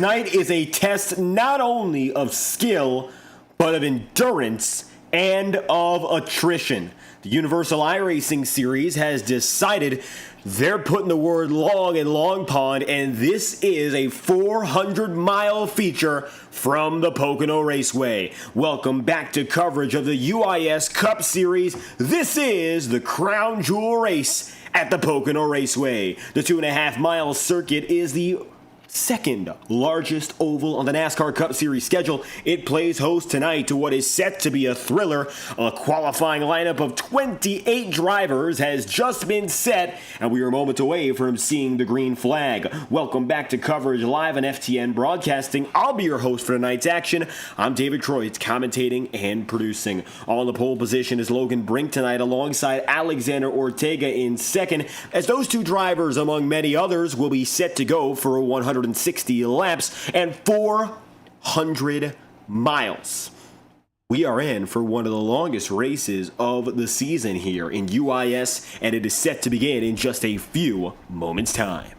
Tonight is a test not only of skill, but of endurance and of attrition. The Universal iRacing Series has decided they're putting the word long in Long Pond, and this is a 400-mile feature from the Pocono Raceway. Welcome back to coverage of the UIS Cup Series. This is the crown jewel race at the Pocono Raceway. The 2.5-mile circuit is the second largest oval on the NASCAR Cup Series schedule. It plays host tonight to what is set to be a thriller. A qualifying lineup of 28 drivers has just been set, and we are moments away from seeing the green flag. Welcome back to coverage live on FTN Broadcasting. I'll be your host for tonight's action. I'm David Croytz, commentating and producing. On the pole position is Logan Brink tonight, alongside Alexander Ortega in second, as those two drivers, among many others, will be set to go for 160 laps and 400 miles. We are in for one of the longest races of the season here in UIS, and it is set to begin in just a few moments' time.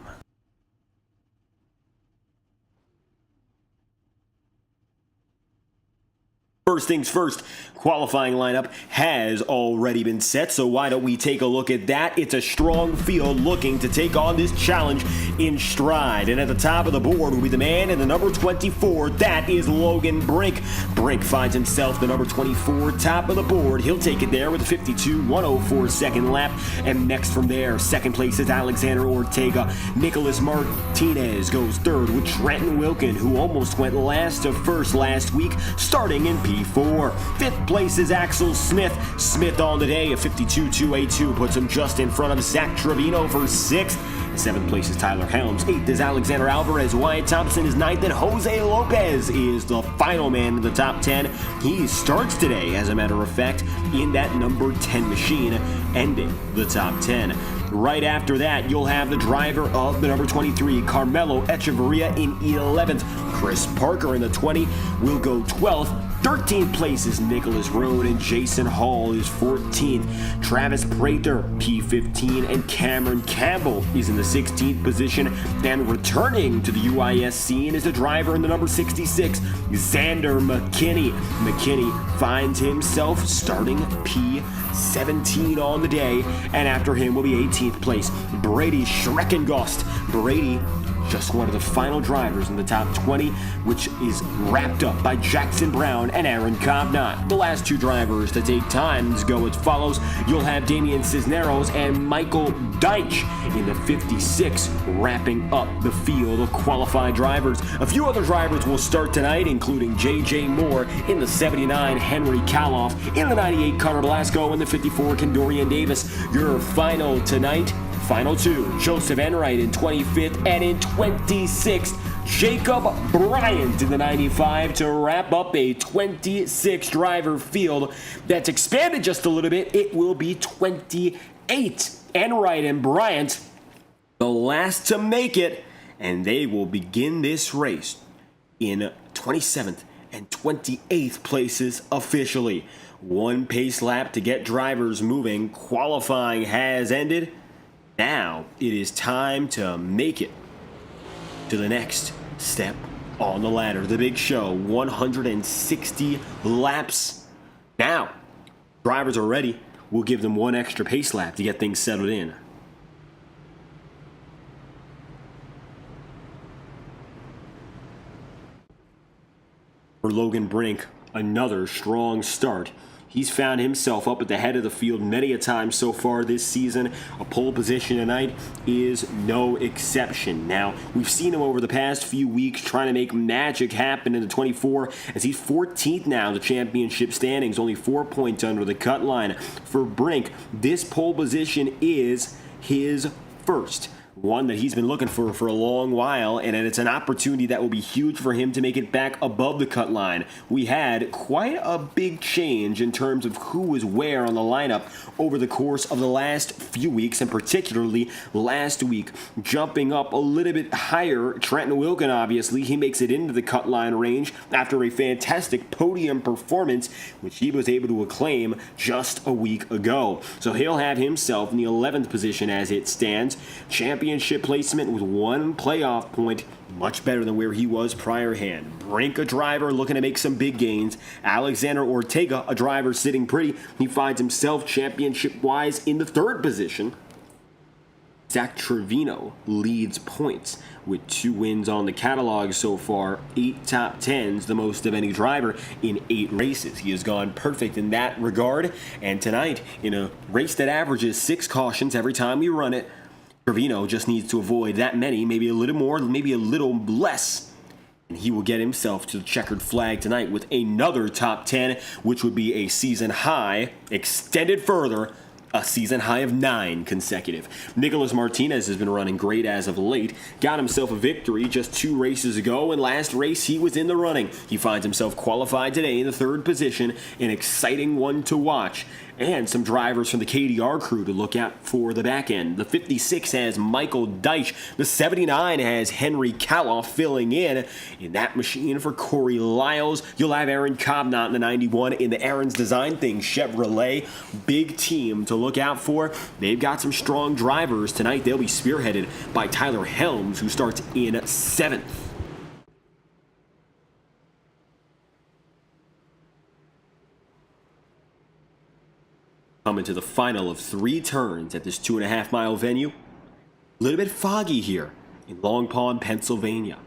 First things first, qualifying lineup has already been set, so why don't we take a look at that? It's a strong field looking to take on this challenge in stride. And at the top of the board will be the man in the number 24. That is Logan Brink. Brink finds himself the number 24 top of the board. He'll take it there with a 52.104 second lap. And next from there, second place is Alexander Ortega. Nicholas Martinez goes third with Trenton Wilkin, who almost went last to first last week, starting in P4. Fifth place is Axel Smith. Smith on the day, a 52.282 puts him just in front of Zach Trevino for sixth. Seventh place is Tyler Helms. Eighth is Alexander Alvarez. Wyatt Thompson is ninth, and Jose Lopez is the final man in the top 10. He starts today, as a matter of fact, in that number 10 machine, ending the top 10. Right after that, you'll have the driver of the number 23, Carmelo Echeverria, in 11th. Chris Parker in the 20 will go 12th. 13th place is Nicholas Road, and Jason Hall is 14th. Travis Prather, P15, and Cameron Campbell is in the 16th position. And returning to the UIS scene is the driver in the number 66, Xander McKinney. McKinney finds himself starting P17 on the day, and after him will be 18th place, Brady Schreckengost. Brady, just one of the final drivers in the top 20, which is wrapped up by Jackson Brown and Aaron Cobnott. The last two drivers to take times go as follows. You'll have Damian Cisneros and Michael Deitch in the 56, wrapping up the field of qualified drivers. A few other drivers will start tonight, including J.J. Moore in the 79, Henry Kaloff in the 98, Connor Blasco in the 54, Kendorian Davis. Your final tonight, final two, Joseph Enright in 25th, and in 26th, Jacob Bryant in the 95 to wrap up a 26-driver field that's expanded just a little bit. It will be 28. Enright and Bryant, the last to make it, and they will begin this race in 27th and 28th places officially. One pace lap to get drivers moving. Qualifying has ended. Now it is time to make it to the next step on the ladder. The big show, 160 laps. Now, drivers are ready. We'll give them one extra pace lap to get things settled in. For Logan Brink, another strong start. He's found himself up at the head of the field many a time so far this season. A pole position tonight is no exception. Now, we've seen him over the past few weeks trying to make magic happen in the 24, as he's 14th now in the championship standings, only 4 points under the cut line. For Brink, this pole position is his first. One that he's been looking for a long while, and it's an opportunity that will be huge for him to make it back above the cut line. We had quite a big change in terms of who was where on the lineup over the course of the last few weeks, and particularly last week. Jumping up a little bit higher, Trenton Wilkin, obviously, he makes it into the cut line range after a fantastic podium performance, which he was able to acclaim just a week ago. So he'll have himself in the 11th position as it stands. Championship championship placement with 1 playoff point, much better than where he was prior hand. Brink, a driver looking to make some big gains. Alexander Ortega, a driver sitting pretty. He finds himself championship-wise in the 3rd position. Zach Trevino leads points with 2 wins on the catalog so far, 8 top 10s, the most of any driver in 8 races. He has gone perfect in that regard, and tonight, in a race that averages 6 cautions every time we run it, Trevino just needs to avoid that many, maybe a little more, maybe a little less, and he will get himself to the checkered flag tonight with another top 10, which would be a season high, extended further, a season high of 9 consecutive. Nicholas Martinez has been running great as of late. Got himself a victory just 2 races ago, and last race he was in the running. He finds himself qualified today in the 3rd position, an exciting one to watch. And some drivers from the KDR crew to look out for the back end. The 56 has Michael Deitch. The 79 has Henry Kaloff filling in that machine for Corey Lyles. You'll have Aaron Cobnott in the 91 in the Aaron's Design Thing Chevrolet. Big team to look out for. They've got some strong drivers. Tonight they'll be spearheaded by Tyler Helms, who starts in 7th. Coming to the final of 3 turns at this 2.5-mile venue. A little bit foggy here in Long Pond, Pennsylvania.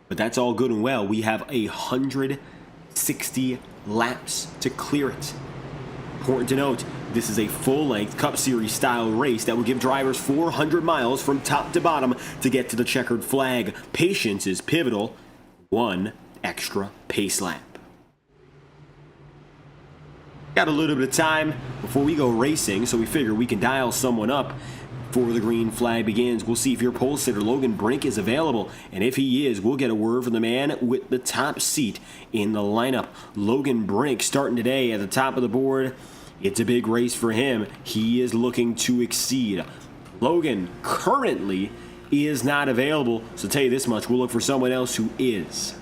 But that's all good and well. We have 160 laps to clear it. Important to note, this is a full-length Cup Series style race that will give drivers 400 miles from top to bottom to get to the checkered flag. Patience is pivotal. 1 extra pace lap. Got a little bit of time before we go racing, so we figure we can dial someone up before the green flag begins. We'll see if your pole sitter Logan Brink is available, and if he is, we'll get a word from the man with the top seat in the lineup. Logan Brink starting today at the top of the board. It's a big race for him. He is looking to exceed. Logan currently is not available, so tell you this much, we'll look for someone else who is.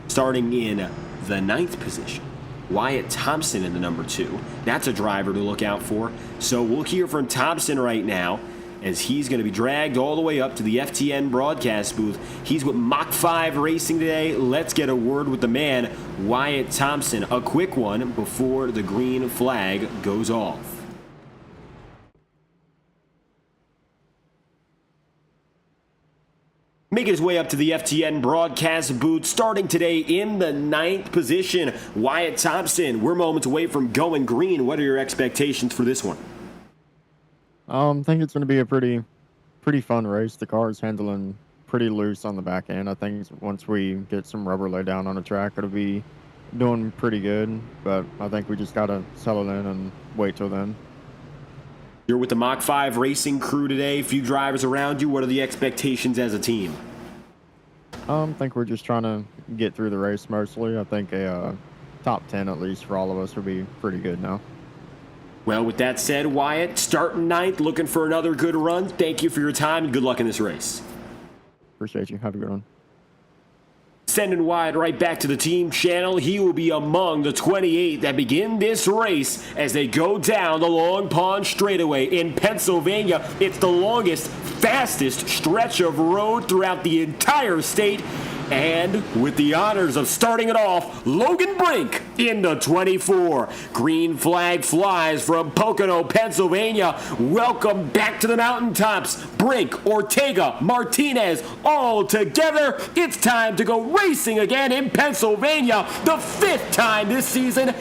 Starting in the 9th position, Wyatt Thompson in the number 2. That's a driver to look out for. So we'll hear from Thompson right now as he's going to be dragged all the way up to the FTN broadcast booth. He's with Mach 5 Racing today. Let's get a word with the man, Wyatt Thompson. A quick one before the green flag goes off. Making his way up to the FTN broadcast booth, starting today in the 9th position, Wyatt Thompson. We're moments away from going green. What are your expectations for this one? I think it's going to be a pretty fun race. The car is handling pretty loose on the back end. I think once we get some rubber laid down on the track, it'll be doing pretty good. But I think we just got to settle in and wait till then. You're with the Mach 5 Racing crew today. A few drivers around you. What are the expectations as a team? I think we're just trying to get through the race mostly. I think a top 10 at least for all of us would be pretty good now. Well, with that said, Wyatt, starting 9th, looking for another good run. Thank you for your time and good luck in this race. Appreciate you. Have a good one. Sending Wyatt right back to the team channel. He will be among the 28 that begin this race as they go down the Long Pond Straightaway in Pennsylvania. It's the longest, fastest stretch of road throughout the entire state. And with the honors of starting it off, Logan Brink in the 24. Green flag flies from Pocono, Pennsylvania. Welcome back to the mountaintops. Brink, Ortega, Martinez, all together. It's time to go racing again in Pennsylvania, the 5th time this season.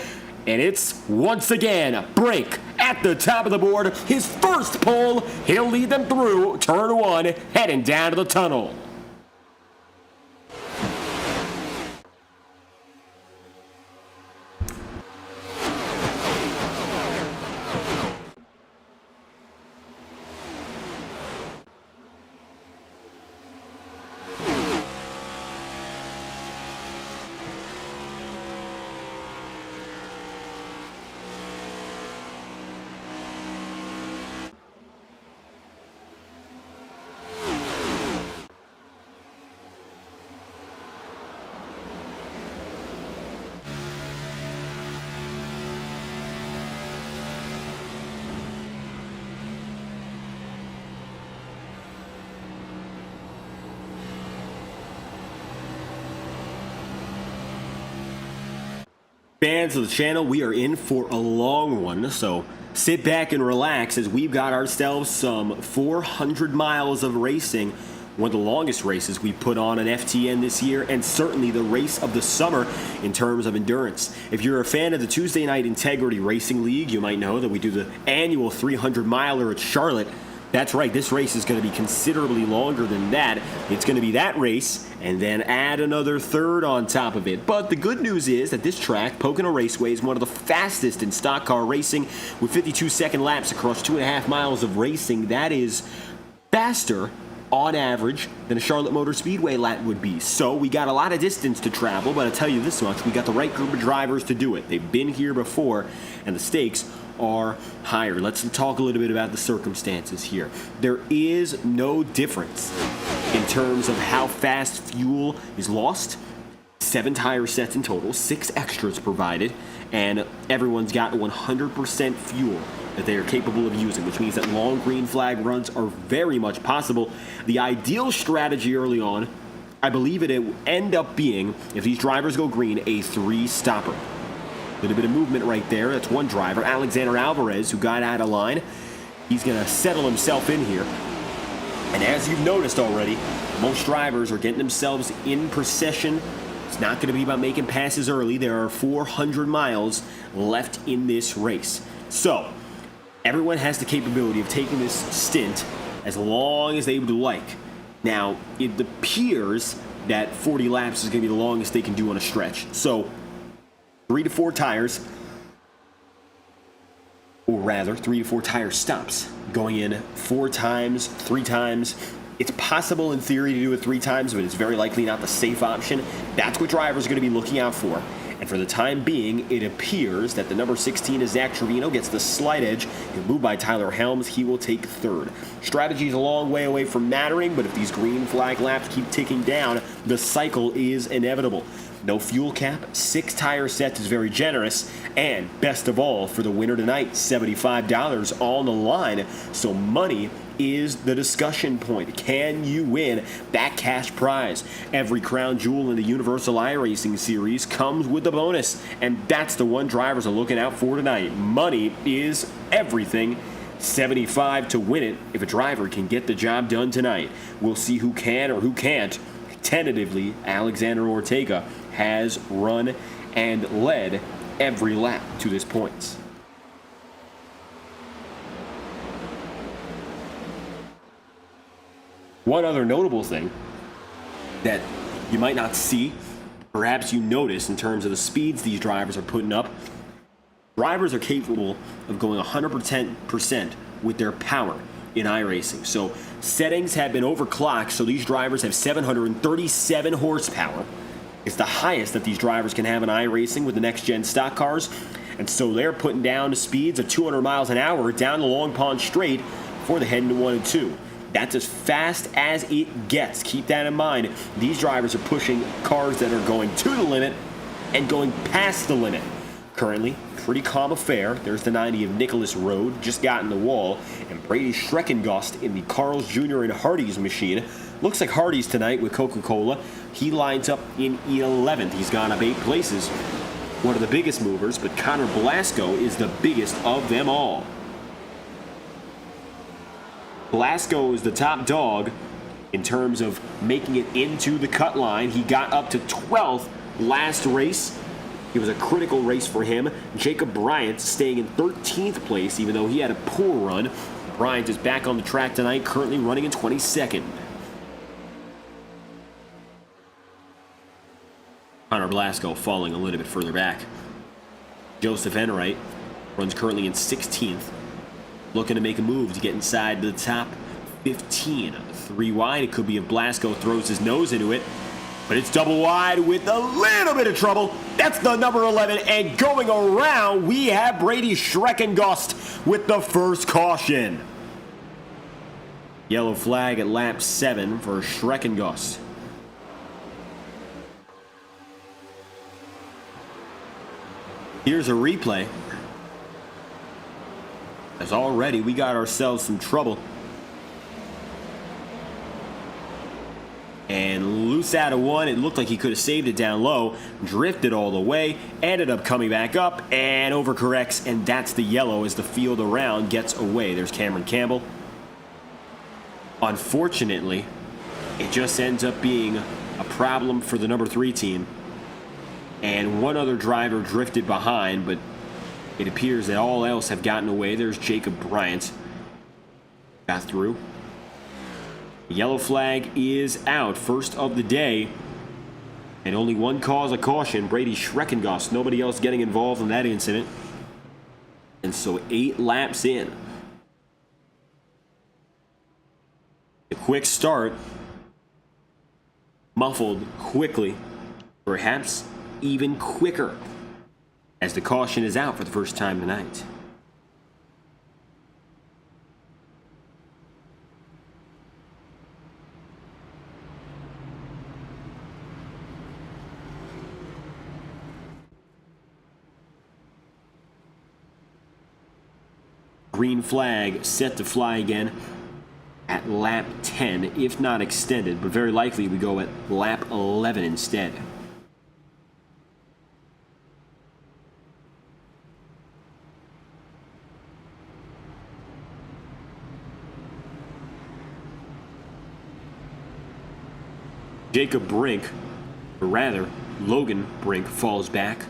And it's once again Brink at the top of the board. His first pole, he'll lead them through turn 1, heading down to the tunnel. Fans of the channel, we are in for a long one, so sit back and relax as we've got ourselves some 400 miles of racing, one of the longest races we put on an FTN this year, and certainly the race of the summer in terms of endurance. If you're a fan of the Tuesday Night Integrity Racing League, you might know that we do the annual 300-miler at Charlotte. That's right, this race is going to be considerably longer than that. It's going to be that race, and then add another third on top of it. But the good news is that this track, Pocono Raceway, is one of the fastest in stock car racing, with 52-second laps across 2.5 miles of racing. That is faster, on average, than a Charlotte Motor Speedway lap would be. So we got a lot of distance to travel, but I'll tell you this much, we got the right group of drivers to do it. They've been here before, and the stakes are higher. Let's talk a little bit about the circumstances here. There is no difference in terms of how fast fuel is lost. 7 tire sets in total, 6 extras provided, and everyone's got 100% fuel that they are capable of using, which means that long green flag runs are very much possible. The ideal strategy early on, I believe it will end up being, if these drivers go green, a 3-stopper. A little bit of movement right there. That's one driver, Alexander Alvarez, who got out of line. He's going to settle himself in here. And as you've noticed already, most drivers are getting themselves in procession. It's not going to be about making passes early. There are 400 miles left in this race. So, everyone has the capability of taking this stint as long as they would like. Now, it appears that 40 laps is going to be the longest they can do on a stretch. So, 3 to 4 tires, or rather 3 to 4 tire stops, going in 4 times, 3 times. It's possible in theory to do it 3 times, but it's very likely not the safe option. That's what drivers are going to be looking out for. And for the time being, it appears that the number 16 is Zach Trevino, gets the slight edge. He'll move by Tyler Helms. He will take 3rd. Strategy is a long way away from mattering, but if these green flag laps keep ticking down, the cycle is inevitable. No fuel cap, 6 tire sets is very generous, and best of all, for the winner tonight, $75 on the line. So money is the discussion point. Can you win that cash prize? Every crown jewel in the Universal iRacing series comes with a bonus, and that's the one drivers are looking out for tonight. Money is everything. 75 to win it if a driver can get the job done tonight. We'll see who can or who can't. Tentatively, Alexander Ortega has run and led every lap to this point. One other notable thing that you might not see, perhaps you notice in terms of the speeds these drivers are putting up, drivers are capable of going 100% with their power in iRacing. So settings have been overclocked, so these drivers have 737 horsepower. It's the highest that these drivers can have in iRacing with the next-gen stock cars. And so they're putting down the speeds of 200 miles an hour down the Long Pond Straight before they head into 1 and 2. That's as fast as it gets. Keep that in mind. These drivers are pushing cars that are going to the limit and going past the limit. Currently, pretty calm affair. There's the 90 of Nicholas Road, just got in the wall, and Brady Schreckengost in the Carl's Jr. and Hardy's machine. Looks like Hardy's tonight with Coca-Cola. He lines up in 11th. He's gone up 8 places. One of the biggest movers, but Connor Blasco is the biggest of them all. Blasco is the top dog in terms of making it into the cut line. He got up to 12th last race. It was a critical race for him. Jacob Bryant staying in 13th place, even though he had a poor run. Bryant is back on the track tonight, currently running in 22nd. Connor Blasco falling a little bit further back. Joseph Enright runs currently in 16th. Looking to make a move to get inside the top 15. 3 wide. It could be if Blasco throws his nose into it. But it's double wide with a little bit of trouble. That's the number 11. And going around, we have Brady Schreckengost with the first caution. Yellow flag at lap 7 for Schreckengost. Here's a replay. As already we got ourselves some trouble. And loose out of one. It looked like he could have saved it down low. Drifted all the way. Ended up coming back up and overcorrects. And that's the yellow as the field around gets away. There's Cameron Campbell. Unfortunately, it just ends up being a problem for the number 3 team. And one other driver drifted behind, but it appears that all else have gotten away. There's Jacob Bryant. Got through. The yellow flag is out, first of the day. And only one cause of caution, Brady Schreckengost. Nobody else getting involved in that incident. And so 8 laps in. The quick start, muffled quickly, perhaps even quicker, as the caution is out for the first time tonight. Green flag set to fly again at lap 10, if not extended, but very likely we go at lap 11 instead. Jacob Brink, or rather, Logan Brink falls back.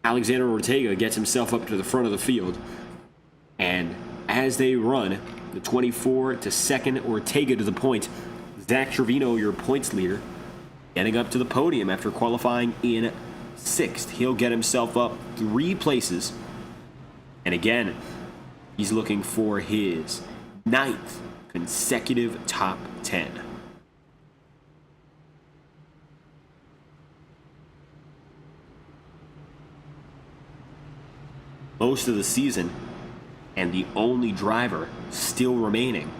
Alexander Ortega gets himself up to the front of the field. And as they run, the 24 to 2nd, Ortega to the point. Zach Trevino, your points leader, getting up to the podium after qualifying in 6th. He'll get himself up 3 places. And again, he's looking for his 9th consecutive top 10. Most of the season, and the only driver still remaining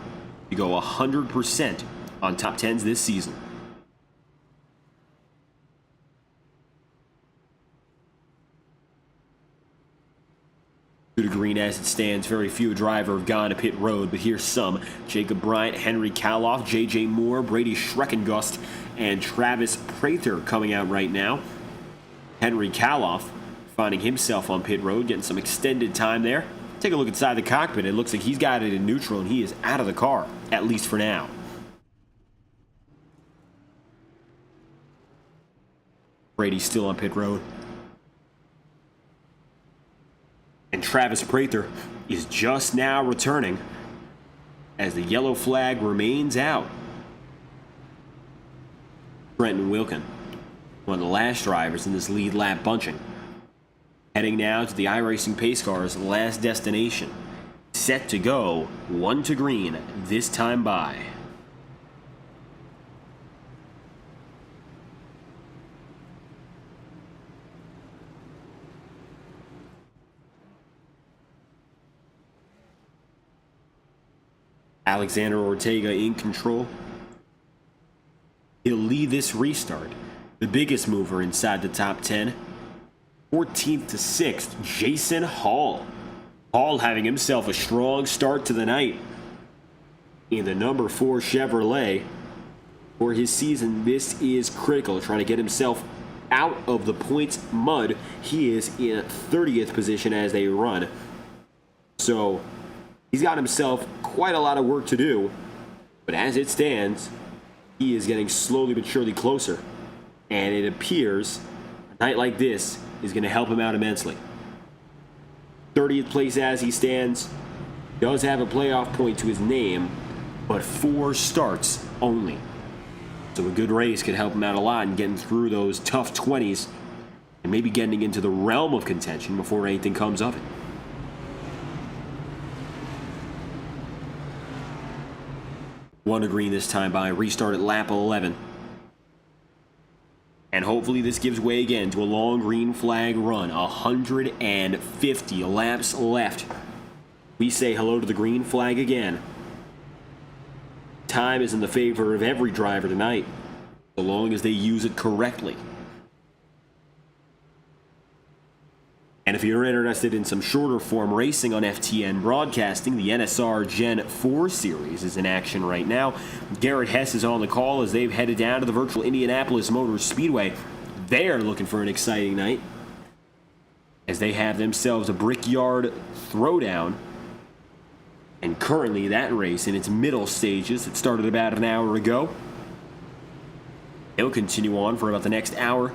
to go 100% on top 10s this season. Due to green as it stands, very few driver have gone to pit road, but here's some. Jacob Bryant, Henry Kaloff, J.J. Moore, Brady Schreckengust, and Travis Prather coming out right now. Henry Kaloff finding himself on pit road, getting some extended time there. Take a look inside the cockpit. It looks like he's got it in neutral and he is out of the car, at least for now. Brady's still on pit road. And Travis Prather is just now returning as the yellow flag remains out. Brenton Wilkin, one of the last drivers in this lead lap bunching. Heading now to the iRacing Pace Car's last destination. Set to go 1 to green this time by. Alexander Ortega in control. He'll lead this restart. The biggest mover inside the top 10. 14th to 6th, Jason Hall. Hall having himself a strong start to the night in the number 4 Chevrolet. For his season, this is critical, trying to get himself out of the points mud. He is in 30th position as they run. So he's got himself quite a lot of work to do. But as it stands, he is getting slowly but surely closer. And it appears a night like this is going to help him out immensely. 30th place as he stands. Does have a playoff point to his name, but 4 starts only. So a good race could help him out a lot in getting through those tough 20s and maybe getting into the realm of contention before anything comes of it. One to green this time by. Restart at lap 11. And hopefully this gives way again to a long green flag run. 150 laps left. We say hello to the green flag again. Time is in the favor of every driver tonight, so long as they use it correctly. And And if you're interested in some shorter form racing on FTN Broadcasting, the NSR Gen 4 series is in action right now. Garrett Hess is on the call as they've headed down to the virtual Indianapolis Motor Speedway. They are looking for an exciting night as they have themselves a Brickyard Throwdown. And currently that race in its middle stages, it started about an hour ago. It'll continue on for about the next hour.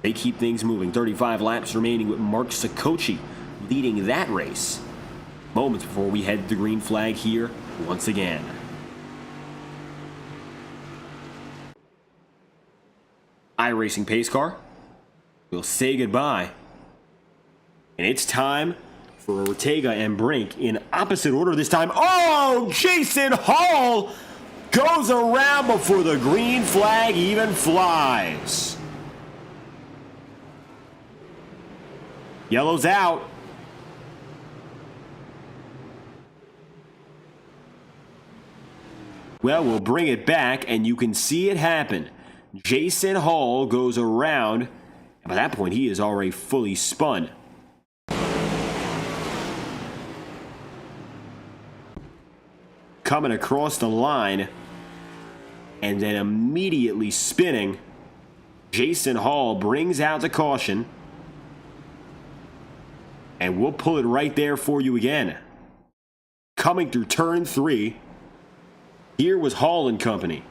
They keep things moving. 35 laps remaining with Mark Saccoci leading that race. Moments before we head to the green flag here once again. iRacing pace car will say goodbye. And it's time for Ortega and Brink in opposite order this time. Oh, Jason Hall goes around before the green flag even flies. Yellow's out. Well, we'll bring it back, and you can see it happen. Jason Hall goes around, and by that point, he is already fully spun. Coming across the line, and then immediately spinning, Jason Hall brings out the caution. And we'll pull it right there for you again. Coming through turn 3, here was Hall and Company.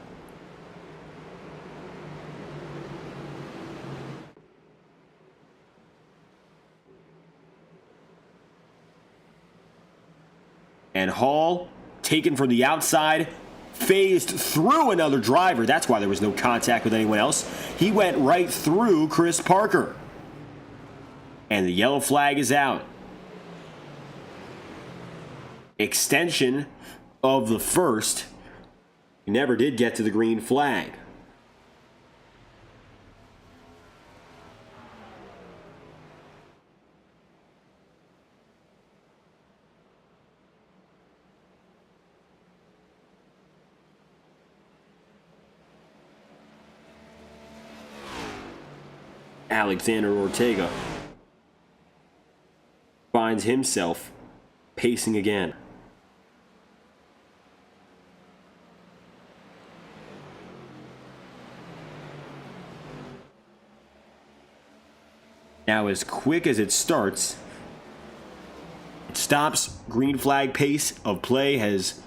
And Hall, taken from the outside, phased through another driver. That's why there was no contact with anyone else. He went right through Chris Parker. And the yellow flag is out. Extension of the first. He never did get to the green flag. Alexander Ortega finds himself pacing again. Now, as quick as it starts, it stops. Green flag pace of play has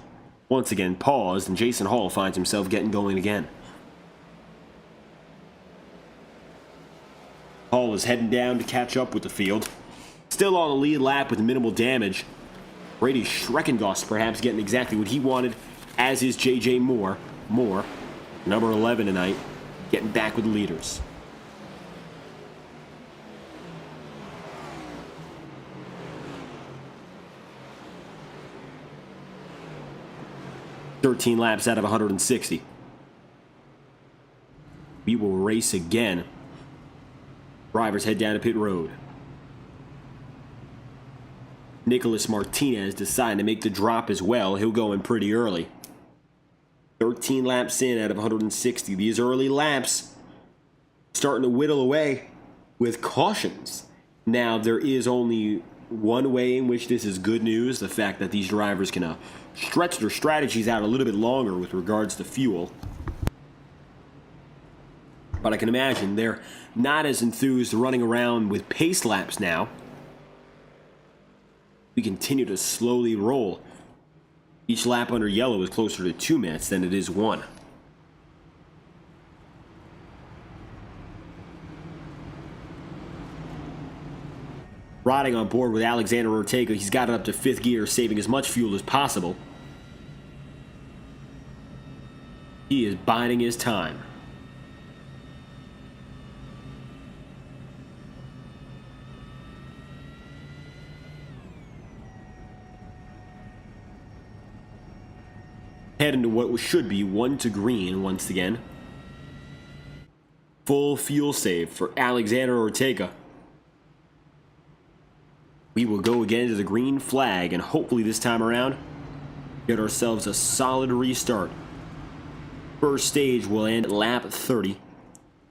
once again paused, and Jason Hall finds himself getting going again. Hall is heading down to catch up with the field. Still on the lead lap with minimal damage. Brady Schreckengost perhaps getting exactly what he wanted, as is J.J. Moore. Number 11 tonight, getting back with the leaders. "13 laps out of 160. We will race again. Drivers head down to pit road. Nicholas Martinez deciding to make the drop as well. He'll go in pretty early. 13 laps in out of 160. These early laps starting to whittle away with cautions. Now, there is only one way in which this is good news. The fact that these drivers can stretch their strategies out a little bit longer with regards to fuel. But I can imagine they're not as enthused running around with pace laps now. We continue to slowly roll. Each lap under yellow is closer to 2 minutes than it is 1. Riding on board with Alexander Ortega, he's got it up to 5th gear, saving as much fuel as possible. He is biding his time. Head into what should be 1 to green once again. Full fuel save for Alexander Ortega. We will go again to the green flag, and hopefully this time around get ourselves a solid restart. First stage will end at lap 30.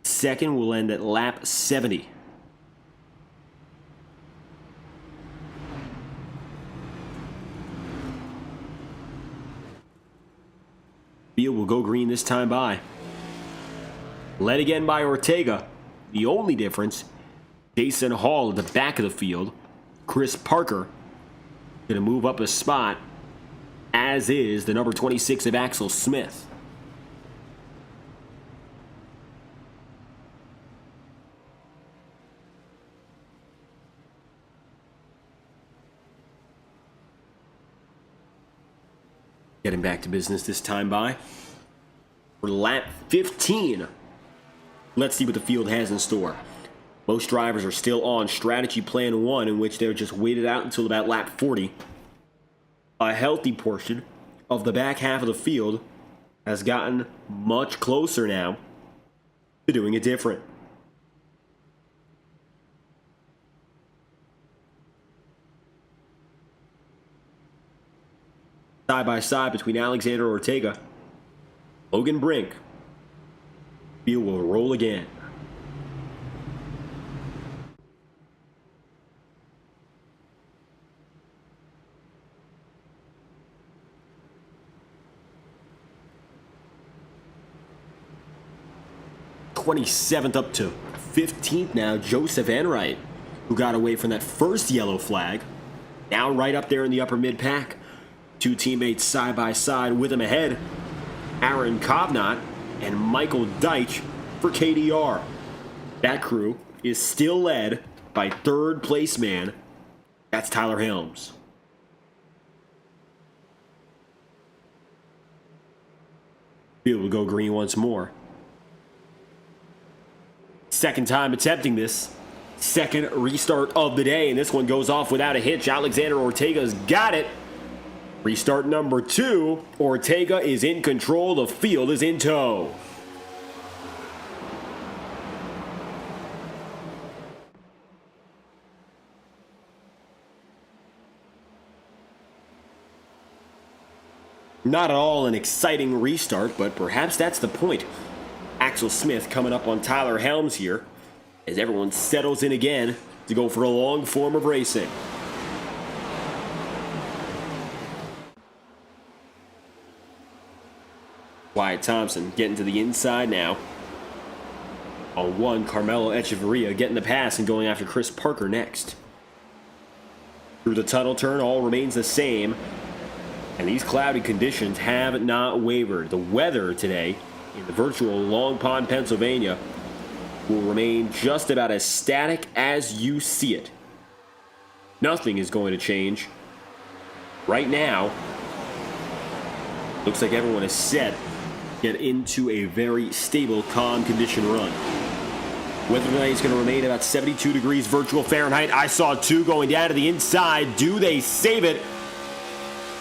Second will end at lap 70. Field will go green this time by. Led again by Ortega. The only difference, Jason Hall at the back of the field. Chris Parker going to move up a spot, as is the number 26 of Axel Smith. Getting back to business this time by. For lap 15. Let's see what the field has in store. Most drivers are still on strategy plan 1, in which they're just waited out until about lap 40. A healthy portion of the back half of the field has gotten much closer now to doing it different. Side by side between Alexander Ortega, Logan Brink. Field will roll again. '27th up to 15th now, Joseph Enright, who got away from that first yellow flag. Now right up there in the upper mid-pack. Two teammates side by side with him ahead. Aaron Kovnat and Michael Deitch for KDR. That crew is still led by third place man. That's Tyler Helms. Field will go green once more. Second time attempting this. Second restart of the day, and this one goes off without a hitch. Alexander Ortega's got it. Restart number 2. Ortega is in control. The field is in tow. Not at all an exciting restart, but perhaps that's the point. Axel Smith coming up on Tyler Helms here as everyone settles in again to go for a long form of racing. Wyatt Thompson getting to the inside now. On 1, Carmelo Echeverria getting the pass and going after Chris Parker next. Through the tunnel turn, all remains the same. And these cloudy conditions have not wavered. The weather today in the virtual Long Pond, Pennsylvania will remain just about as static as you see it. Nothing is going to change. Right now, looks like everyone is set to get into a very stable, calm condition run. Weather tonight is going to remain about 72 degrees virtual Fahrenheit. I saw 2 going down to the inside. Do they save it?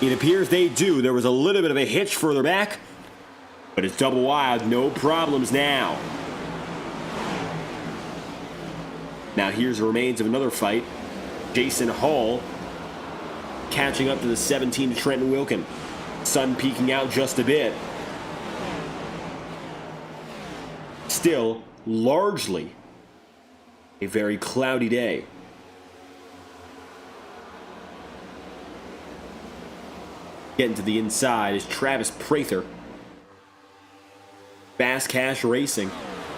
It appears they do. There was a little bit of a hitch further back, but it's double wide. No problems now. Now here's the remains of another fight. Jason Hall catching up to the 17 Trenton Wilkin. Sun peeking out just a bit. Still, largely a very cloudy day. Getting to the inside is Travis Prather. Fast Cash Racing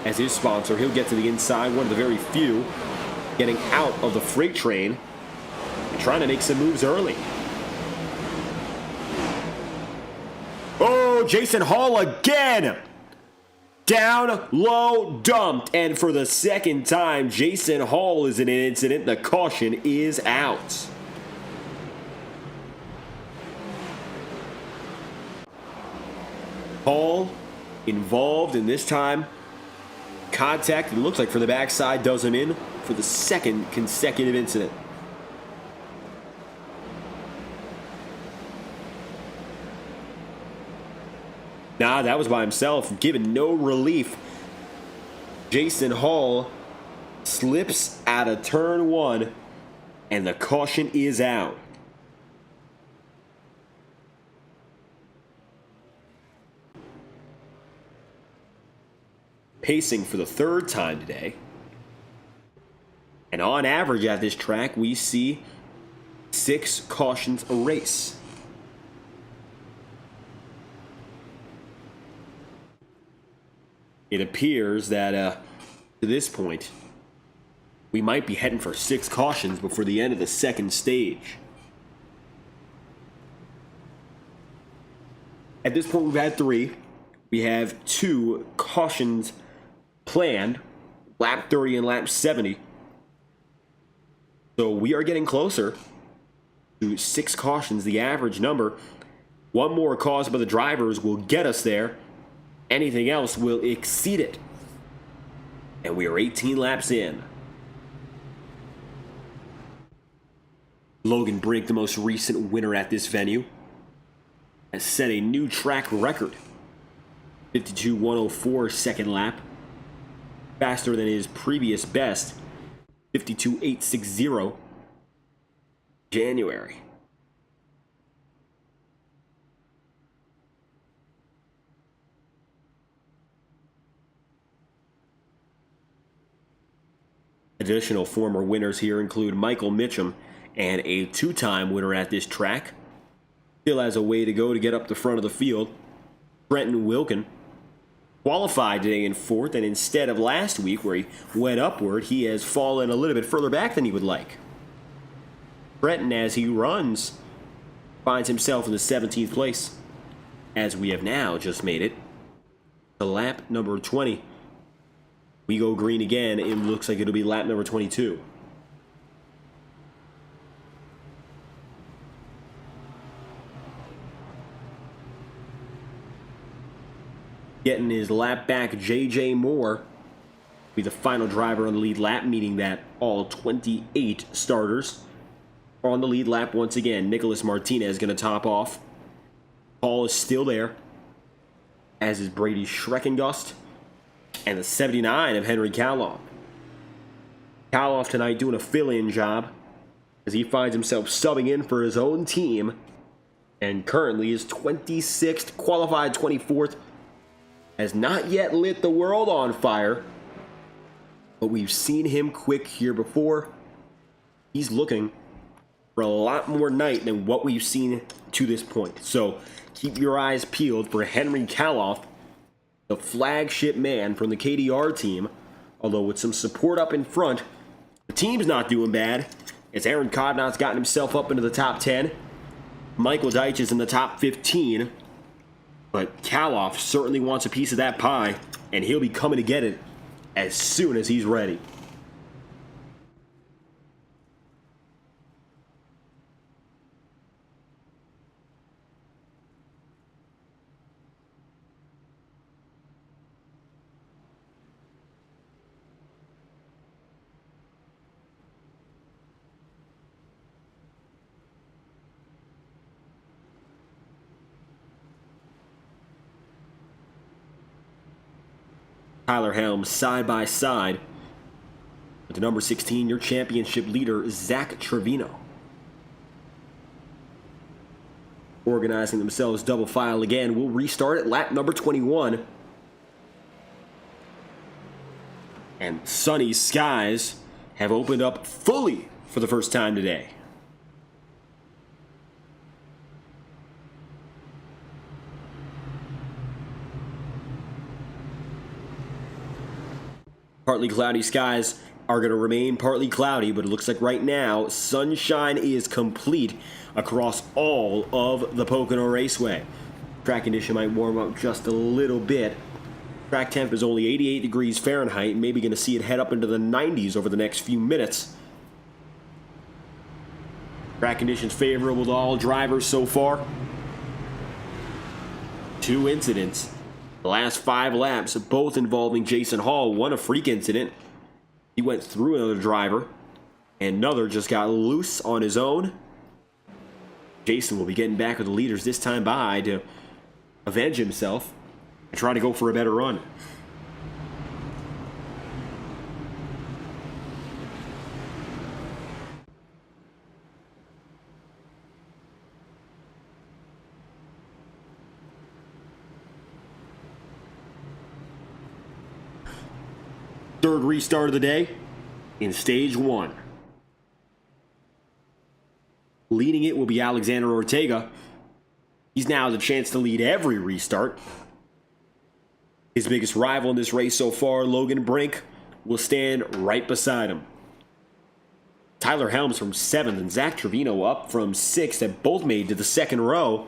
as his sponsor. He'll get to the inside, one of the very few getting out of the freight train and trying to make some moves early. Oh, Jason Hall again! Down, low, dumped, and for the second time, Jason Hall is in an incident. The caution is out. Hall involved in this time. Contact, it looks like for the backside, does him in for the second consecutive incident. Nah, that was by himself, given no relief. Jason Hall slips out of turn 1, and the caution is out. Pacing for the third time today. And on average at this track, we see 6 cautions a race. it appears that to this point, we might be heading for 6 cautions before the end of the second stage. At this point, we've had 3. We have 2 cautions planned, lap 30 and lap 70. So we are getting closer to 6 cautions, the average number. 1 more caused by the drivers will get us there. Anything else will exceed it. And we are 18 laps in. Logan Brink, the most recent winner at this venue, has set a new track record. 52.104 second lap. Faster than his previous best, 52.860 January. Additional former winners here include Michael Mitchum, and a 2-time winner at this track. Still has a way to go to get up the front of the field. Brenton Wilkin qualified today in 4th, and instead of last week where he went upward, he has fallen a little bit further back than he would like. Brenton, as he runs, finds himself in the 17th place, as we have now just made it to lap number 20. We go green again. It looks like it'll be lap number 22. Getting his lap back, J.J. Moore will be the final driver on the lead lap, meaning that all 28 starters are on the lead lap once again. Nicholas Martinez going to top off. Paul is still there, as is Brady Schreckengust and the 79 of Henry Kaloff. Kaloff tonight doing a fill-in job as he finds himself subbing in for his own team, and currently is 26th, qualified 24th. Has not yet lit the world on fire, but we've seen him quick here before. He's looking for a lot more night than what we've seen to this point. So keep your eyes peeled for Henry Kaloff, the flagship man from the KDR team. Although with some support up in front, the team's not doing bad, as Aaron Codnott's gotten himself up into the top 10. Michael Deitch is in the top 15. But Kaloff certainly wants a piece of that pie, and he'll be coming to get it as soon as he's ready. Tyler Helms side by side with the number 16, your championship leader, Zach Trevino. Organizing themselves double file again. We'll restart at lap number 21. And sunny skies have opened up fully for the first time today. Partly cloudy skies are going to remain partly cloudy, but it looks like right now sunshine is complete across all of the Pocono Raceway. Track condition might warm up just a little bit. Track temp is only 88 degrees Fahrenheit, maybe going to see it head up into the 90s over the next few minutes. Track conditions favorable to all drivers so far. 2 incidents. The last 5 laps, both involving Jason Hall. One a freak incident. He went through another driver. And another just got loose on his own. Jason will be getting back with the leaders this time by to avenge himself and try to go for a better run. Third restart of the day in stage 1. Leading it will be Alexander Ortega. He's now the chance to lead every restart. His biggest rival in this race so far, Logan Brink, will stand right beside him. Tyler Helms from 7th and Zach Trevino up from 6th have both made to the second row.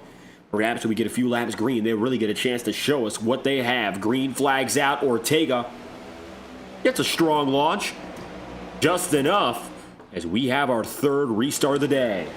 Perhaps when we get a few laps green, they really get a chance to show us what they have. Green flags out. Ortega gets a strong launch. Just enough as we have our third restart of the day.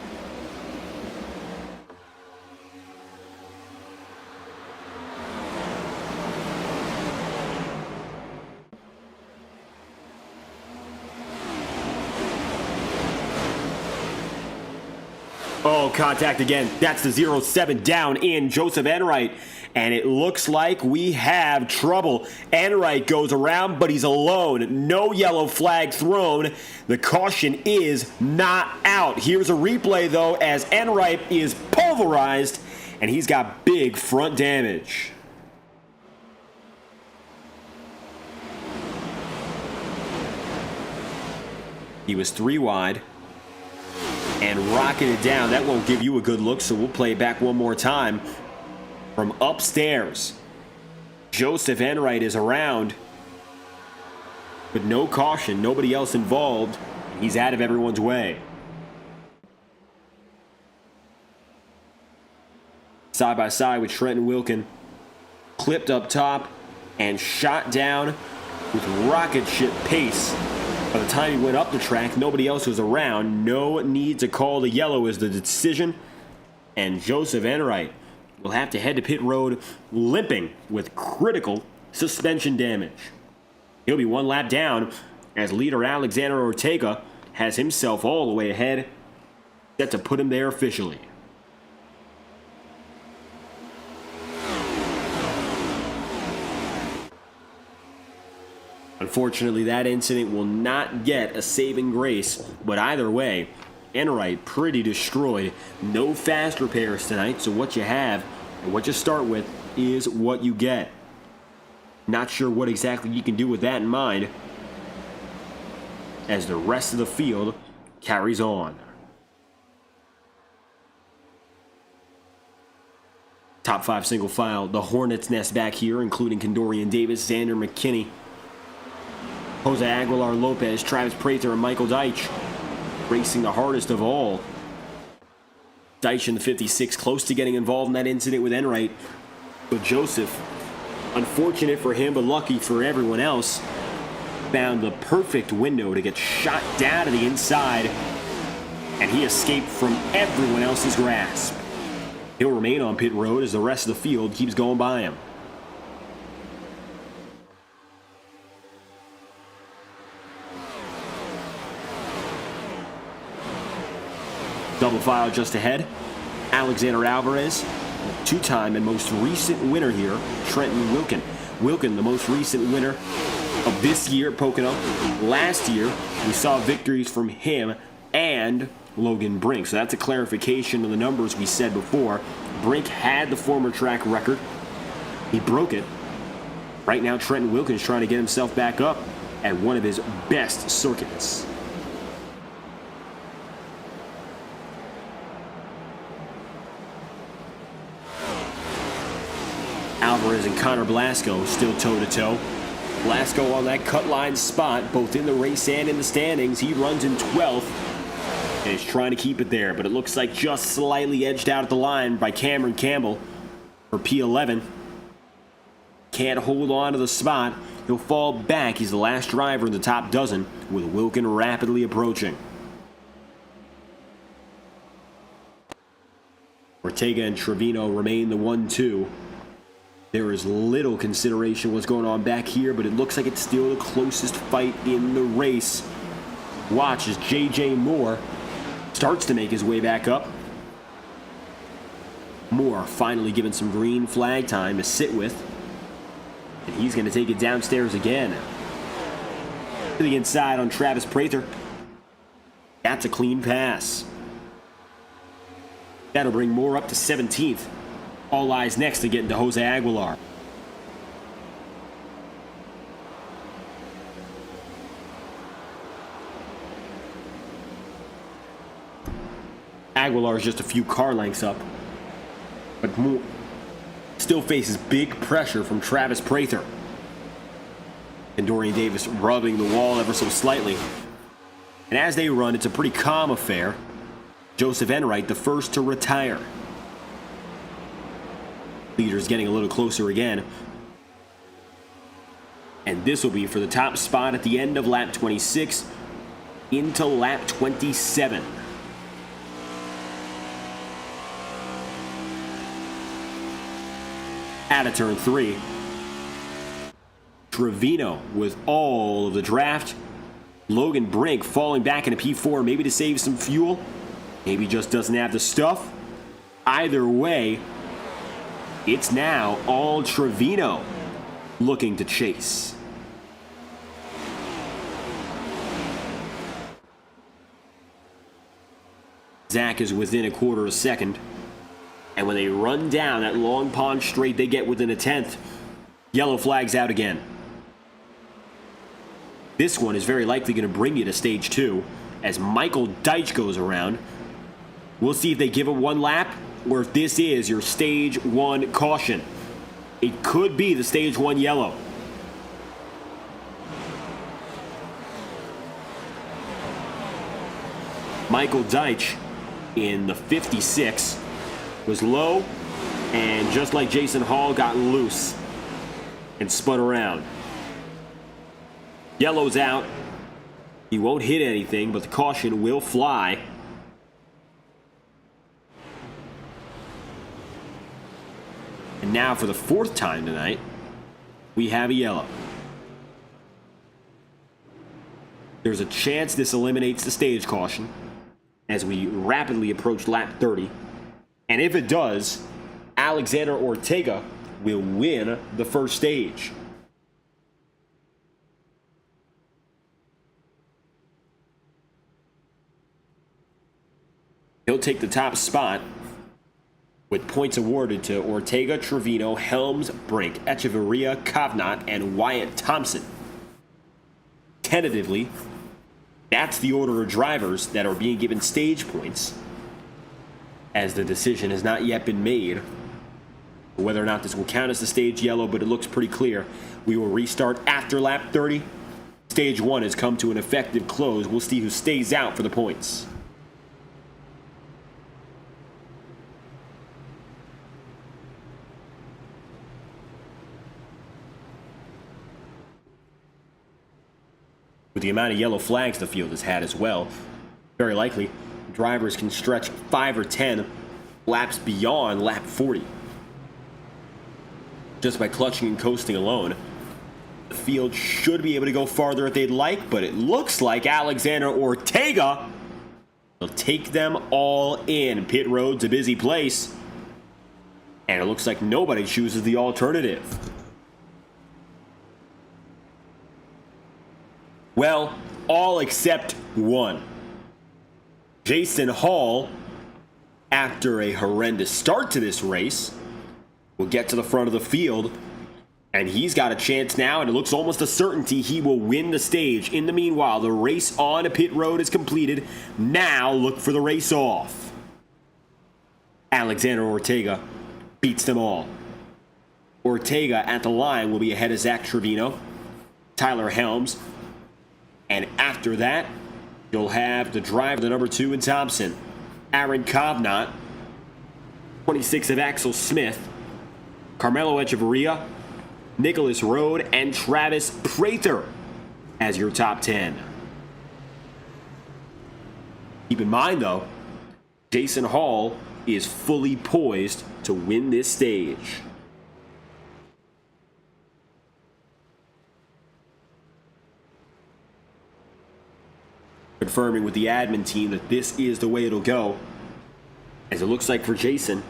Oh, contact again. That's the 0-7 down in Joseph Enright. And it looks like we have trouble. Enright goes around, but he's alone. No yellow flag thrown. The caution is not out. Here's a replay, though, as Enright is pulverized, and he's got big front damage. He was 3 wide. And rocketed down. That won't give you a good look, so we'll play it back one more time. From upstairs, Joseph Enright is around, but no caution, nobody else involved. He's out of everyone's way. Side by side with Trenton Wilkin, clipped up top and shot down with rocket ship pace. By the time he went up the track, nobody else was around. No need to call the yellow is the decision. And Joseph Enright will have to head to pit road limping with critical suspension damage. He'll be one lap down as leader Alexander Ortega has himself all the way ahead, set to put him there officially. Unfortunately, that incident will not get a saving grace, but either way, Enright pretty destroyed. No fast repairs tonight, so what you have and what you start with is what you get. Not sure what exactly you can do with that in mind as the rest of the field carries on. Top 5 single file, the Hornets' nest back here, including Condorian Davis, Xander McKinney, Jose Aguilar Lopez, Travis Prather, and Michael Deitch racing the hardest of all. Deitch in the 56, close to getting involved in that incident with Enright. But Joseph, unfortunate for him, but lucky for everyone else, found the perfect window to get shot down to the inside, and he escaped from everyone else's grasp. He'll remain on pit road as the rest of the field keeps going by him. Double file just ahead. Alexander Alvarez, two-time and most recent winner here, Trenton Wilkin. Wilkin, the most recent winner of this year at Pocono. Last year, we saw victories from him and Logan Brink. So that's a clarification of the numbers we said before. Brink had the former track record. He broke it. Right now, Trenton Wilkin is trying to get himself back up at one of his best circuits. Alvarez and Connor Blasco still toe-to-toe. Blasco on that cut line spot, both in the race and in the standings. He runs in 12th and is trying to keep it there, but it looks like just slightly edged out at the line by Cameron Campbell for P11. Can't hold on to the spot. He'll fall back. He's the last driver in the top dozen, with Wilkin rapidly approaching. Ortega and Trevino remain the 1-2. There is little consideration what's going on back here, but it looks like it's still the closest fight in the race. Watch as J.J. Moore starts to make his way back up. Moore finally given some green flag time to sit with. And he's going to take it downstairs again. To the inside on Travis Prather. That's a clean pass. That'll bring Moore up to 17th. All eyes next to getting to Jose Aguilar. Aguilar is just a few car lengths up, but Moore still faces big pressure from Travis Prather. And Dorian Davis rubbing the wall ever so slightly. And as they run, it's a pretty calm affair. Joseph Enright, the first to retire. Leader's getting a little closer again. And this will be for the top spot at the end of lap 26 into lap 27. Out of turn 3. Trevino with all of the draft. Logan Brink falling back into P4, maybe to save some fuel. Maybe just doesn't have the stuff. Either way, it's now all Trevino looking to chase. Zach is within a quarter of a second. And when they run down that Long Pond straight, they get within a tenth. Yellow flag's out again. This one is very likely going to bring you to stage 2 as Michael Deitch goes around. We'll see if they give it one lap or if this is your stage 1 caution. It could be the stage 1 yellow. Michael Deitch in the 56 was low, and just like Jason Hall, got loose and spun around. Yellow's out. He won't hit anything, but the caution will fly. And now for the 4th time tonight, we have a yellow. There's a chance this eliminates the stage caution as we rapidly approach lap 30. And if it does, Alexander Ortega will win the first stage. He'll take the top spot with points awarded to Ortega, Trevino, Helms, Brink, Echeverria, Kovnat, and Wyatt Thompson. Tentatively, that's the order of drivers that are being given stage points, as the decision has not yet been made whether or not this will count as the stage yellow, but it looks pretty clear. We will restart after lap 30. Stage 1 has come to an effective close. We'll see who stays out for the points. With the amount of yellow flags the field has had as well, very likely drivers can stretch 5 or 10 laps beyond lap 40. Just by clutching and coasting alone, the field should be able to go farther if they'd like, but it looks like Alexander Ortega will take them all in. Pit road's a busy place, and it looks like nobody chooses the alternative. Well, all except one. Jason Hall, after a horrendous start to this race, will get to the front of the field, and he's got a chance now, and it looks almost a certainty he will win the stage. In the meanwhile, the race on a pit road is completed. Now look for the race off. Alexander Ortega beats them all. Ortega at the line will be ahead of Zach Trevino, Tyler Helms, and after that, you'll have the driver, the number 2 in Thompson, Aaron Kovnat, 26 of Axel Smith, Carmelo Echeverria, Nicholas Rode, and Travis Prather as your top 10. Keep in mind, though, Jason Hall is fully poised to win this stage. Confirming with the admin team that this is the way it'll go, as it looks like for Jason,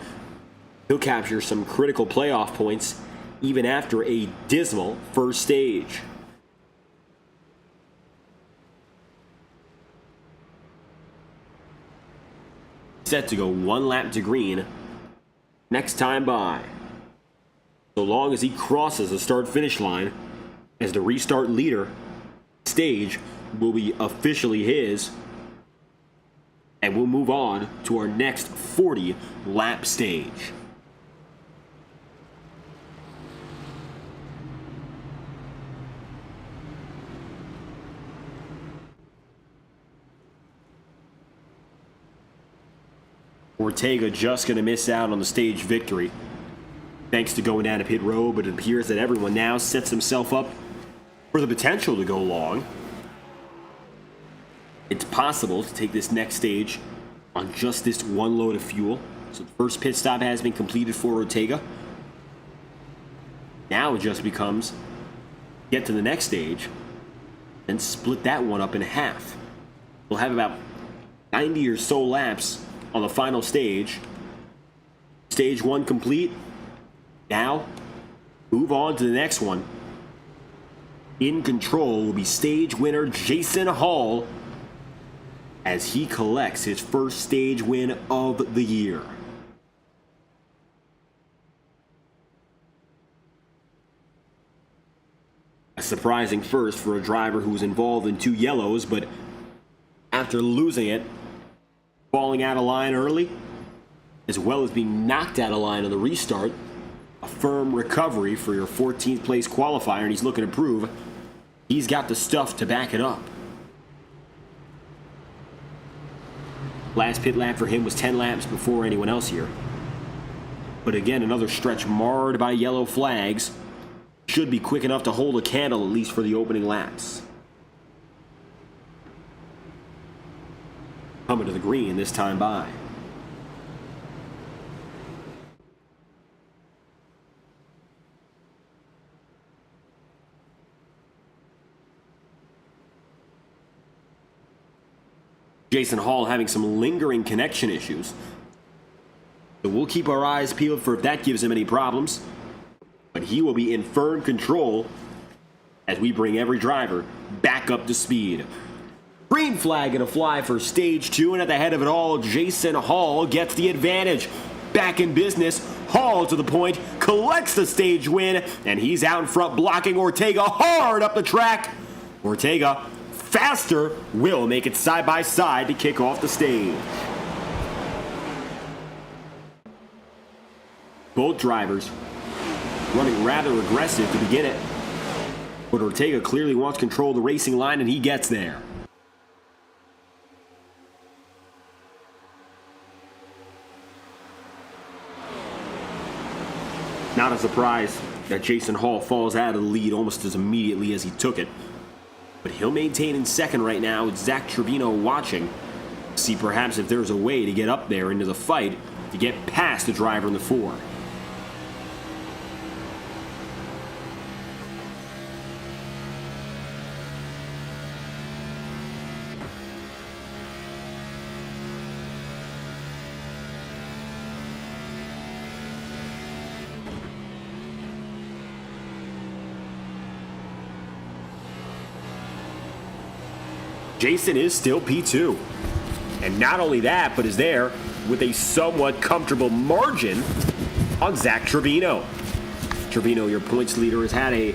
he'll capture some critical playoff points even after a dismal first stage. Set to go 1 lap to green next time by, so long as he crosses the start-finish line, as the restart leader stage will be officially his, and we'll move on to our next 40 lap stage. Ortega just going to miss out on the stage victory thanks to going down to pit road, but it appears that everyone now sets himself up for the potential to go long. It's possible to take this next stage on just this one load of fuel. So the first pit stop has been completed for Ortega. Now it just becomes get to the next stage and split that one up in half. We'll have about 90 or so laps on the final stage. Stage 1 complete. Now, move on to the next one. In control will be stage winner Jason Hall as he collects his first stage win of the year. A surprising first for a driver who was involved in 2 yellows, but after losing it, falling out of line early, as well as being knocked out of line on the restart, a firm recovery for your 14th place qualifier, and he's looking to prove he's got the stuff to back it up. Last pit lap for him was 10 laps before anyone else here. But again, another stretch marred by yellow flags. Should be quick enough to hold a candle, at least for the opening laps. Coming to the green this time by. Jason Hall having some lingering connection issues. So we'll keep our eyes peeled for if that gives him any problems. But he will be in firm control as we bring every driver back up to speed. Green flag and a fly for stage 2, and at the head of it all, Jason Hall gets the advantage. Back in business, Hall to the point, collects the stage win, and he's out in front blocking Ortega hard up the track. Ortega, faster, will make it side by side to kick off the stage. Both drivers running rather aggressive to begin it, but Ortega clearly wants control of the racing line, and he gets there. Not a surprise that Jason Hall falls out of the lead almost as immediately as he took it. But he'll maintain in second right now with Zach Trevino watching. See perhaps if there's a way to get up there into the fight to get past the driver in the 4. Jason is still P2. And not only that, but is there with a somewhat comfortable margin on Zach Trevino. Trevino, your points leader, has had a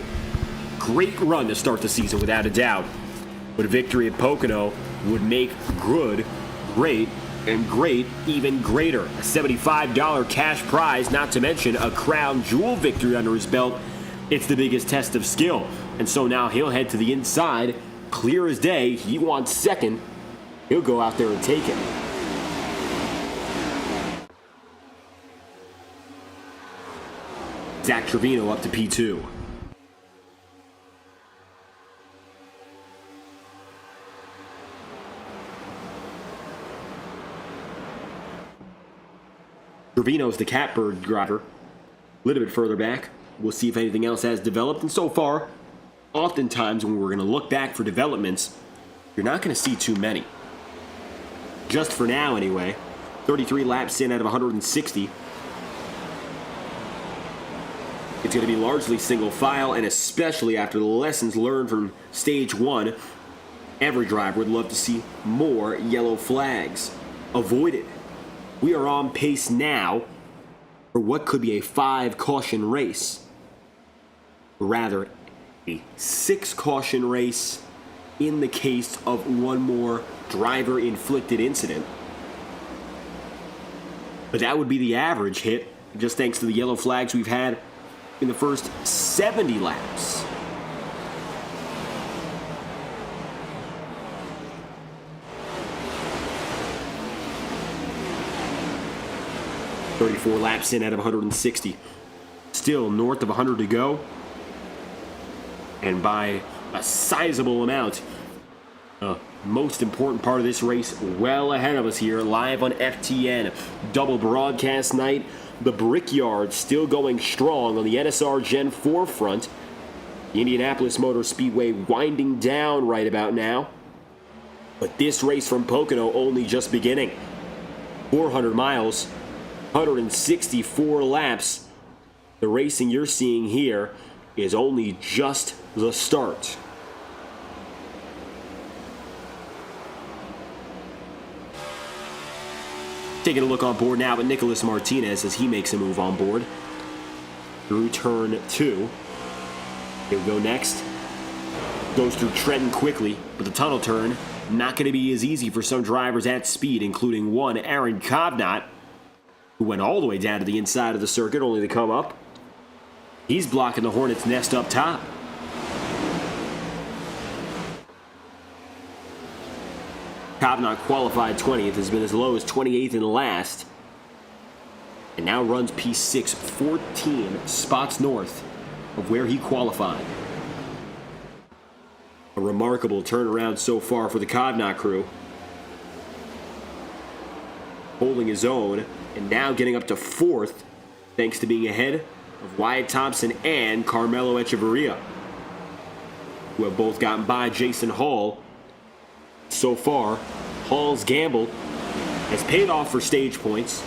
great run to start the season without a doubt. But a victory at Pocono would make good, great, and great even greater. A $75 cash prize, not to mention a crown jewel victory under his belt. It's the biggest test of skill. And so now he'll head to the inside. Clear as day, he wants second. He'll go out there and take it. Zach Trevino up to P2. Trevino's the catbird driver. A little bit further back. We'll see if anything else has developed. And so far, oftentimes when we're going to look back for developments, you're not going to see too many. Just for now anyway, 33 laps in out of 160. It's going to be largely single file, and especially after the lessons learned from stage 1, every driver would love to see more yellow flags avoided. We are on pace now for what could be a 5-caution race. Or rather, a 6-caution race in the case of one more driver-inflicted incident. But that would be the average hit, just thanks to the yellow flags we've had in the first 70 laps. 34 laps in out of 160. Still north of 100 to go. And by a sizable amount. Most important part of this race well ahead of us here, live on FTN. Double broadcast night. The Brickyard still going strong on the NSR Gen 4 front. The Indianapolis Motor Speedway winding down right about now. But this race from Pocono only just beginning. 400 miles, 164 laps. The racing you're seeing here is only just the start. Taking a look on board now at Nicholas Martinez as he makes a move on board through turn 2. Here we go next. Goes through Trenton quickly, but the tunnel turn not going to be as easy for some drivers at speed, including one, Aaron Kovnat, who went all the way down to the inside of the circuit only to come up. He's blocking the Hornets' nest up top. Kovnat qualified 20th, has been as low as 28th in the last, and now runs P6, 14 spots north of where he qualified. A remarkable turnaround so far for the Kovnat crew. Holding his own, and now getting up to 4th, thanks to being ahead of Wyatt Thompson and Carmelo Echeverria, who have both gotten by Jason Hall. So far, Hall's gamble has paid off for stage points,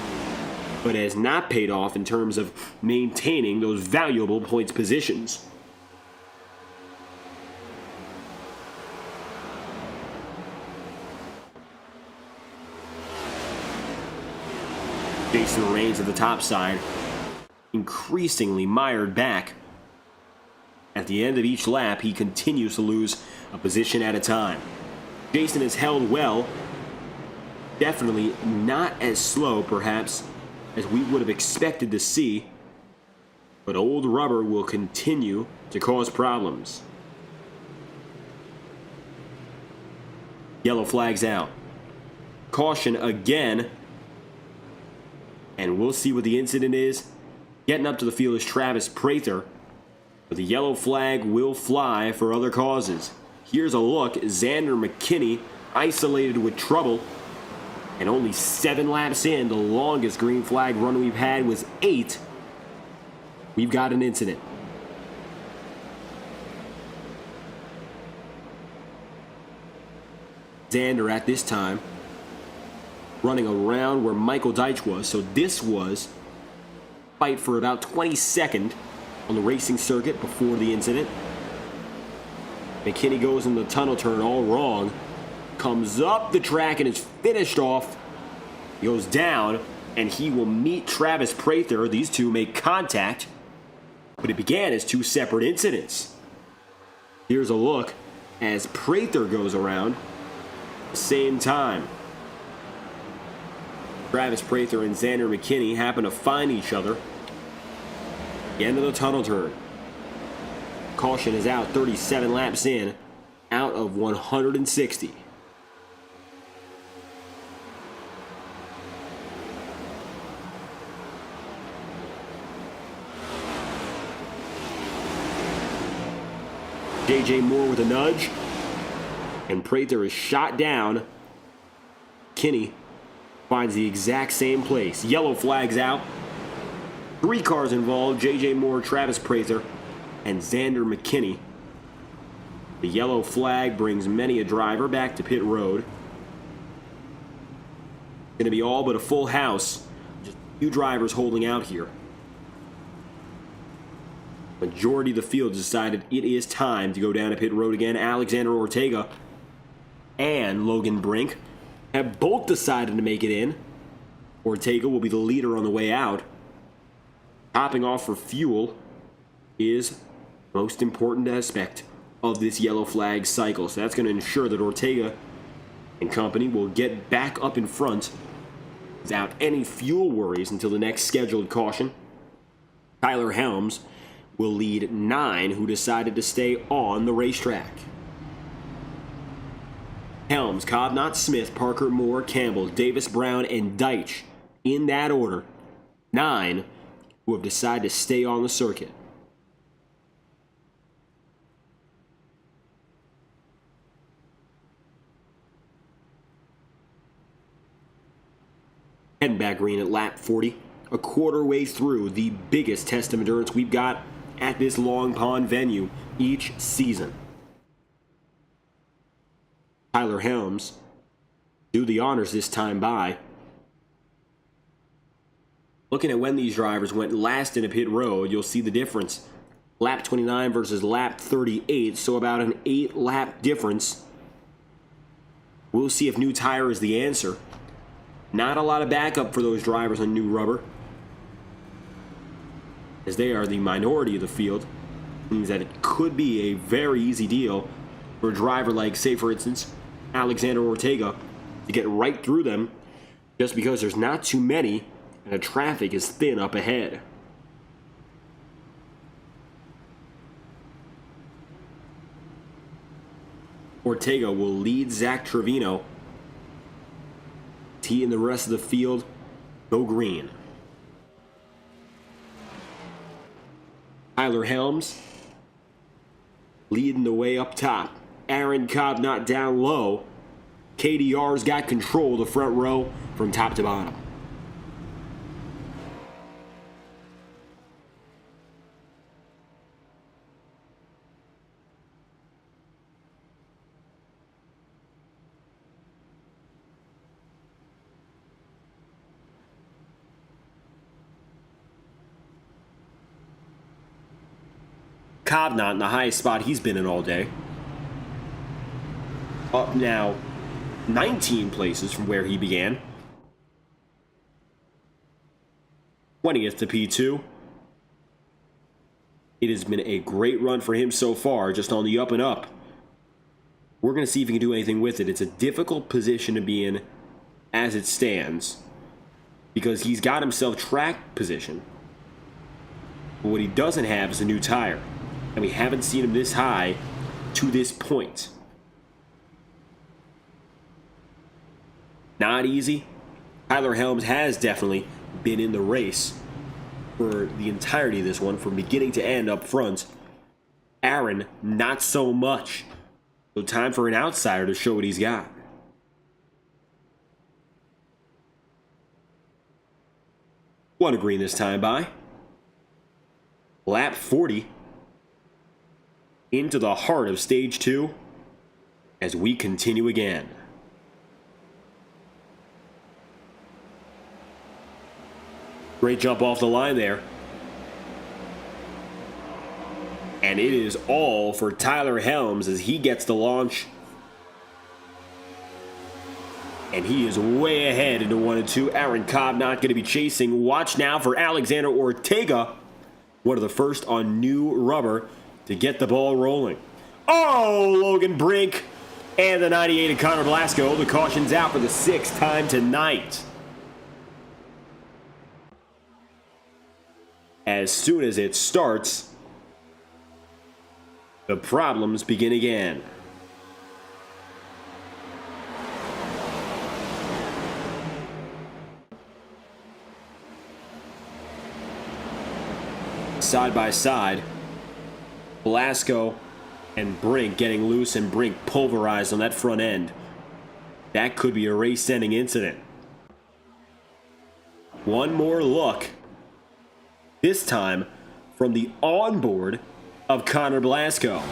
but has not paid off in terms of maintaining those valuable points positions. Jason Reigns at the top side, increasingly mired back. At the end of each lap, he continues to lose a position at a time. Jason has held well, definitely not as slow, perhaps, as we would have expected to see, but old rubber will continue to cause problems. Yellow flags out. Caution again, and we'll see what the incident is. Getting up to the field is Travis Prather, but the yellow flag will fly for other causes. Here's a look. Xander McKinney isolated with trouble. And only 7 laps in, the longest green flag run we've had was 8. We've got an incident. Xander at this time running around where Michael Deitch was. So this was fight for about 22nd on the racing circuit before the incident. McKinney goes in the tunnel turn all wrong, comes up the track and is finished off. He goes down, and he will meet Travis Prather. These two make contact, but it began as 2 separate incidents. Here's a look as Prather goes around at the same time. Travis Prather and Xander McKinney happen to find each other at the end of the tunnel turn. Caution is out, 37 laps in, out of 160. J.J. Moore with a nudge, and Prather is shot down. Kinney finds the exact same place. Yellow flags out. 3 cars involved, J.J. Moore, Travis Prather, and Xander McKinney. The yellow flag brings many a driver back to pit road. Going to be all but a full house. Just a few drivers holding out here. Majority of the field decided it is time to go down to pit road again. Alexander Ortega and Logan Brink have both decided to make it in. Ortega will be the leader on the way out. Topping off for fuel is the most important aspect of this yellow flag cycle. So that's going to ensure that Ortega and company will get back up in front without any fuel worries until the next scheduled caution. Tyler Helms will lead 9 who decided to stay on the racetrack. Helms, Kovnat, Smith, Parker, Moore, Campbell, Davis, Brown, and Deitch in that order. 9 who have decided to stay on the circuit. Heading back green at lap 40, a quarter way through the biggest test of endurance we've got at this Long Pond venue each season. Tyler Helms do the honors this time by. Looking at when these drivers went last in a pit road, you'll see the difference. Lap 29 versus lap 38, so about an 8-lap difference. We'll see if new tire is the answer. Not a lot of backup for those drivers on new rubber, as they are the minority of the field. Means that it could be a very easy deal for a driver like, say for instance, Alexander Ortega to get right through them just because there's not too many and the traffic is thin up ahead. Ortega will lead Zach Trevino. He and the rest of the field go green. Tyler Helms leading the way up top. Aaron Cobb not down low. KDR's got control of the front row from top to bottom. Cobb not in the highest spot he's been in all day. Up now 19 places from where he began. 20th to P2. It has been a great run for him so far, just on the up and up. We're going to see if he can do anything with it. It's a difficult position to be in as it stands, because he's got himself track position. But what he doesn't have is a new tire. And we haven't seen him this high to this point. Not easy. Tyler Helms has definitely been in the race for the entirety of this one, from beginning to end up front. Aaron, not so much. So time for an outsider to show what he's got. One to green this time by. Lap 40. Into the heart of stage 2 as we continue again. Great jump off the line there. And it is all for Tyler Helms as he gets the launch. And he is way ahead into 1 and 2. Aaron Cobb not going to be chasing. Watch now for Alexander Ortega, one of the first on new rubber to get the ball rolling. Oh, Logan Brink and the 98 of Connor Blasco. The caution's out for the 6th time tonight. As soon as it starts, the problems begin again. Side by side, Blasco and Brink getting loose, and Brink pulverized on that front end. That could be a race-ending incident. One more look. This time from the onboard of Connor Blasco.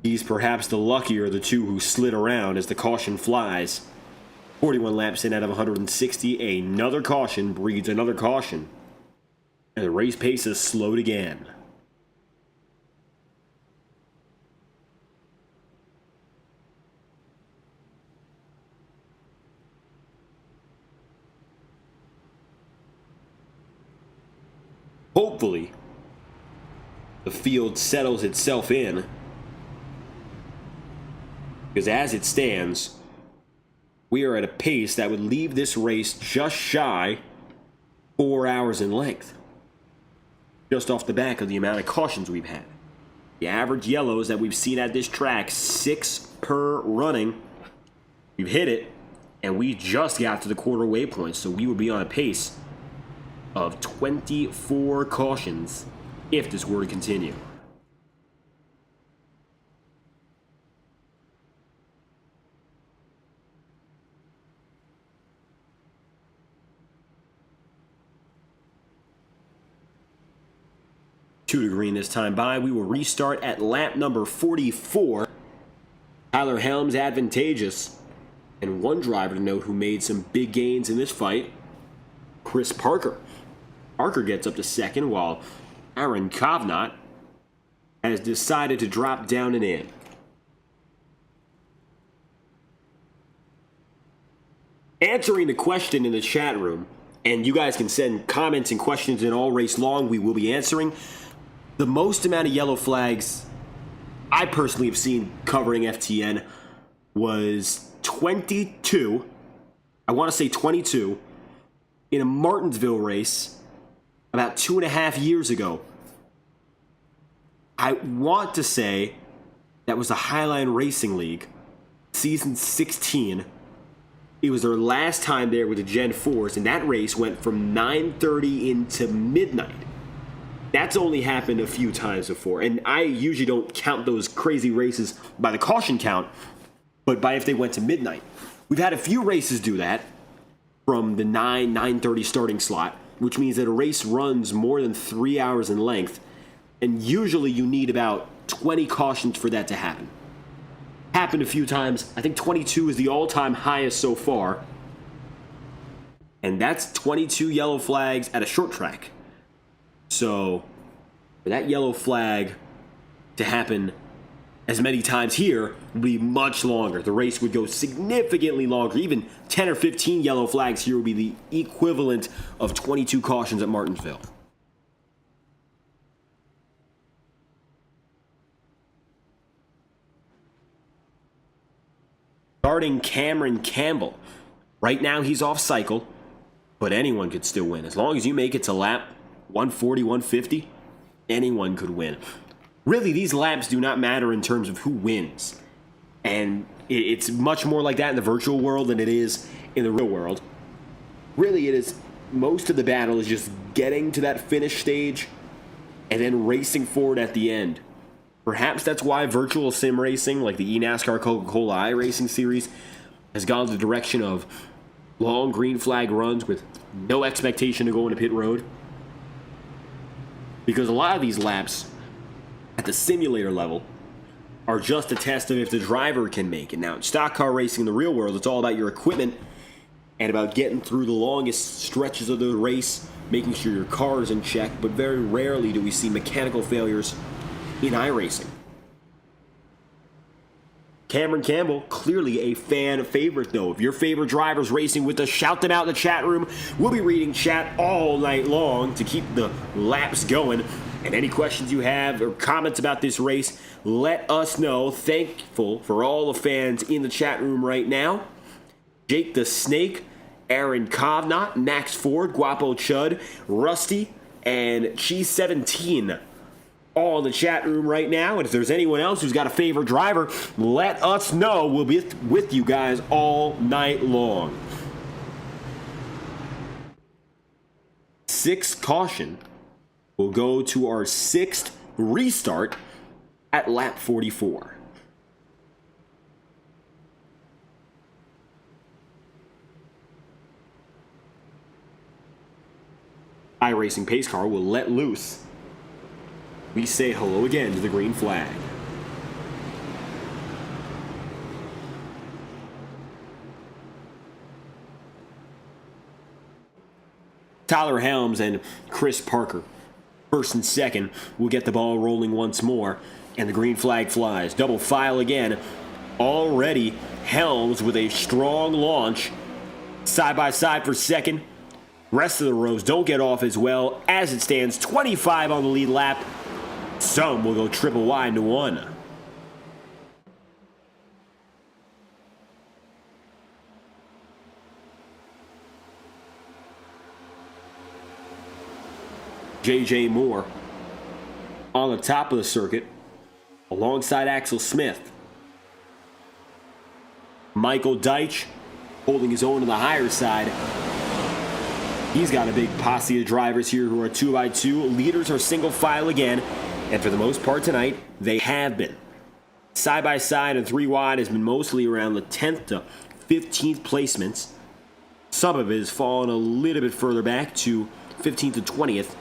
He's perhaps the luckier of the two who slid around as the caution flies. 41 laps in out of 160. Another caution breeds another caution. And the race pace is slowed again. Hopefully, the field settles itself in. Because as it stands, we are at a pace that would leave this race just shy 4 hours in length. Just off the back of the amount of cautions we've had. The average yellows that we've seen at this track, 6 per running. We've hit it, and we just got to the quarter waypoint, so we would be on a pace of 24 cautions if this were to continue. Two to green this time by. We will restart at lap number 44. Tyler Helms advantageous. And one driver to note who made some big gains in this fight, Chris Parker. Parker gets up to second while Aaron Kovnat has decided to drop down and in. Answering the question in the chat room, and you guys can send comments and questions in all race long, we will be answering. The most amount of yellow flags I personally have seen covering FTN was 22. I want to say 22 in a Martinsville race about 2.5 years ago. I want to say that was the Highline Racing League, season 16. It was their last time there with the Gen 4s, and that race went from 9:30 into midnight. That's only happened a few times before, and I usually don't count those crazy races by the caution count, but by if they went to midnight. We've had a few races do that from the 9:30 starting slot, which means that a race runs more than 3 hours in length, and usually you need about 20 cautions for that to happen. Happened a few times. I think 22 is the all-time highest so far, and that's 22 yellow flags at a short track. So, for that yellow flag to happen as many times here would be much longer. The race would go significantly longer. Even 10 or 15 yellow flags here would be the equivalent of 22 cautions at Martinsville. Starting Cameron Campbell. Right now he's off cycle, but anyone could still win. As long as you make it to lap 140, 150, anyone could win. Really, these laps do not matter in terms of who wins. And it's much more like that in the virtual world than it is in the real world. Really, it is most of the battle is just getting to that finish stage and then racing forward at the end. Perhaps that's why virtual sim racing, like the NASCAR Coca-Cola iRacing series, has gone the direction of long green flag runs with no expectation to go into pit road. Because a lot of these laps at the simulator level are just a test of if the driver can make it. Now, in stock car racing in the real world, it's all about your equipment and about getting through the longest stretches of the race, making sure your car is in check, but very rarely do we see mechanical failures in iRacing. Cameron Campbell, clearly a fan favorite, though. If your favorite driver's racing with us, shout them out in the chat room. We'll be reading chat all night long to keep the laps going. And any questions you have or comments about this race, let us know. Thankful for all the fans in the chat room right now. Jake the Snake, Aaron Kovnat, Max Ford, Guapo Chud, Rusty, and Cheese 17. All in the chat room right now, and if there's anyone else who's got a favorite driver, let us know. We'll be with you guys all night long. 6th caution will go to our 6th restart at lap 44. iRacing pace car will let loose. We say hello again to the green flag. Tyler Helms and Chris Parker, first and second, will get the ball rolling once more, and the green flag flies. Double file again. Already Helms with a strong launch. Side by side for second. Rest of the rows don't get off as well. As it stands, 25 on the lead lap. Some will go triple wide into one. J.J. Moore on the top of the circuit alongside Axel Smith. Michael Deitch holding his own on the higher side. He's got a big posse of drivers here who are 2x2. Leaders are single file again, and for the most part tonight, they have been. Side by side and 3 wide has been mostly around the 10th to 15th placements. Some of it has fallen a little bit further back to 15th to 20th.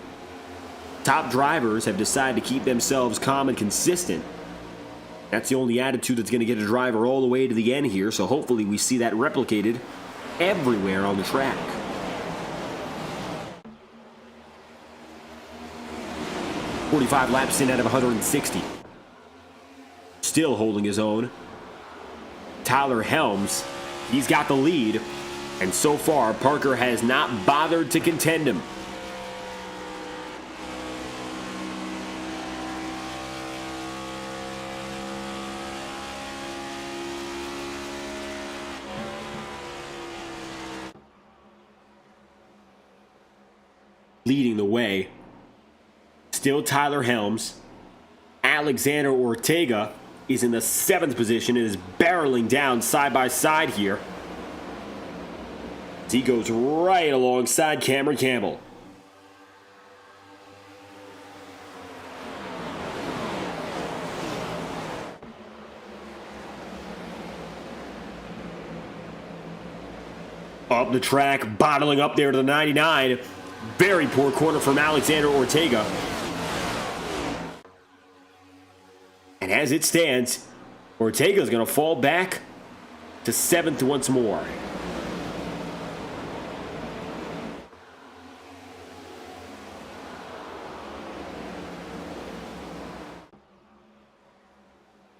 Top drivers have decided to keep themselves calm and consistent. That's the only attitude that's going to get a driver all the way to the end here, so hopefully we see that replicated everywhere on the track. .45 laps in out of 160. Still holding his own. Tyler Helms, he's got the lead, and so far Parker has not bothered to contend him. Leading the way, still Tyler Helms. Alexander Ortega is in the 7th position and is barreling down side by side here. He goes right alongside Cameron Campbell. Up the track, bottling up there to the 99. Very poor corner from Alexander Ortega. And as it stands, Ortega is going to fall back to 7th once more.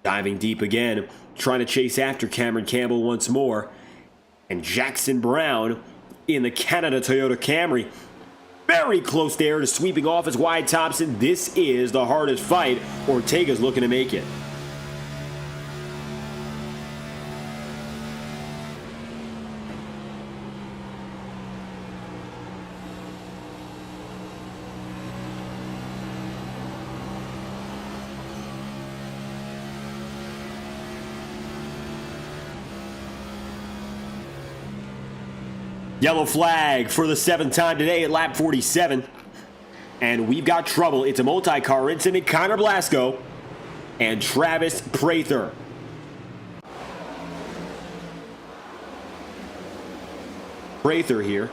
Diving deep again, trying to chase after Cameron Campbell once more. And Jackson Brown in the Canada Toyota Camry. Very close there to sweeping off as Wyatt Thompson. This is the hardest fight. Ortega's looking to make it. Yellow flag for the 7th time today at lap 47. And we've got trouble. It's a multi-car incident. Connor Blasco and Travis Prather. Prather here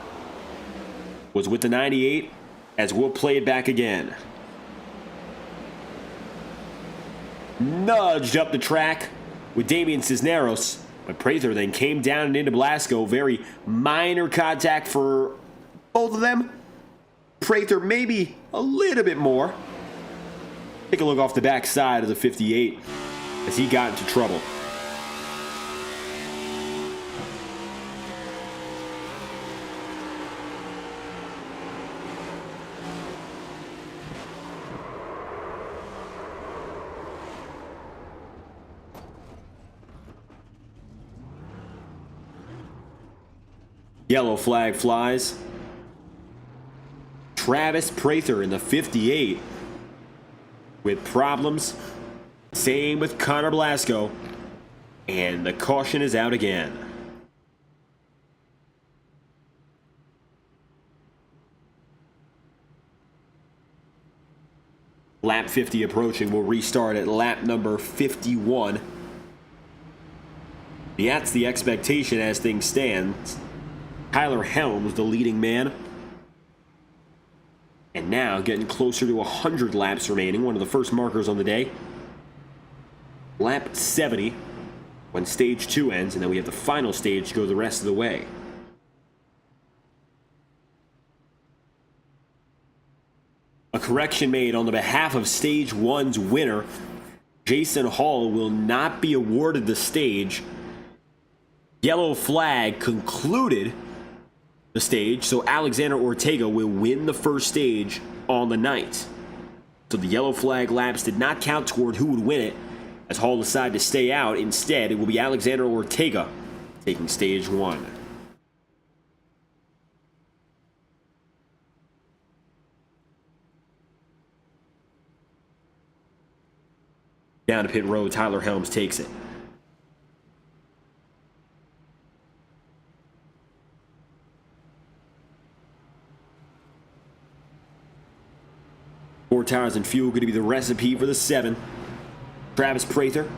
was with the 98 as we'll play it back again. Nudged up the track with Damian Cisneros. But Prather then came down and into Blasco. Very minor contact for both of them. Prather maybe a little bit more. Take a look off the back side of the 58 as he got into trouble. Yellow flag flies. Travis Prather in the 58 with problems. Same with Connor Blasco. And the caution is out again. Lap 50 approaching. We'll restart at lap number 51. That's the expectation as things stand. Tyler Helms, the leading man. And now getting closer to 100 laps remaining, one of the first markers on the day. Lap 70, when stage 2 ends, and then we have the final stage to go the rest of the way. A correction made on the behalf of stage 1's winner. Jason Hall will not be awarded the stage. Yellow flag concluded the stage, so Alexander Ortega will win the first stage on the night. So the yellow flag laps did not count toward who would win it, as Hall decided to stay out. Instead, it will be Alexander Ortega taking stage 1. Down to pit road, Tyler Helms takes it. Four tires and fuel going to be the recipe for the 7. Travis Prather,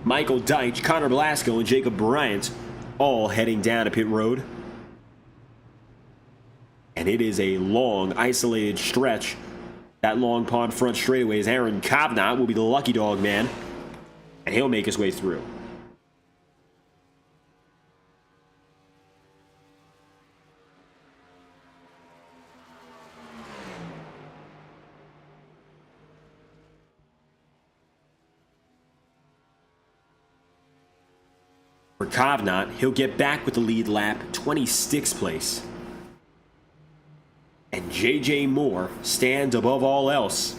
Michael Deitch, Connor Blasco, and Jacob Bryant all heading down to pit road. And it is a long, isolated stretch. That long pond front straightaway is Aaron Kovnat will be the lucky dog man. And he'll make his way through. For Kovnat, he'll get back with the lead lap, 26th place. And JJ Moore stands above all else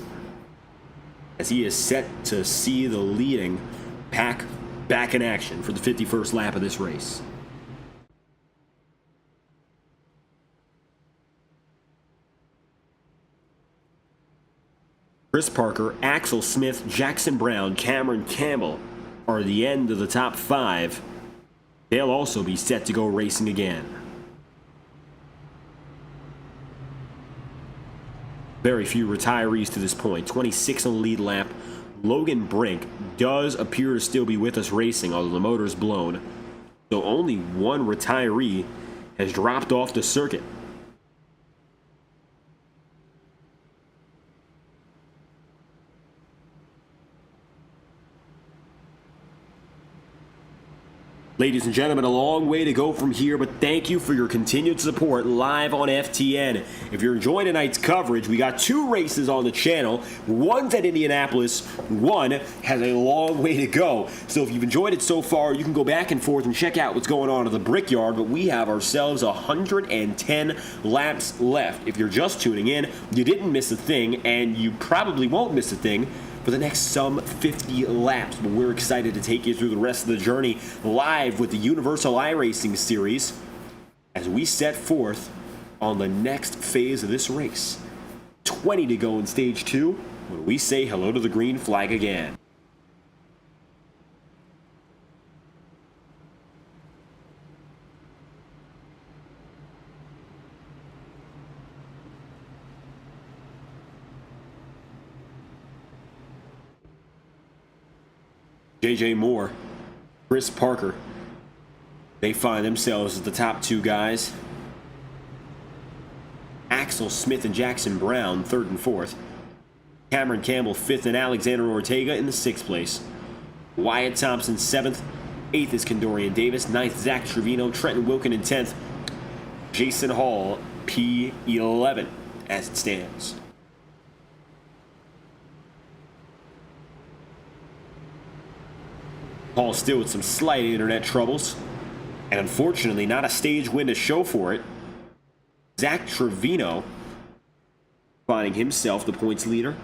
as he is set to see the leading pack back in action for the 51st lap of this race. Chris Parker, Axel Smith, Jackson Brown, Cameron Campbell are the end of the top 5. They'll also be set to go racing again. Very few retirees to this point. 26 on the lead lap. Logan Brink does appear to still be with us racing, although the motor's blown. So only one retiree has dropped off the circuit. Ladies and gentlemen, a long way to go from here, but thank you for your continued support live on FTN. If you're enjoying tonight's coverage, we got 2 races on the channel. One's at Indianapolis, one has a long way to go. So if you've enjoyed it so far, you can go back and forth and check out what's going on at the Brickyard, but we have ourselves 110 laps left. If you're just tuning in, you didn't miss a thing, and you probably won't miss a thing for the next some 50 laps, but we're excited to take you through the rest of the journey live with the Universal iRacing Series as we set forth on the next phase of this race. 20 to go in stage 2 when we say hello to the green flag again. JJ Moore, Chris Parker, they find themselves as the top 2 guys. Axel Smith and Jackson Brown, 3rd and 4th. Cameron Campbell, 5th, and Alexander Ortega in the 6th place. Wyatt Thompson, 7th. 8th is Kendorian Davis. 9th, Zach Trevino. Trenton Wilkin in 10th. Jason Hall, P11, as it stands. Hall still with some slight internet troubles, and unfortunately not a stage win to show for it. Zach Trevino finding himself the points leader,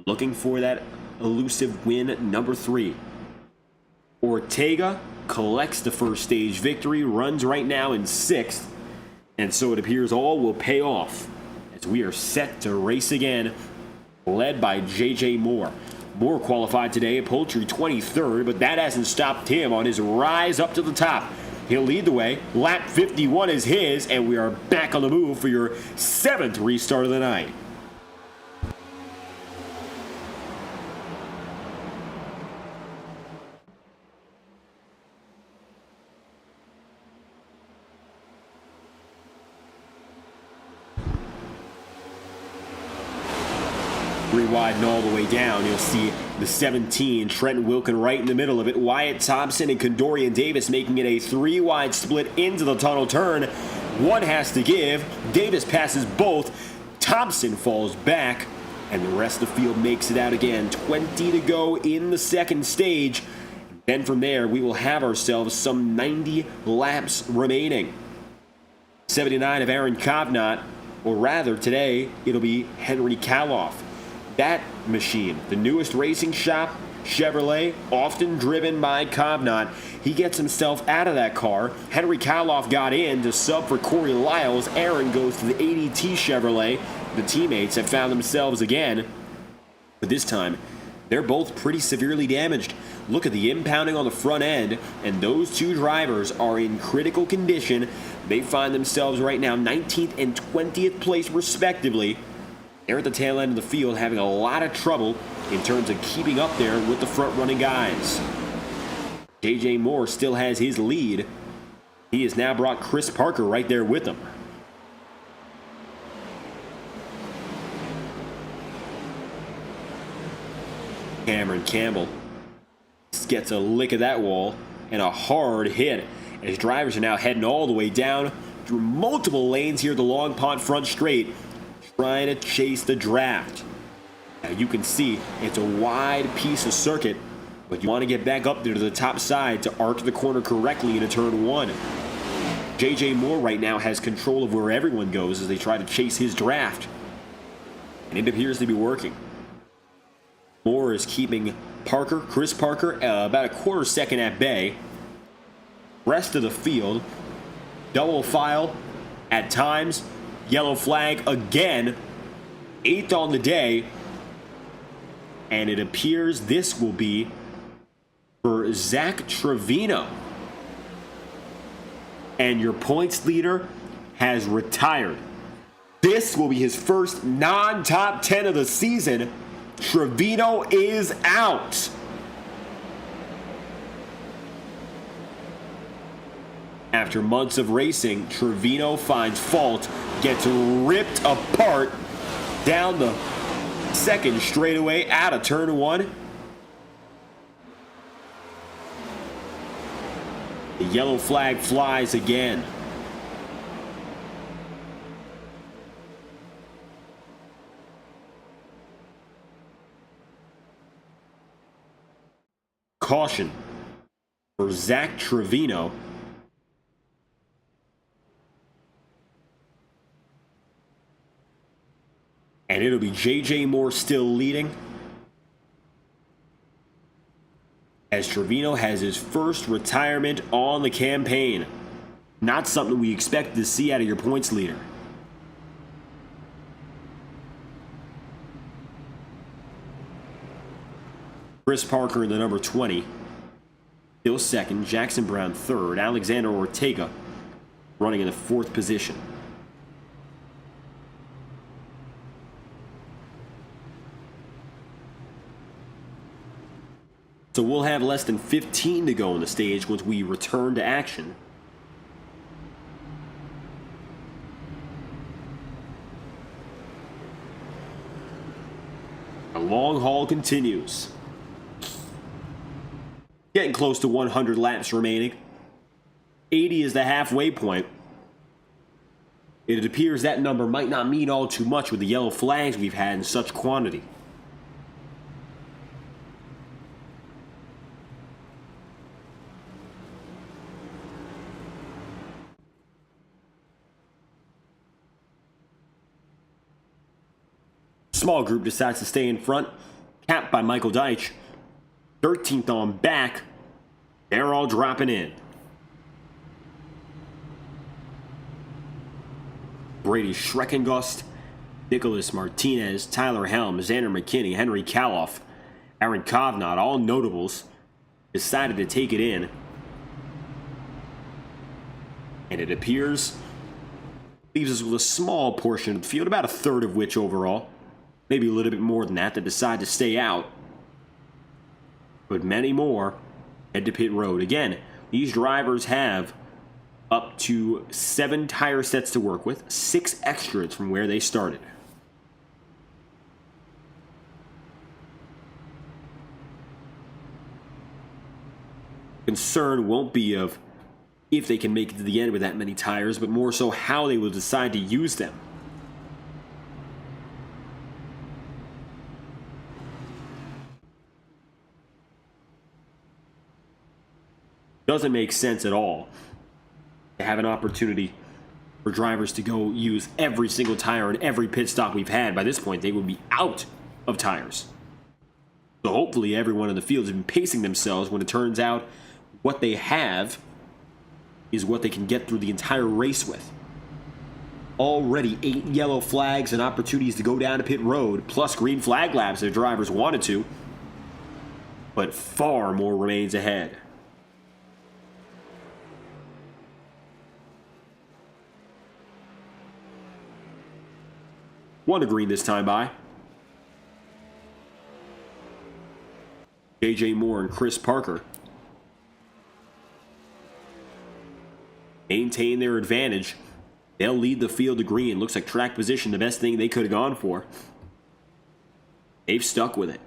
looking for that elusive win number 3. Ortega collects the first stage victory, runs right now in 6th, and so it appears all will pay off as we are set to race again, led by JJ Moore. Moore qualified today at Poultry 23rd, but that hasn't stopped him on his rise up to the top. He'll lead the way. Lap 51 is his, and we are back on the move for your 7th restart of the night. Widen all the way down, you'll see the 17, Trenton Wilkin right in the middle of it. Wyatt Thompson and Kendorian Davis making it a 3-wide split into the tunnel turn. One has to give. Davis passes both. Thompson falls back, and the rest of the field makes it out again. 20 to go in the 2nd stage. Then from there, we will have ourselves some 90 laps remaining. 79 of Aaron Kovnat, or rather today, it'll be Henry Kaloff. That machine, the newest racing shop, Chevrolet, often driven by Kovnat. He gets himself out of that car. Henry Kaloff got in to sub for Corey Lyles. Aaron goes to the ADT Chevrolet. The teammates have found themselves again, but this time they're both pretty severely damaged. Look at the impounding on the front end, and those two drivers are in critical condition. They find themselves right now 19th and 20th place respectively. They're at the tail end of the field having a lot of trouble in terms of keeping up there with the front running guys. JJ Moore still has his lead. He has now brought Chris Parker right there with him. Cameron Campbell gets a lick of that wall and a hard hit as drivers are now heading all the way down through multiple lanes here at the Long Pond front straight, trying to chase the draft. Now you can see it's a wide piece of circuit, but you want to get back up there to the top side to arc the corner correctly into turn one. JJ Moore right now has control of where everyone goes as they try to chase his draft, and it appears to be working. Moore is keeping Chris Parker, about a quarter second at bay. Rest of the field, double file at times, yellow flag again, 8th on the day, and it appears this will be for Zach Trevino. And your points leader has retired. This will be his first non-top 10 of the season. Trevino is out. After months of racing, Trevino finds fault, gets ripped apart down the second straightaway out of turn one. The yellow flag flies again. Caution for Zach Trevino. And it'll be JJ Moore still leading, as Trevino has his first retirement on the campaign. Not something we expected to see out of your points leader. Chris Parker in the number 20, still second. Jackson Brown third. Alexander Ortega running in the 4th position. So we'll have less than 15 to go on the stage once we return to action. The long haul continues. Getting close to 100 laps remaining. 80 is the halfway point. It appears that number might not mean all too much with the yellow flags we've had in such quantity. Small group decides to stay in front, capped by Michael Deitch. 13th on back. They're all dropping in. Brady Schreckengust, Nicholas Martinez, Tyler Helms, Xander McKinney, Henry Kaloff, Aaron Kovnat, all notables, decided to take it in. And it appears leaves us with a small portion of the field, about a third of which overall, maybe a little bit more than that decide to stay out. But many more head to pit road. Again, these drivers have up to 7 tire sets to work with, 6 extras from where they started. Concern won't be of if they can make it to the end with that many tires, but more so how they will decide to use them. Doesn't make sense at all to have an opportunity for drivers to go use every single tire in every pit stop we've had. By this point, they would be out of tires. So hopefully everyone in the field has been pacing themselves when it turns out what they have is what they can get through the entire race with. Already 8 yellow flags and opportunities to go down to pit road, plus green flag laps if drivers wanted to. but far more remains ahead. One to green this time by. J.J. Moore and Chris Parker maintain their advantage. They'll lead the field to green. Looks like track position, the best thing they could have gone for. They've stuck with it.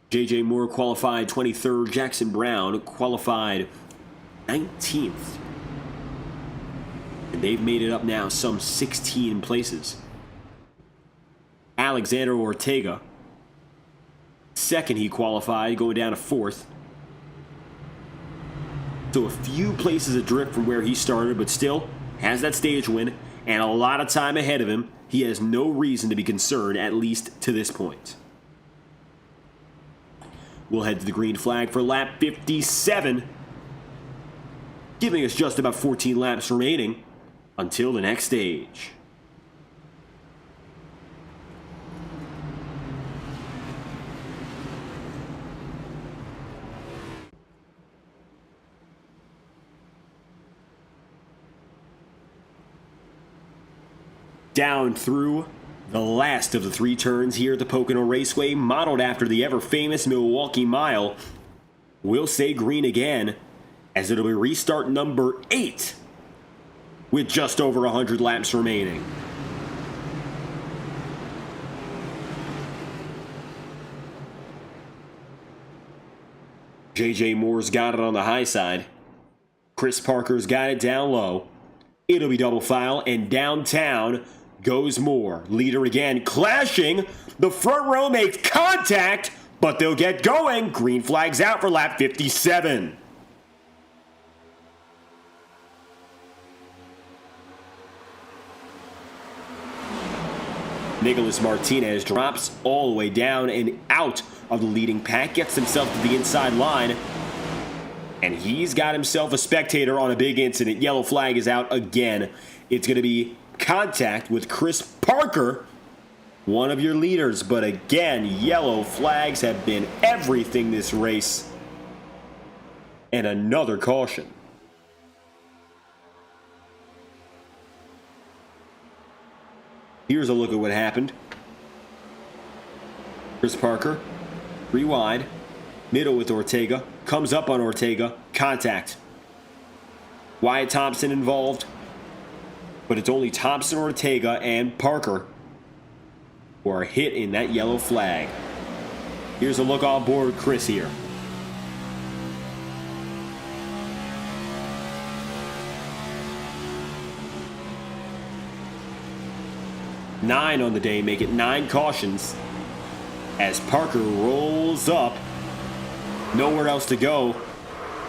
J.J. Moore qualified 23rd. Jackson Brown qualified 19th. And they've made it up now some 16 places. Alexander Ortega, second he qualified, going down to 4th. So a few places adrift from where he started, but still has that stage win and a lot of time ahead of him. He has no reason to be concerned, at least to this point. We'll head to the green flag for lap 57, giving us just about 14 laps remaining until the next stage. Down through the last of the 3 turns here at the Pocono Raceway, modeled after the ever-famous Milwaukee Mile. We'll say green again, as it'll be restart number 8, with just over 100 laps remaining. J.J. Moore's got it on the high side. Chris Parker's got it down low. It'll be double file, and downtown goes Moore. Leader again, clashing. The front row makes contact, but they'll get going. Green flag's out for lap 57. Nicholas Martinez drops all the way down and out of the leading pack, gets himself to the inside line, and he's got himself a spectator on a big incident. Yellow flag is out again. It's going to be contact with Chris Parker, one of your leaders, but again, yellow flags have been everything this race. And another caution. Here's a look at what happened. Chris Parker, 3 wide, middle with Ortega, comes up on Ortega, contact. Wyatt Thompson involved, but it's only Thompson, Ortega, and Parker who are hit in that yellow flag. Here's a look on board Chris here. Nine on the day, make it 9 cautions as Parker rolls up. Nowhere else to go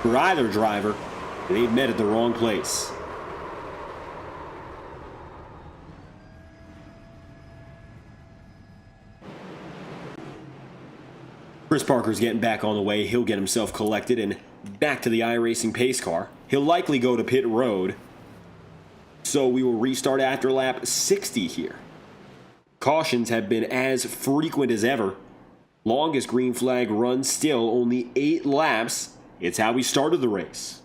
for either driver. They've met at the wrong place. Chris Parker's getting back on the way. He'll get himself collected and back to the iRacing pace car. He'll likely go to pit road. So we will restart after lap 60 here. Cautions have been as frequent as ever. Longest green flag run still only 8 laps. It's how we started the race.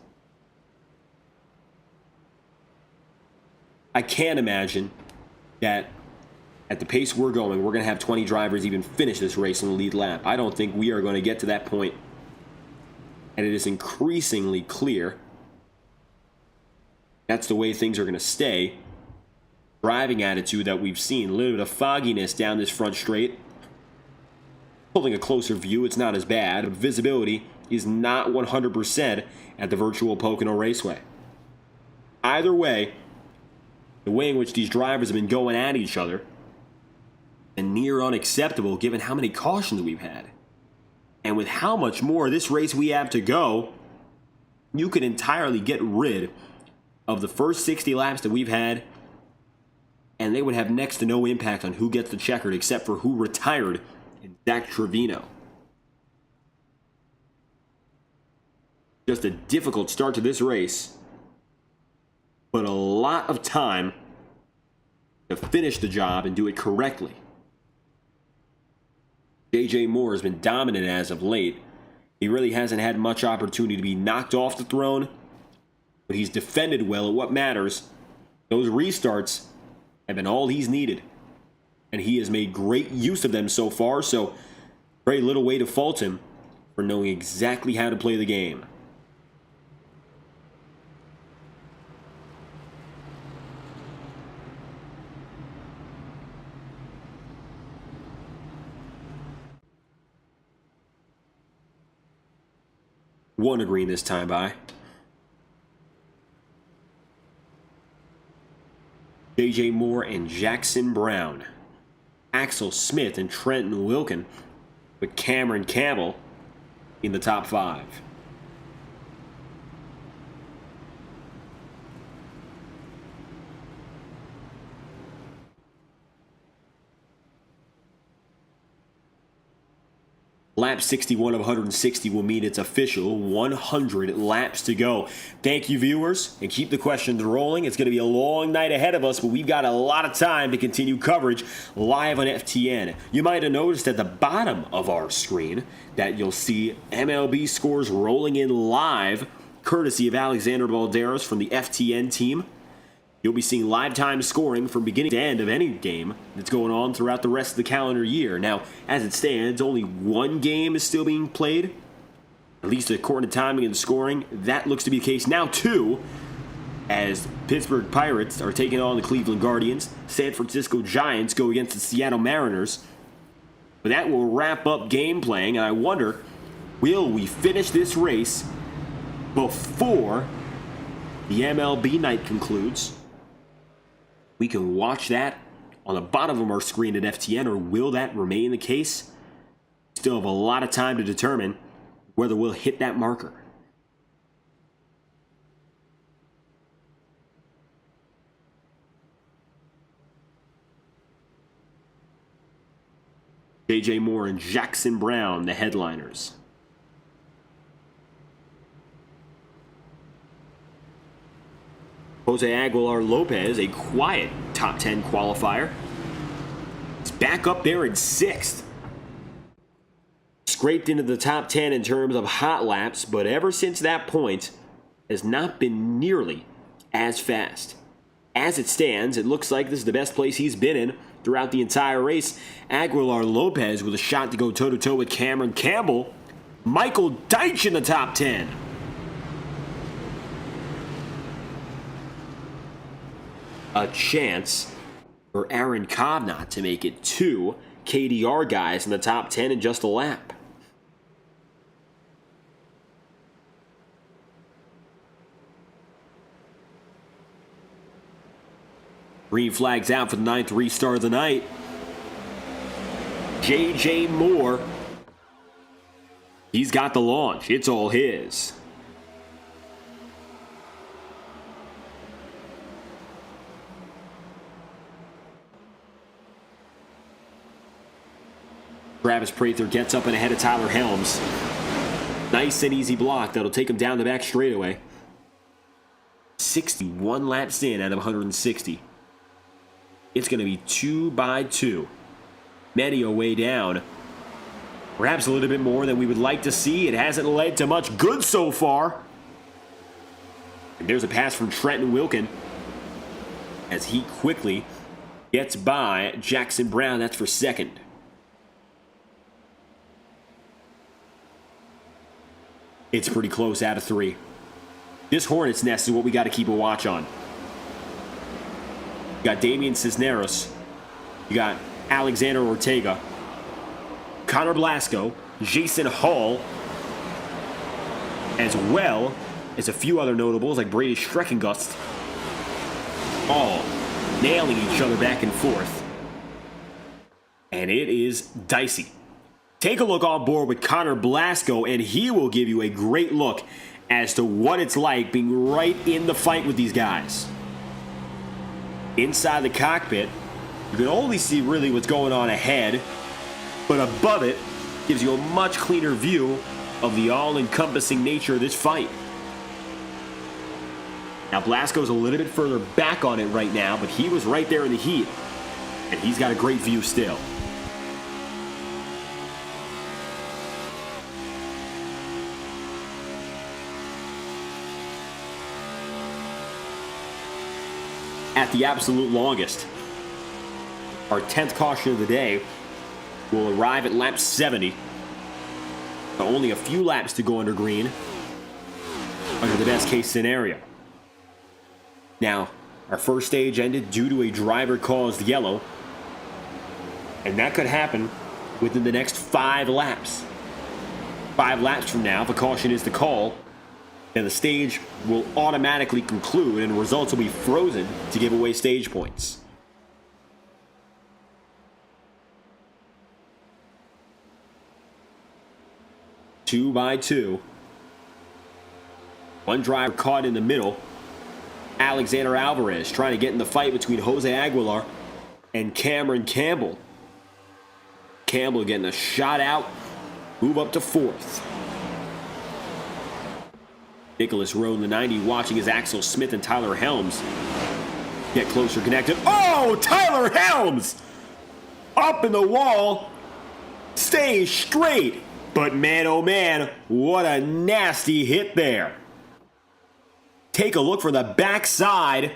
I can't imagine that at the pace we're going, we're going to have 20 drivers even finish this race in the lead lap. I don't think we are going to get to that point. And it is increasingly clear that's the way things are going to stay. Driving attitude that we've seen. A little bit of fogginess down this front straight. Pulling a closer view, it's not as bad, but visibility is not 100% at the virtual Pocono Raceway. Either way, the way in which these drivers have been going at each other and near unacceptable given how many cautions we've had. And with how much more of this race we have to go, you could entirely get rid of the first 60 laps that we've had, and they would have next to no impact on who gets the checkered except for who retired in Zach Trevino. Just a difficult start to this race, but a lot of time to finish the job and do it correctly. J.J. Moore has been dominant as of late. He really hasn't had much opportunity to be knocked off the throne, but he's defended well at what matters. Those restarts have been all he's needed, and he has made great use of them so far, so very little way to fault him for knowing exactly how to play the game. One green this time by. J.J. Moore and Jackson Brown. Axel Smith and Trenton Wilkin with Cameron Campbell in the top 5. Lap 61 of 160 will mean it's official. 100 laps to go. Thank you, viewers, and keep the questions rolling. It's going to be a long night ahead of us, but we've got a lot of time to continue coverage live on FTN. You might have noticed at the bottom of our screen that you'll see MLB scores rolling in live, courtesy of Alexander Balderas from the FTN team. You'll be seeing live time scoring from beginning to end of any game that's going on throughout the rest of the calendar year. Now, as it stands, only one game is still being played, at least according to timing and scoring. That looks to be the case now, too, as Pittsburgh Pirates are taking on the Cleveland Guardians. San Francisco Giants go against the Seattle Mariners. But that will wrap up game playing, and I wonder, will we finish this race before the MLB night concludes? We can watch that on the bottom of our screen at FTN, or will that remain the case? Still have a lot of time to determine whether we'll hit that marker. J.J. Moore and Jackson Brown, the headliners. Jose Aguilar Lopez, a quiet top 10 qualifier. He's back up there in 6th. Scraped into the top 10 in terms of hot laps, but ever since that point, has not been nearly as fast. As it stands, it looks like this is the best place he's been in throughout the entire race. Aguilar Lopez with a shot to go toe-to-toe with Cameron Campbell. Michael Deitch in the top 10. A chance for Aaron Kovnat to make it 2 KDR guys in the top 10 in just a lap. Green flags out for the 9th restart of the night. J.J. Moore. He's got the launch. It's all his. Travis Prather gets up and ahead of Tyler Helms. Nice and easy block that'll take him down the back straightaway. 61 laps in out of 160. It's going to be 2 by 2. Medio way down. Perhaps a little bit more than we would like to see. It hasn't led to much good so far. And there's a pass from Trenton Wilkin as he quickly gets by Jackson Brown. That's for 2nd. It's pretty close out of 3. This Hornet's Nest is what we got to keep a watch on. You got Damian Cisneros. You got Alexander Ortega. Connor Blasco. Jason Hall. As well as a few other notables like Brady Streckengust. All nailing each other back and forth. And it is dicey. Take a look on board with Connor Blasco, and he will give you a great look as to what it's like being right in the fight with these guys. Inside the cockpit, you can only see really what's going on ahead, but above it gives you a much cleaner view of the all-encompassing nature of this fight. Now, Blasco's a little bit further back on it right now, but he was right there in the heat, and he's got a great view still. At the absolute longest, our 10th caution of the day will arrive at lap 70. So only a few laps to go under green under the best case scenario. Now, our first stage ended due to a driver caused yellow, and that could happen within the next 5 laps. 5 laps from now, if a caution is to call, then the stage will automatically conclude and results will be frozen to give away stage points. Two by two. One driver caught in the middle. Alexander Alvarez trying to get in the fight between Jose Aguilar and Cameron Campbell. Campbell getting a shot out, move up to 4th. Nicholas Rowe in the 90 watching as Axel Smith and Tyler Helms get closer connected. Oh, Tyler Helms! Up in the wall, stays straight. But man, oh man, what a nasty hit there. Take a look from the backside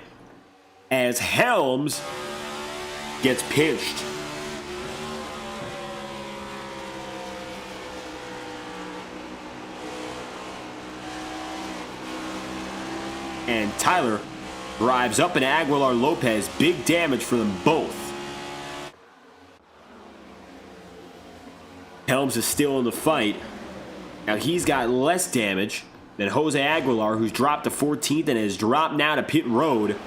as Helms gets pinched. And Tyler drives up in Aguilar Lopez. Big damage for them both. Helms is still in the fight. Now he's got less damage than Jose Aguilar, who's dropped to 14th and has dropped now to pit road.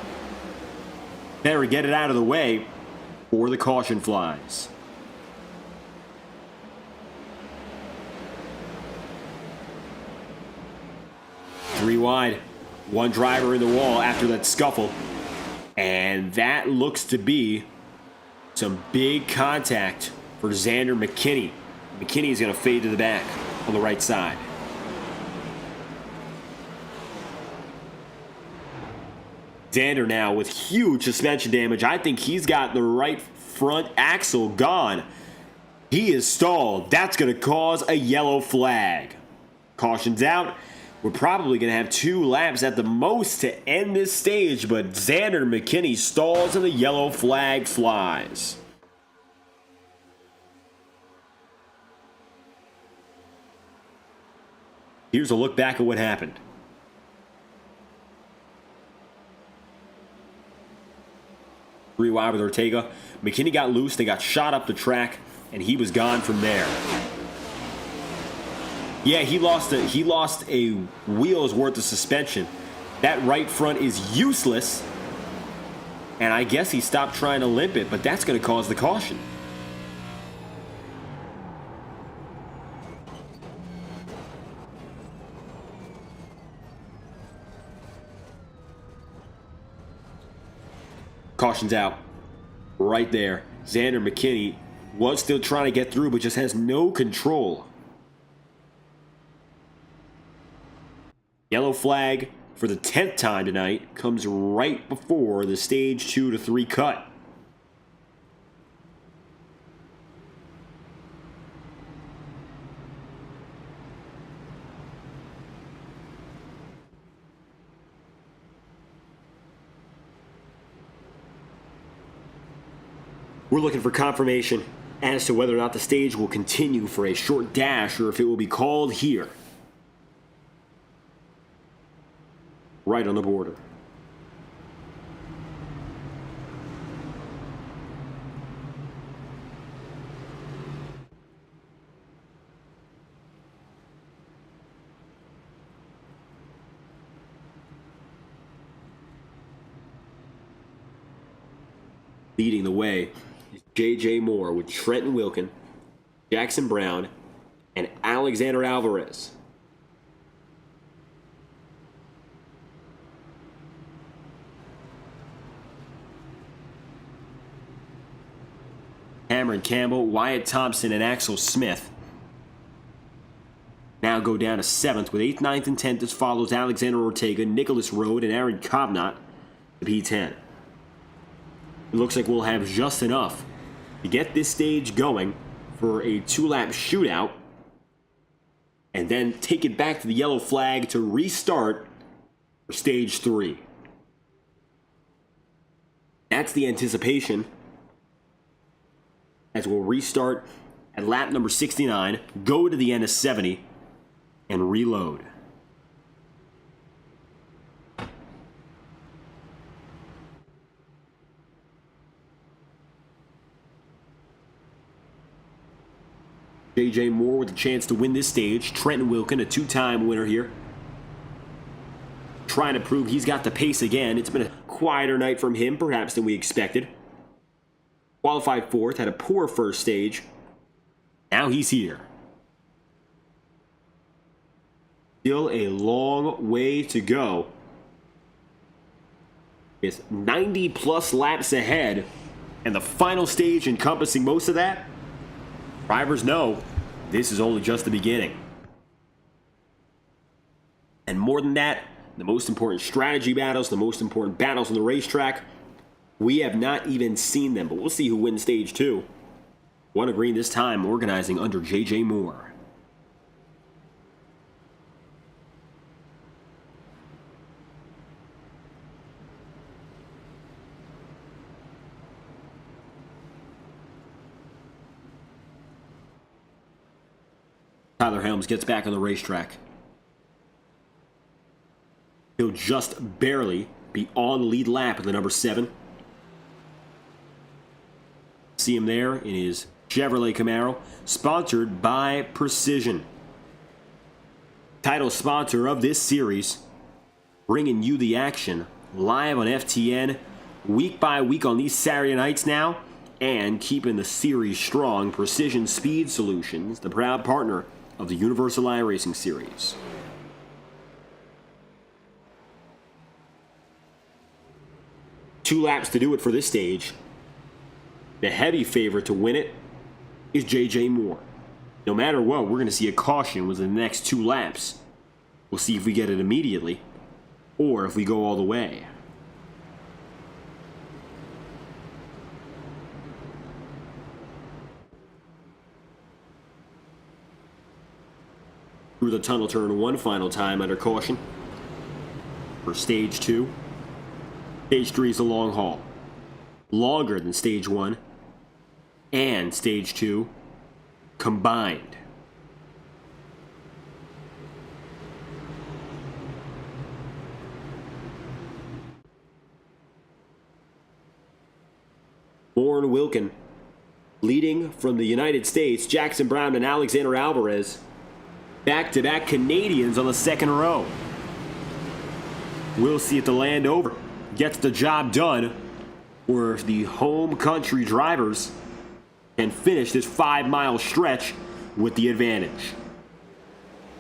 Better get it out of the way or the caution flies. Three wide. One driver in the wall after that scuffle. And that looks to be some big contact for Xander McKinney. McKinney is going to fade to the back on the right side. Xander now with huge suspension damage. I think he's got the right front axle gone. He is stalled. That's going to cause a yellow flag. Caution's out. We're probably going to have 2 laps at the most to end this stage, but Xander McKinney stalls and the yellow flag flies. Here's a look back at what happened. Three wide with Ortega. McKinney got loose, they got shot up the track, and he was gone from there. Yeah, he lost a wheel's worth of suspension. That right front is useless. And I guess he stopped trying to limp it, but that's going to cause the caution. Caution's out. Right there. Xander McKinney was still trying to get through, but just has no control. Yellow flag for the 10th time tonight comes right before the stage 2 to 3 cut. We're looking for confirmation as to whether or not the stage will continue for a short dash or if it will be called here. Right on the border. Leading the way is J.J. Moore with Trenton Wilkin, Jackson Brown, and Alexander Alvarez. Cameron Campbell, Wyatt Thompson, and Axel Smith now go down to 7th with 8th, 9th, and 10th as follows: Alexander Ortega, Nicholas Rode, and Aaron Kovnat, the P10. It looks like we'll have just enough to get this stage going for a 2-lap shootout, and then take it back to the yellow flag to restart for stage 3. That's the anticipation, as we'll restart at lap number 69, go to the end of 70, and reload. J.J. Moore with a chance to win this stage. Trenton Wilkin, a 2-time winner here, trying to prove he's got the pace again. It's been a quieter night from him, perhaps, than we expected. Qualified 4th, had a poor first stage. Now he's here. Still a long way to go. It's 90-plus laps ahead, and the final stage encompassing most of that. Drivers know this is only just the beginning. And more than that, the most important strategy battles, the most important battles on the racetrack, we have not even seen them, but we'll see who wins stage 2. One of green this time, organizing under J.J. Moore. Tyler Helms gets back on the racetrack. He'll just barely be on lead lap at the number 7. See him there in his Chevrolet Camaro, sponsored by Precision. Title sponsor of this series, bringing you the action live on FTN week by week on these Saturday nights now, and keeping the series strong. Precision Speed Solutions, the proud partner of the Universal iRacing series. Two laps to do it for this stage. The heavy favorite to win it is J.J. Moore. No matter what, we're going to see a caution within the next 2 laps. We'll see if we get it immediately, or if we go all the way. Through the tunnel turn one final time under caution for stage 2. Stage 3 is a long haul. Longer than stage 1 and stage 2 combined. Warren Wilkin leading from the United States. Jackson Brown and Alexander Alvarez, back-to-back Canadians on the second row. We'll see if the Land Rover gets the job done, or if the home country drivers can finish this 5-mile stretch with the advantage.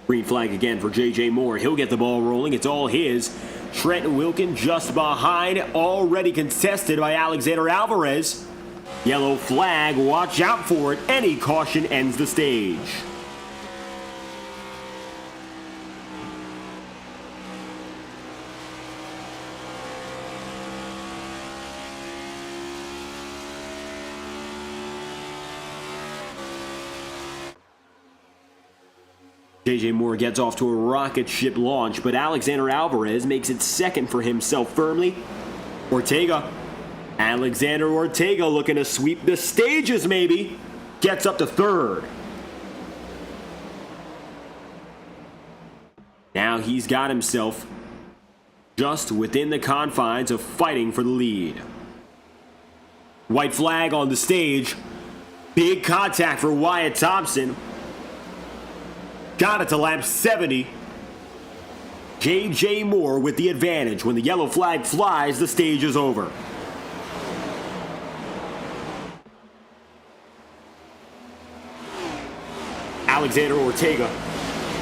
Green flag again for J.J. Moore. He'll get the ball rolling. It's all his. Trenton Wilkin just behind, already contested by Alexander Alvarez. Yellow flag, watch out for it. Any caution ends the stage. J.J. Moore gets off to a rocket ship launch, but Alexander Alvarez makes it second for himself firmly. Alexander Ortega looking to sweep the stages maybe. Gets up to third. Now he's got himself just within the confines of fighting for the lead. White flag on the stage. Big contact for Wyatt Thompson. Got it to lap 70. J.J. Moore with the advantage. When the yellow flag flies, the stage is over. Alexander Ortega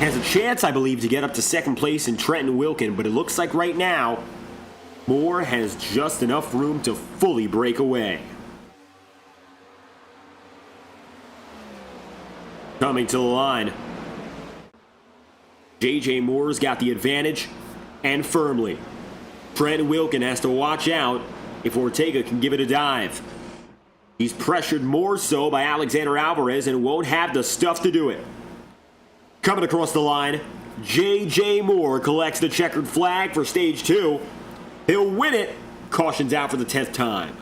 has a chance, I believe, to get up to second place in Trenton Wilkin, but it looks like right now, Moore has just enough room to fully break away. Coming to the line. J.J. Moore's got the advantage, and firmly. Trent Wilkin has to watch out if Ortega can give it a dive. He's pressured more so by Alexander Alvarez and won't have the stuff to do it. Coming across the line, J.J. Moore collects the checkered flag for stage 2. He'll win it. Caution's out for the 10th time.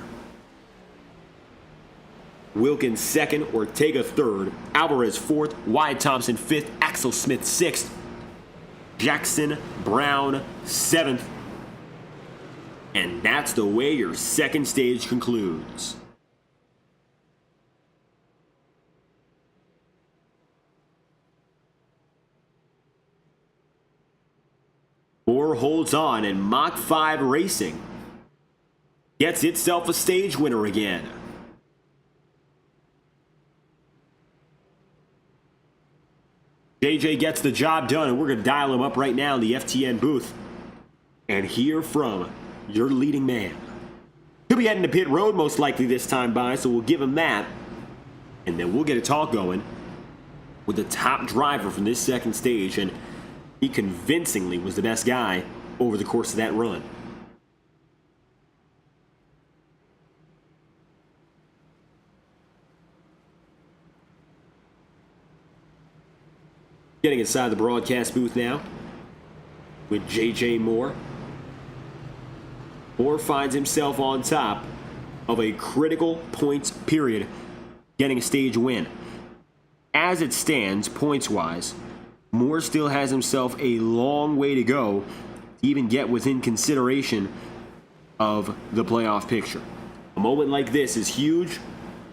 Wilkins second, Ortega third, Alvarez fourth, Wyatt Thompson fifth, Axel Smith sixth, Jackson Brown seventh. And that's the way your second stage concludes. Moore holds on, and Mach 5 Racing gets itself a stage winner again. JJ gets the job done, and we're going to dial him up right now in the FTN booth and hear from your leading man. He'll be heading to pit road most likely this time by, so we'll give him that, and then we'll get a talk going with the top driver from this second stage, and he convincingly was the best guy over the course of that run. Getting inside the broadcast booth now with J.J. Moore. Moore finds himself on top of a critical points period, getting a stage win. As it stands, points-wise, Moore still has himself a long way to go to even get within consideration of the playoff picture. A moment like this is huge.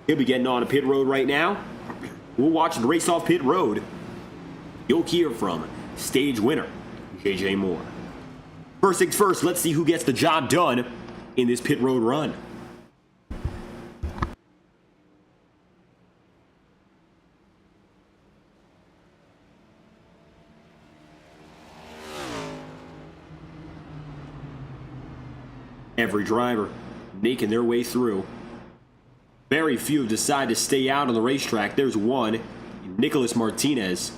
He'll be getting on a pit road right now. We'll watch the race off pit road. You'll hear from stage winner, J.J. Moore. First things first, let's see who gets the job done in this pit road run. Every driver making their way through. Very few decide to stay out on the racetrack. There's one, Nicholas Martinez.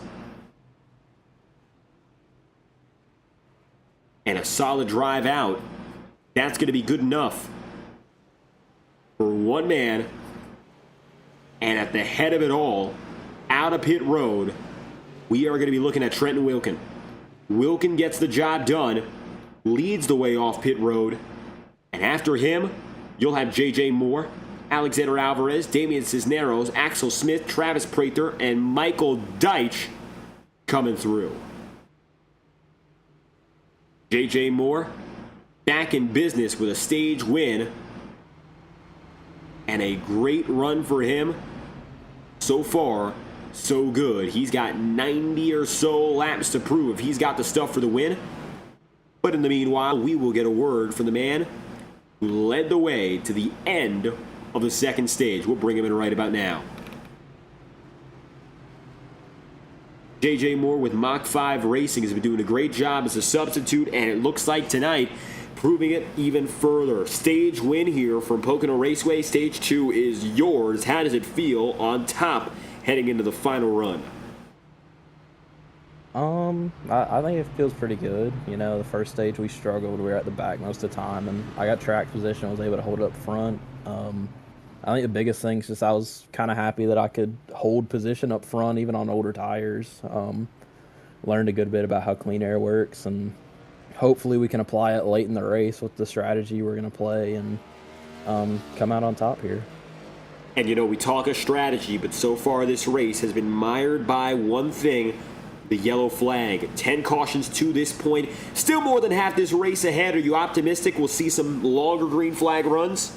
And a solid drive out. That's going to be good enough for one man. And at the head of it all, out of pit road, we are going to be looking at Trenton Wilkin. Wilkin gets the job done, leads the way off pit road. And after him, you'll have J.J. Moore, Alexander Alvarez, Damian Cisneros, Axel Smith, Travis Prater, and Michael Deitch coming through. J.J. Moore back in business with a stage win and a great run for him. So far, so good. He's got 90 or so laps to prove he's got the stuff for the win. But in the meanwhile, we will get a word from the man who led the way to the end of the second stage. We'll bring him in right about now. J.J. Moore with Mach 5 Racing has been doing a great job as a substitute, and it looks like tonight proving it even further. Stage win here from Pocono Raceway. Stage 2 is yours. How does it feel on top heading into the final run? I think it feels pretty good. You know, the first stage we struggled. We were at the back most of the time, and I got track position. I was able to hold up front. I think the biggest thing is just I was kind of happy that I could hold position up front even on older tires. Learned a good bit about how clean air works, and hopefully we can apply it late in the race with the strategy we're going to play and come out on top here. And you know, we talk a strategy, but so far this race has been mired by one thing, the yellow flag. 10 cautions to this point. Still more than half this race ahead. Are you optimistic we'll see some longer green flag runs?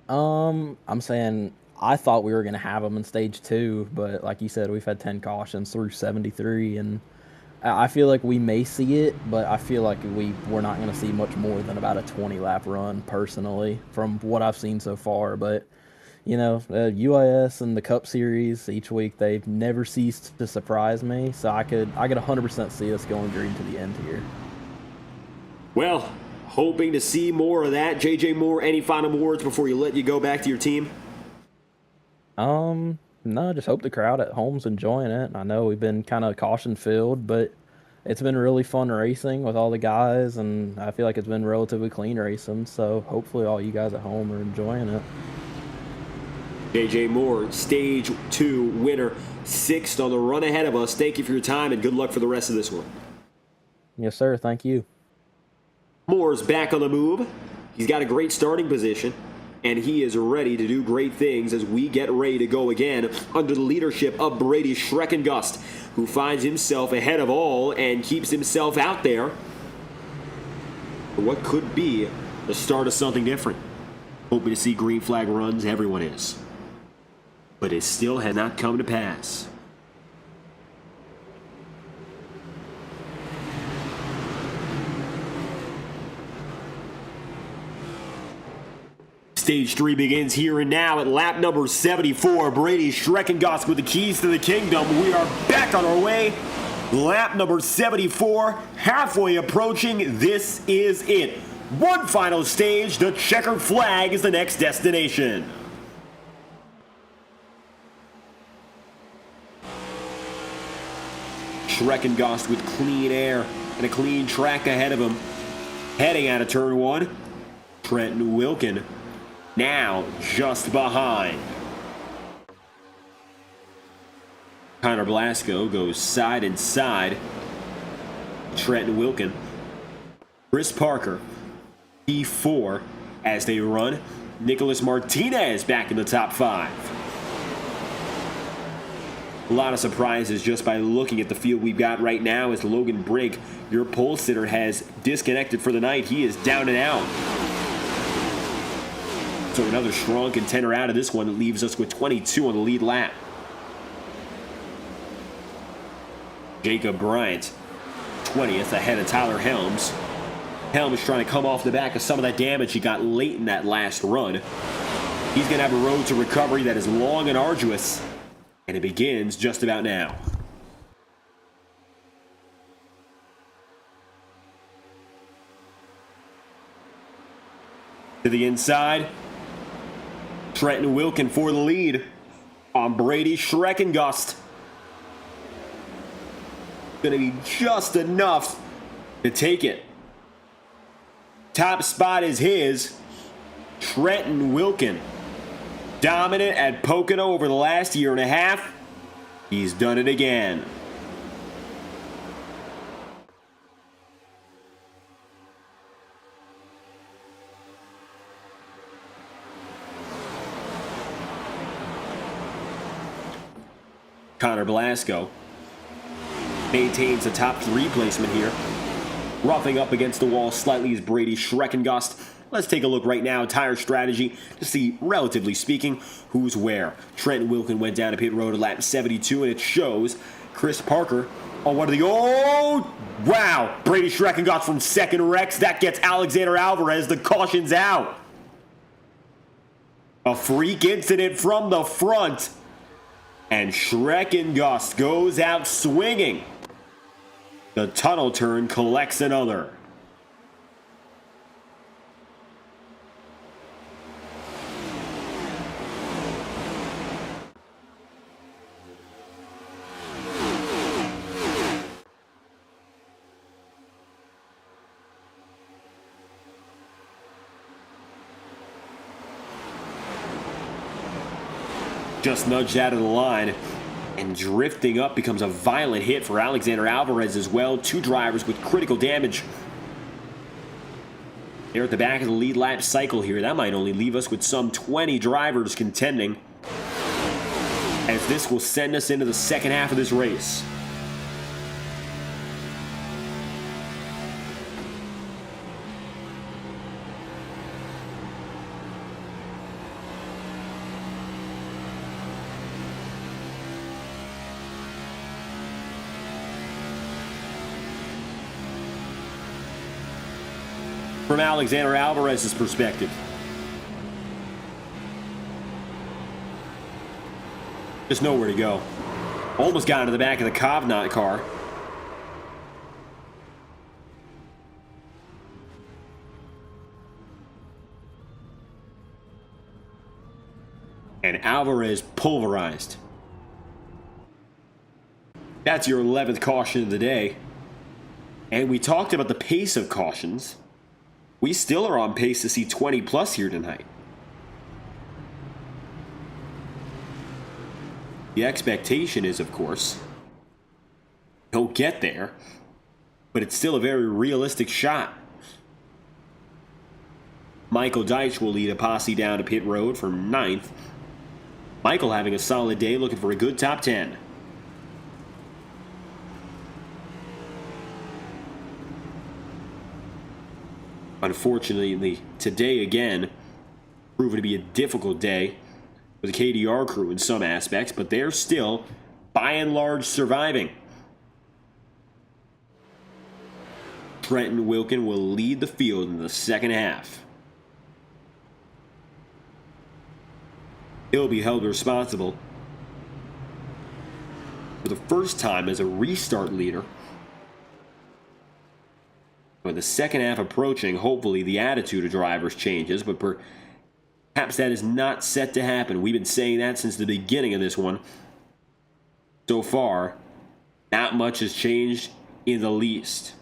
I'm saying I thought we were going to have them in stage 2, but like you said, we've had 10 cautions through 73, and I feel like we may see it, but I feel like we're not going to see much more than about a 20-lap run, personally, from what I've seen so far. But, you know, UIS and the Cup Series, each week, they've never ceased to surprise me, so I could 100% see us going green to the end here. Well, hoping to see more of that. J.J. Moore, any final words before you let you go back to your team? No, just hope the crowd at home's enjoying it. I know we've been kind of caution-filled, but it's been really fun racing with all the guys, and I feel like it's been relatively clean racing, so hopefully all you guys at home are enjoying it. JJ Moore, Stage 2 winner, 6th on the run ahead of us. Thank you for your time, and good luck for the rest of this one. Yes, sir. Thank you. Moore's back on the move. He's got a great starting position, and he is ready to do great things as we get ready to go again under the leadership of Brady Schreckengust, who finds himself ahead of all and keeps himself out there for what could be the start of something different. Hoping to see green flag runs, everyone is. But it still has not come to pass. Stage 3 begins here and now at lap number 74. Brady Schreckengust with the keys to the kingdom. We are back on our way. Lap number 74, halfway approaching. This is it. One final stage. The checkered flag is the next destination. Schreckengust with clean air and a clean track ahead of him. Heading out of turn 1, Trenton Wilkin now just behind. Connor Blasco goes side and side. Trenton Wilkin. Chris Parker, P4 as they run. Nicholas Martinez back in the top 5. A lot of surprises just by looking at the field we've got right now as Logan Brigg, your pole sitter, has disconnected for the night. He is down and out. So another strong contender out of this one that leaves us with 22 on the lead lap. Jacob Bryant, 20th ahead of Tyler Helms. Helms trying to come off the back of some of that damage he got late in that last run. He's going to have a road to recovery that is long and arduous. And it begins just about now. To the inside, Trenton Wilkin for the lead on Brady Schreckengust. Going to be just enough to take it. Top spot is his. Trenton Wilkin. Dominant at Pocono over the last year and a half. He's done it again. Connor Blasco maintains the top 3 placement here. Roughing up against the wall slightly is Brady Schreckengust. Let's take a look right now, tire strategy, to see, relatively speaking, who's where. Trenton Wilkin went down to pit road at lap 72, and it shows Chris Parker on one of the... Oh, wow! Brady Schreckengust from second Rex. That gets Alexander Alvarez. The caution's out. A freak incident from the front. And Schreckengust goes out swinging. The tunnel turn collects another. Just nudged out of the line, and drifting up becomes a violent hit for Alexander Alvarez as well. 2 drivers with critical damage. They're at the back of the lead lap cycle here. That might only leave us with some 20 drivers contending, as this will send us into the second half of this race. From Alexander Alvarez's perspective, just nowhere to go. Almost got into the back of the Kovnat car. And Alvarez pulverized That's your 11th caution of the day. And we talked about the pace of cautions. We still are on pace to see 20 plus here tonight. The expectation is, of course, don't get there, but it's still a very realistic shot. Michael Deitch will lead a posse down to pit road from 9th. Michael having a solid day, looking for a good top 10. Unfortunately, today again, proving to be a difficult day for the KDR crew in some aspects, but they're still, by and large, surviving. Trenton Wilkin will lead the field in the second half. He'll be held responsible for the first time as a restart leader. With the second half approaching, hopefully the attitude of drivers changes, but perhaps that is not set to happen. We've been saying that since the beginning of this one. So far, not much has changed in the least.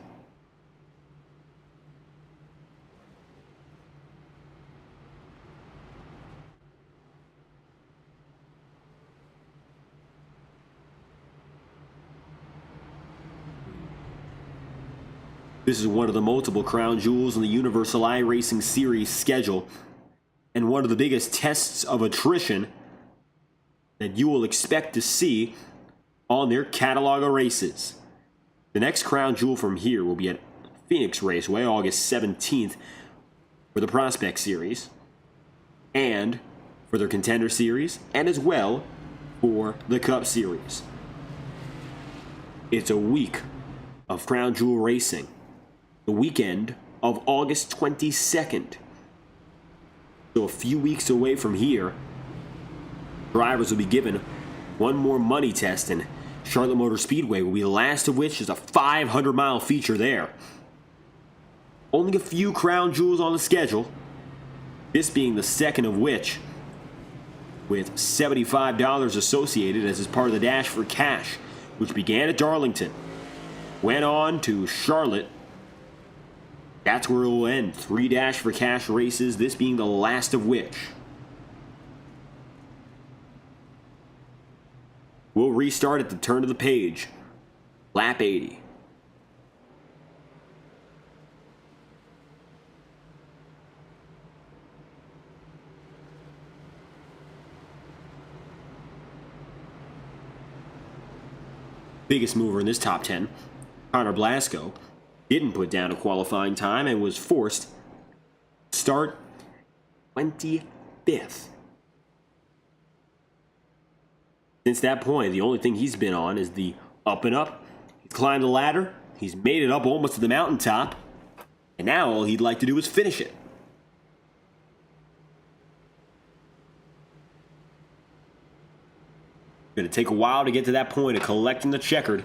This is one of the multiple crown jewels in the Universal iRacing Series schedule, and one of the biggest tests of attrition that you will expect to see on their catalog of races. The next crown jewel from here will be at Phoenix Raceway, August 17th, for the Prospect Series, and for their Contender Series, and as well for the Cup Series. It's a week of crown jewel racing. The weekend of August 22nd. So a few weeks away from here, drivers will be given one more money test, and Charlotte Motor Speedway will be the last of which is a 500-mile feature there. Only a few crown jewels on the schedule, this being the second of which, with $75 associated as is part of the Dash for Cash, which began at Darlington, went on to Charlotte. That's where it will end. 3 Dash for Cash races, this being the last of which. We'll restart at the turn of the page. Lap 80. Biggest mover in this top 10, Connor Blasco, didn't put down a qualifying time and was forced to start 25th. Since that point, the only thing he's been on is the up and up. He's climbed the ladder, he's made it up almost to the mountaintop, and now all he'd like to do is finish it. Going to take a while to get to that point of collecting the checkered,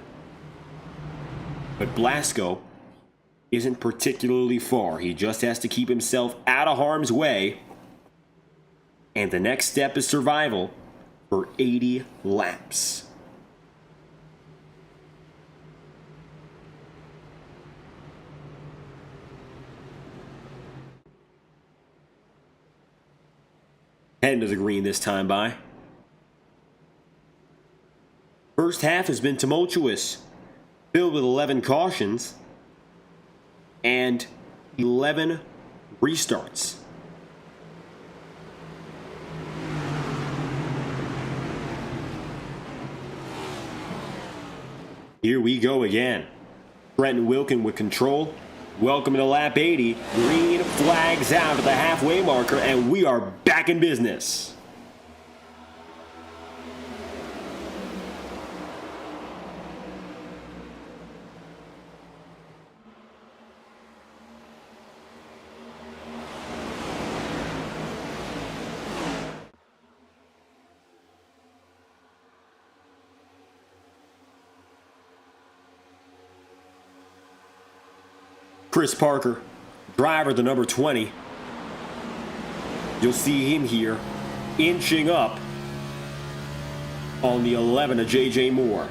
but Blasco isn't particularly far. He just has to keep himself out of harm's way. And the next step is survival for 80 laps. Heading to the green this time by. First half has been tumultuous, filled with 11 cautions and 11 restarts. Here we go again. Trenton Wilkin with control. Welcome to lap 80. Green flags out at the halfway marker, and we are back in business. Chris Parker, driver the number 20. You'll see him here inching up on the 11 of J.J. Moore.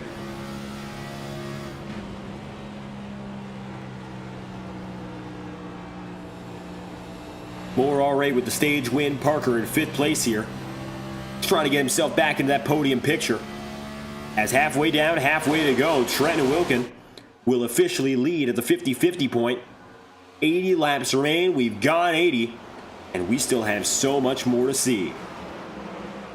Moore already with the stage win. Parker in 5th place here. He's trying to get himself back into that podium picture. As halfway down, halfway to go, Trent and Wilkin will officially lead at the 50-50 point. 80 laps remain. We've gone 80, and we still have so much more to see.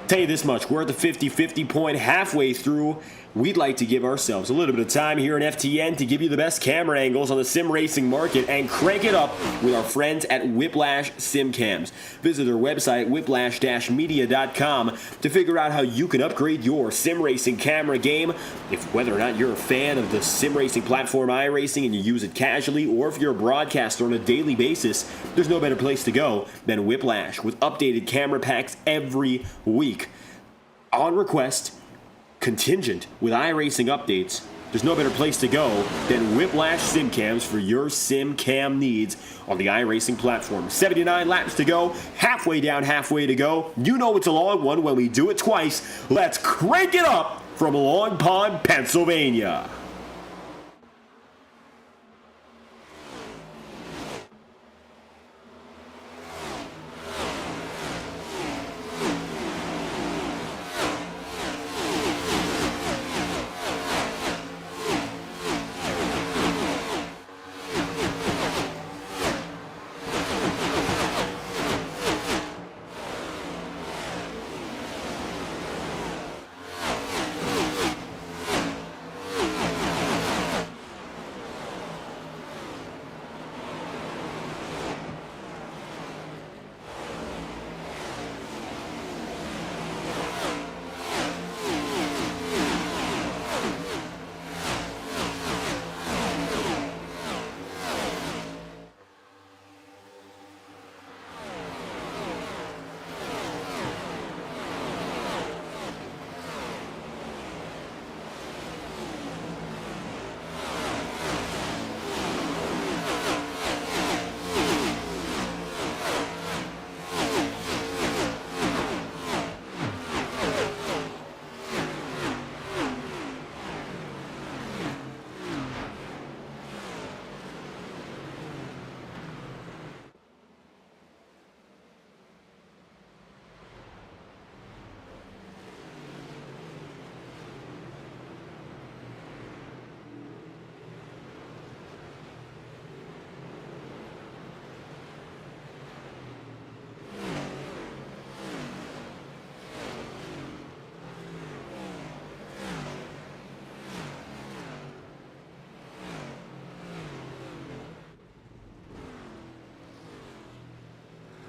Tell you this much, we're at the 50-50 point, halfway through. We'd like to give ourselves a little bit of time here in FTN to give you the best camera angles on the sim racing market and crank it up with our friends at Whiplash SimCams. Visit their website, whiplash-media.com, to figure out how you can upgrade your sim racing camera game. If whether or not you're a fan of the sim racing platform iRacing and you use it casually, or if you're a broadcaster on a daily basis, there's no better place to go than Whiplash, with updated camera packs every week. On request, contingent with iRacing updates, there's no better place to go than Whiplash SimCams for your sim cam needs on the iRacing platform. 79 laps to go, halfway down, halfway to go. You know it's a long one when we do it twice. Let's crank it up from Long Pond, Pennsylvania.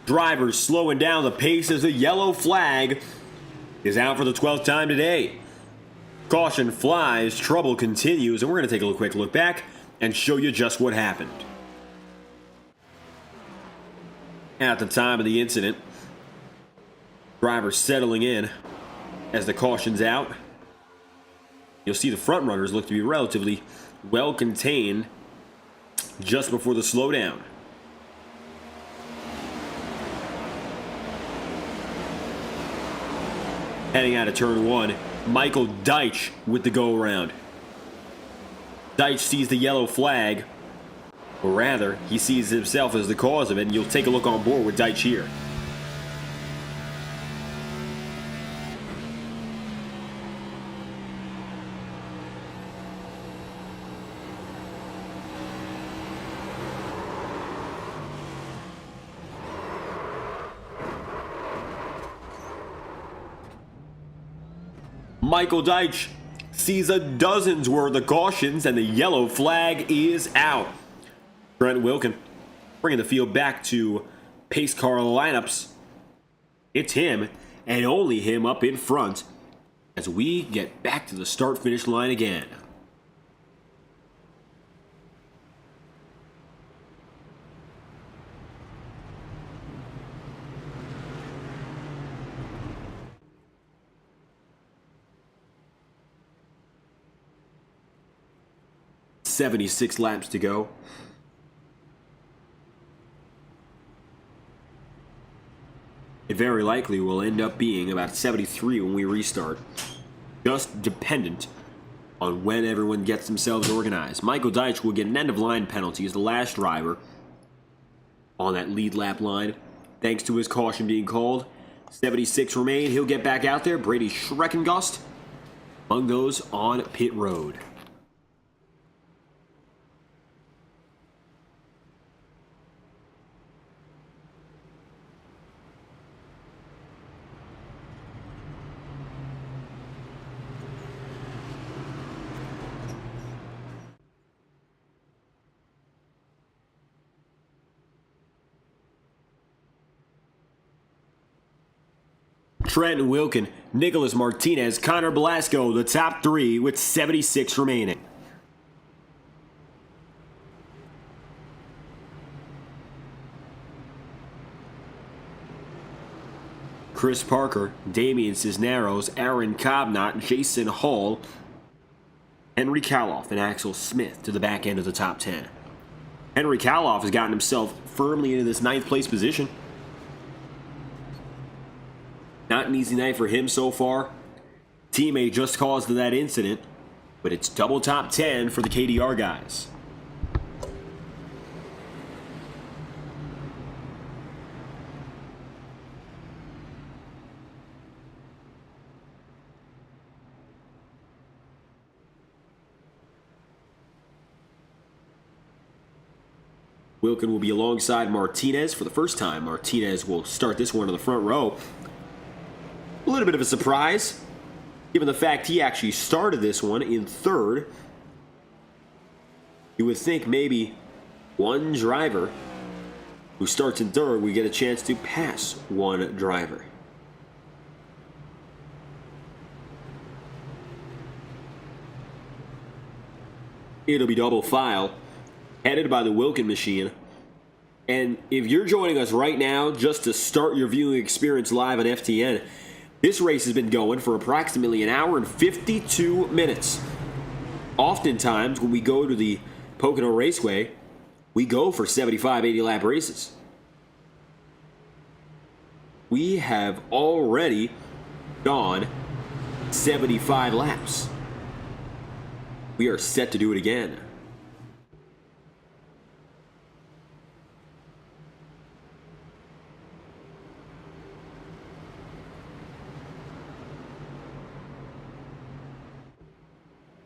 Drivers slowing down the pace as the yellow flag is out for the 12th time today. Caution flies, trouble continues, and we're going to take a quick look back and show you just what happened. At the time of the incident, drivers settling in as the caution's out. You'll see the front runners look to be relatively well contained just before the slowdown. Heading out of turn 1, Michael Deitch with the go-around. Deitch sees the yellow flag, or rather, he sees himself as the cause of it, and you'll take a look on board with Deitch here. Michael Deitch sees a dozen's worth of cautions, and the yellow flag is out. Trent Wilkin bringing the field back to pace car lineups. It's him, and only him, up in front as we get back to the start-finish line again. .76 laps to go. It very likely will end up being about 73 when we restart. Just dependent on when everyone gets themselves organized. Michael Deitch will get an end-of-line penalty as the last driver on that lead lap line. thanks to his caution being called. 76 remain. He'll get back out there. Brady Schreckengust among those on pit road. Trenton Wilkin, Nicholas Martinez, Connor Blasco, the top three with 76 remaining. Chris Parker, Damian Cisneros, Aaron Cobnott, Jason Hall, Henry Kaloff, and Axel Smith to the back end of the top 10. Henry Kaloff has gotten himself firmly into this 9th place position. Not an easy night for him so far. Teammate just caused that incident, but it's double top 10 for the KDR guys. Wilkin will be alongside Martinez for the first time. Martinez will start this one in the front row. A little bit of a surprise, given the fact he actually started this one in 3rd. You would think maybe one driver who starts in 3rd would get a chance to pass one driver. It'll be double file, headed by the Wilkin machine. And if you're joining us right now just to start your viewing experience live on FTN, this race has been going for approximately an hour and 52 minutes. Oftentimes, when we go to the Pocono Raceway, we go for 75, 80 lap races. We have already gone 75 laps. We are set to do it again.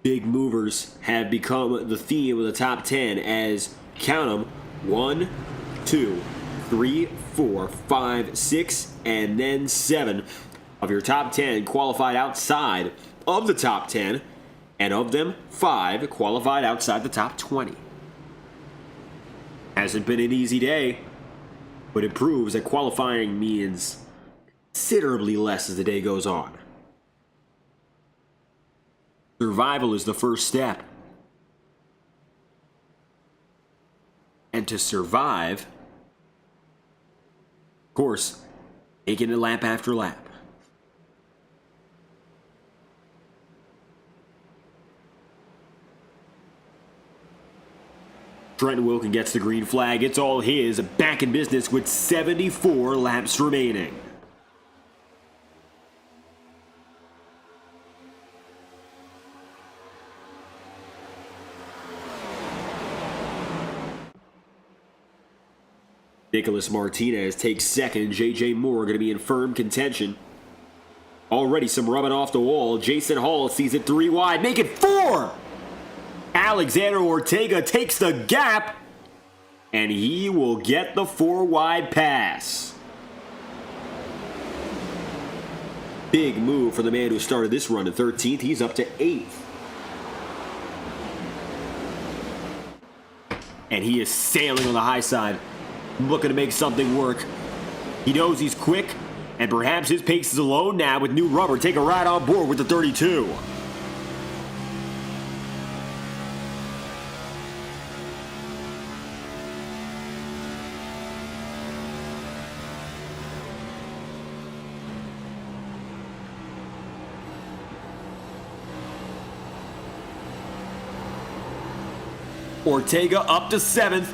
Big movers have become the theme of the top 10 as, count them, 1, 2, 3, 4, 5, 6, and then 7 of your top 10 qualified outside of the top 10, and of them, 5 qualified outside the top 20. Hasn't been an easy day, but it proves that qualifying means considerably less as the day goes on. Survival is the first step. And to survive, of course, making it lap after lap. Trenton Wilkin gets the green flag. It's all his. Back in business with 74 laps remaining. Nicholas Martinez takes second. J.J. Moore going to be in firm contention. Already some rubbing off the wall. Jason Hall sees it 3 wide. Make it 4! Alexander Ortega takes the gap. And he will get the 4 wide pass. Big move for the man who started this run in 13th. He's up to 8th. And he is sailing on the high side, looking to make something work. He knows he's quick, and perhaps his pace is alone now with new rubber. Take a ride on board with the 32. Ortega up to 7th.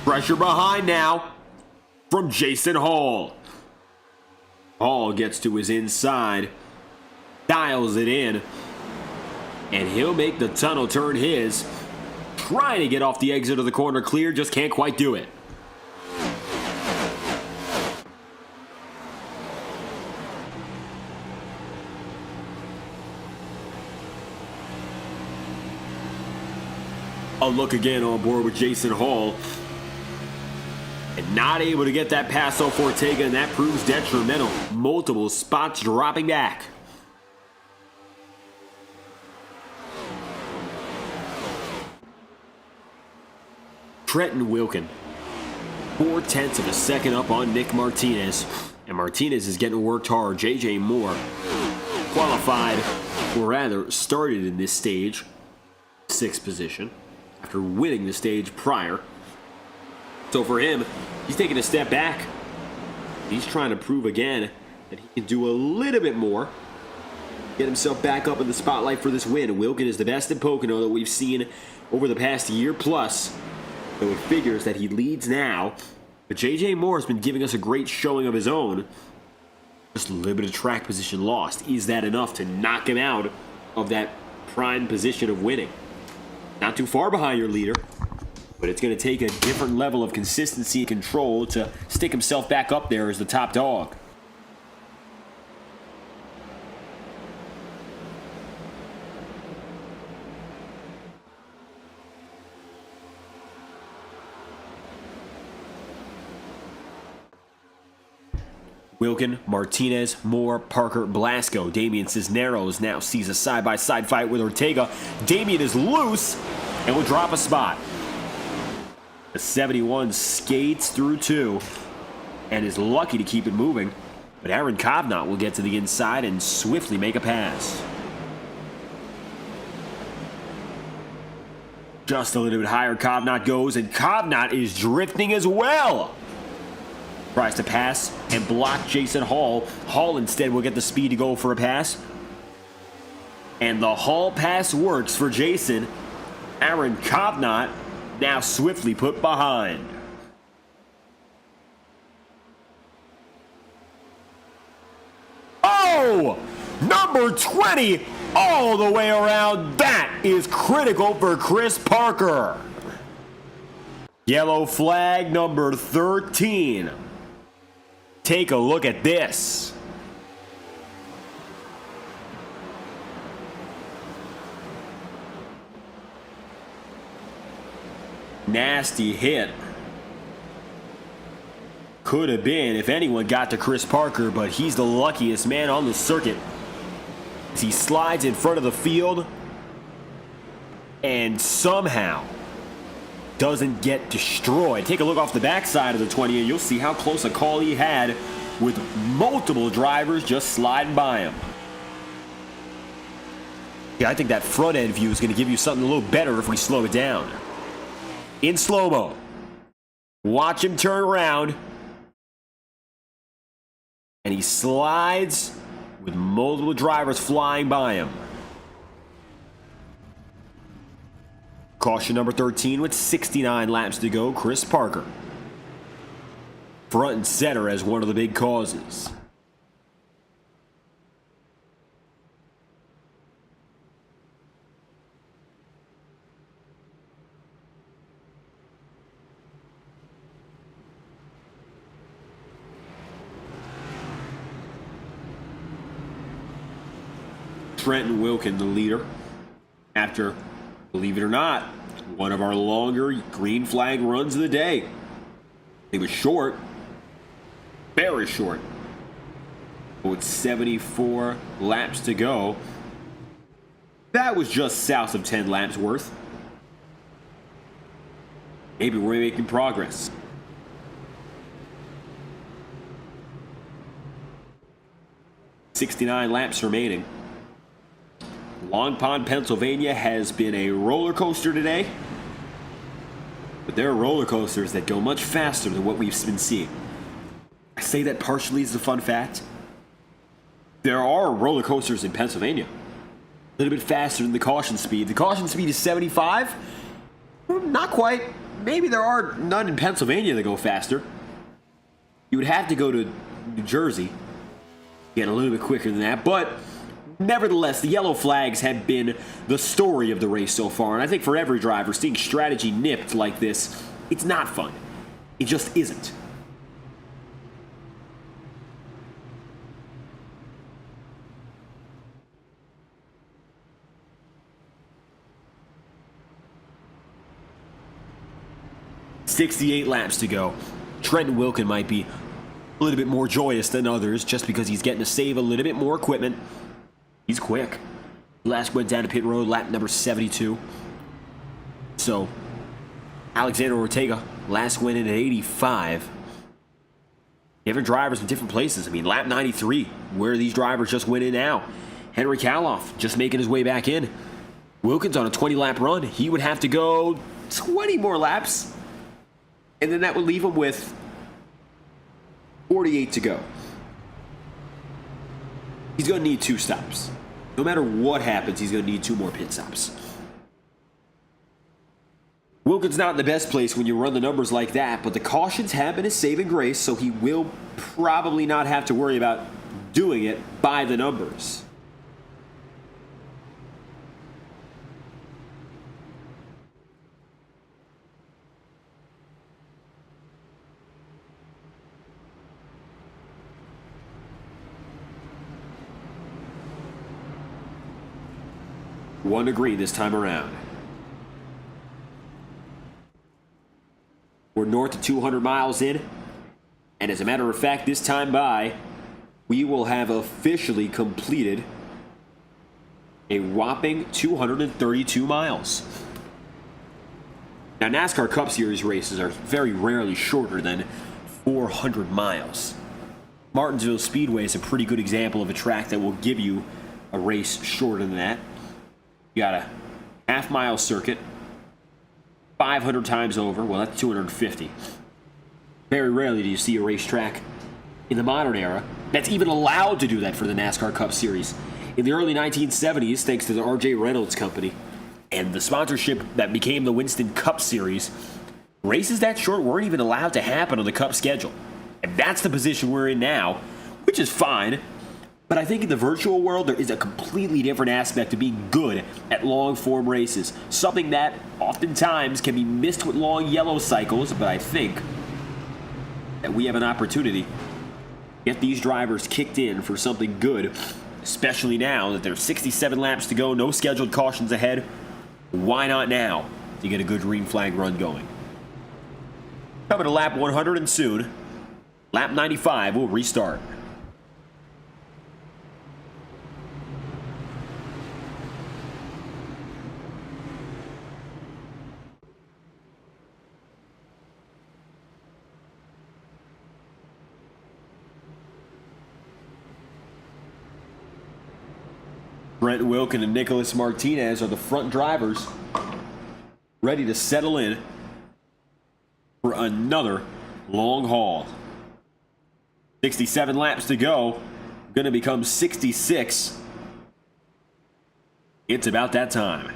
Pressure behind now from Jason Hall. Hall gets to his inside, dials it in, and he'll make the tunnel turn his. Trying to get off the exit of the corner clear, just can't quite do it. A look again on board with Jason Hall. And not able to get that pass off Ortega, and that proves detrimental. Multiple spots dropping back. Trenton Wilkin, 0.4 of a second up on Nick Martinez. And Martinez is getting worked hard. JJ Moore qualified, or rather started in this stage, 6th position, after winning the stage prior. So for him, he's taking a step back. He's trying to prove again that he can do a little bit more. Get himself back up in the spotlight for this win. Wilkin is the best in Pocono that we've seen over the past year plus. So it figures that he leads now. But JJ Moore has been giving us a great showing of his own. Just a little bit of track position lost. Is that enough to knock him out of that prime position of winning? Not too far behind your leader, but it's going to take a different level of consistency and control to stick himself back up there as the top dog. Wilkin, Martinez, Moore, Parker, Blasco. Damian Cisneros now sees a side-by-side fight with Ortega. Damian is loose and will drop a spot. The 71 skates through 2 and is lucky to keep it moving. But Aaron Kovnat will get to the inside and swiftly make a pass. Just a little bit higher, Kovnat goes, and Kovnat is drifting as well. Tries to pass and block Jason Hall. Hall instead will get the speed to go for a pass. And the Hall pass works for Jason. Aaron Kovnat now swiftly put behind. Oh! Number 20 all the way around. That is critical for Chris Parker. Yellow flag number 13. Take a look at this. Nasty hit. Could have been if anyone got to Chris Parker, but he's the luckiest man on the circuit. As he slides in front of the field and somehow doesn't get destroyed. Take a look off the backside of the 20 and you'll see how close a call he had with multiple drivers just sliding by him. Yeah, I think that front end view is going to give you something a little better if we slow it down. In slow-mo. Watch him turn around. And he slides with multiple drivers flying by him. Caution number 13 with 69 laps to go, Chris Parker. Front and center as one of the big causes. Trenton Wilkin, the leader, after, believe it or not, one of our longer green flag runs of the day. It was short, very short. But with 74 laps to go, that was just south of 10 laps worth. Maybe we're making progress. "69 laps remaining. Long Pond, Pennsylvania has been a roller coaster today, but there are roller coasters that go much faster than what we've been seeing. I say that partially as a fun fact. There are roller coasters in Pennsylvania, a little bit faster than the caution speed. The caution speed is 75. Not quite. Maybe there are none in Pennsylvania that go faster. You would have to go to New Jersey, get a little bit quicker than that, but nevertheless, the yellow flags have been the story of the race so far, and I think for every driver, seeing strategy nipped like this, it's not fun. It just isn't. 68 laps to go. Trenton Wilkin might be a little bit more joyous than others just because he's getting to save a little bit more equipment. He's quick. Last went down to pit road, lap number 72. So, Alexander Ortega, last went in at 85. Different drivers in different places. I mean, lap 93, where these drivers just went in now. Henry Kaloff just making his way back in. Wilkins on a 20-lap run. He would have to go 20 more laps, and then that would leave him with 48 to go. He's going to need 2 stops. No matter what happens, he's going to need 2 more pit stops. Wilkins not in the best place when you run the numbers like that, but the cautions have been his saving grace, so he will probably not have to worry about doing it by the numbers. One to green this time around. We're north of 200 miles in, and as a matter of fact, this time by, we will have officially completed a whopping 232 miles. Now, NASCAR Cup Series races are very rarely shorter than 400 miles. Martinsville Speedway is a pretty good example of a track that will give you a race shorter than that. You got a half-mile circuit, 500 times over. Well, that's 250. Very rarely do you see a racetrack in the modern era that's even allowed to do that for the NASCAR Cup Series. In the early 1970s, thanks to the R.J. Reynolds Company and the sponsorship that became the Winston Cup Series, races that short weren't even allowed to happen on the Cup schedule. And that's the position we're in now, which is fine. But I think in the virtual world, there is a completely different aspect to being good at long-form races. Something that oftentimes can be missed with long yellow cycles, but I think that we have an opportunity to get these drivers kicked in for something good, especially now that there's 67 laps to go, no scheduled cautions ahead. Why not now to get a good green flag run going? Coming to lap 100 and soon, lap 95 will restart. Brent Wilkin and Nicholas Martinez are the front drivers, ready to settle in for another long haul. 67 laps to go, going to become 66. It's about that time.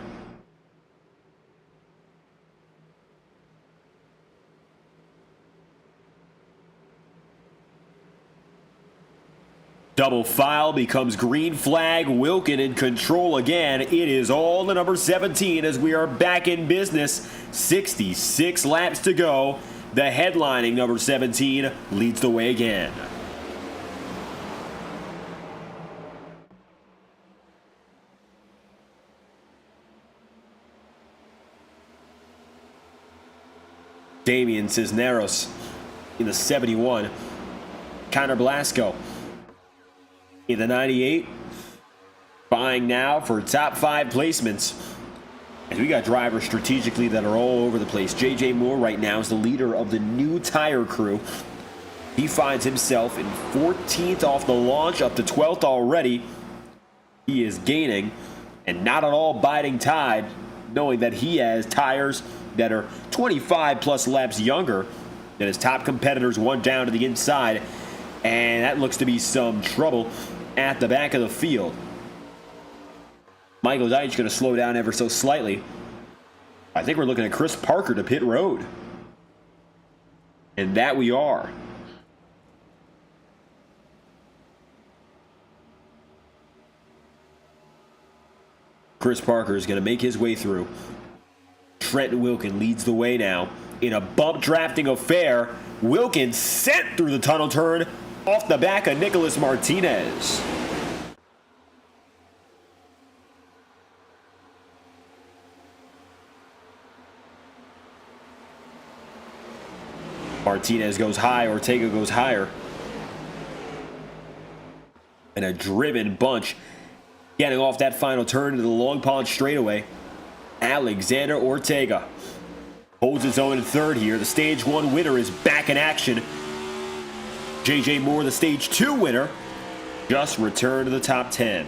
Double file becomes green flag. Wilkin in control again. It is all the number 17 as we are back in business. 66 laps to go. The headlining number 17 leads the way again. Damian Cisneros in the 71. Connor Blasco in the 98, vying now for top 5 placements. And we got drivers strategically that are all over the place. JJ Moore right now is the leader of the new tire crew. He finds himself in 14th off the launch, up to 12th already. He is gaining and not at all biting tide, knowing that he has tires that are 25 plus laps younger than his top competitors, one down to the inside. And that looks to be some trouble at the back of the field. Michael Deitch going to slow down ever so slightly. I think we're looking at Chris Parker to pit road. And that we are. Chris Parker is going to make his way through. Trenton Wilkin leads the way now in a bump drafting affair. Wilkin sent through the tunnel turn off the back of Nicholas Martinez. Martinez goes high, Ortega goes higher. And a driven bunch getting off that final turn into the Long Pond straightaway. Alexander Ortega holds his own in third here. The Stage 1 winner is back in action. JJ Moore, the Stage 2 winner, just returned to the top 10.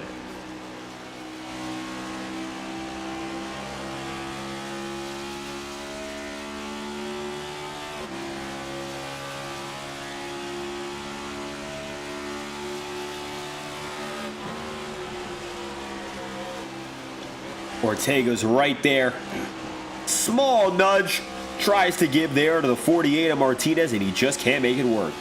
Ortega's right there. Small nudge. Tries to give there to the 48 of Martinez, and he just can't make it work.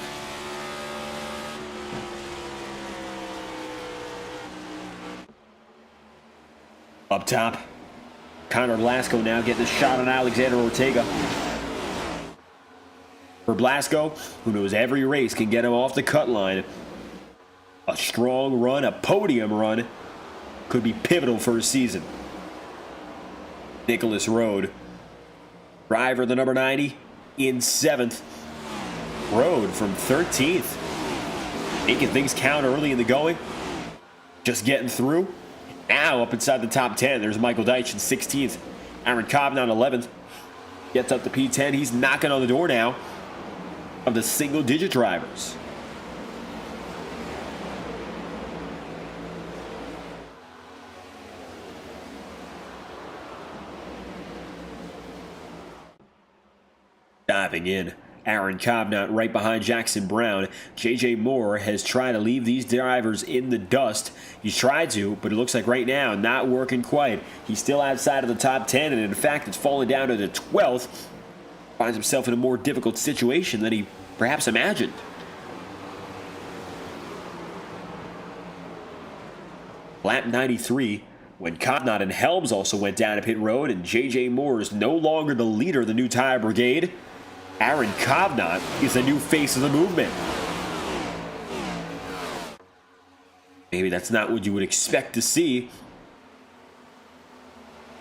Up top, Connor Blasco now getting a shot on Alexander Ortega. For Blasco, who knows every race can get him off the cut line, a strong run, a podium run, could be pivotal for his season. Nicholas Rode, driver the number 90, in 7th. Rode from 13th. Making things count early in the going. Just getting through. Now up inside the top 10. There's Michael Deitch in 16th. Aaron Cobnott 11th. Gets up to P10. He's knocking on the door now of the single-digit drivers. Diving in, Aaron Cobnott right behind Jackson Brown. JJ Moore has tried to leave these drivers in the dust. He's tried to, but it looks like right now not working quite. He's still outside of the top 10, and in fact it's fallen down to the 12th. Finds himself in a more difficult situation than he perhaps imagined. Lap 93, when Cobnott and Helms also went down to pit road, and JJ Moore is no longer the leader of the new tire brigade. Aaron Cobnott is the new face of the movement. Maybe that's not what you would expect to see.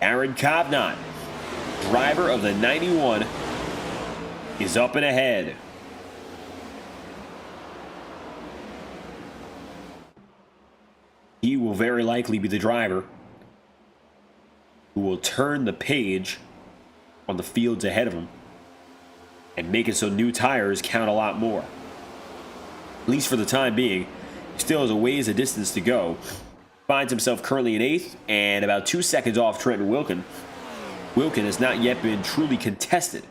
Aaron Cobnott, driver of the 91, is up and ahead. He will very likely be the driver who will turn the page on the fields ahead of him and make it so new tires count a lot more. At least for the time being. He still has a ways of distance to go. Finds himself currently in 8th and about 2 seconds off Trenton Wilkin. Wilkin has not yet been truly contested,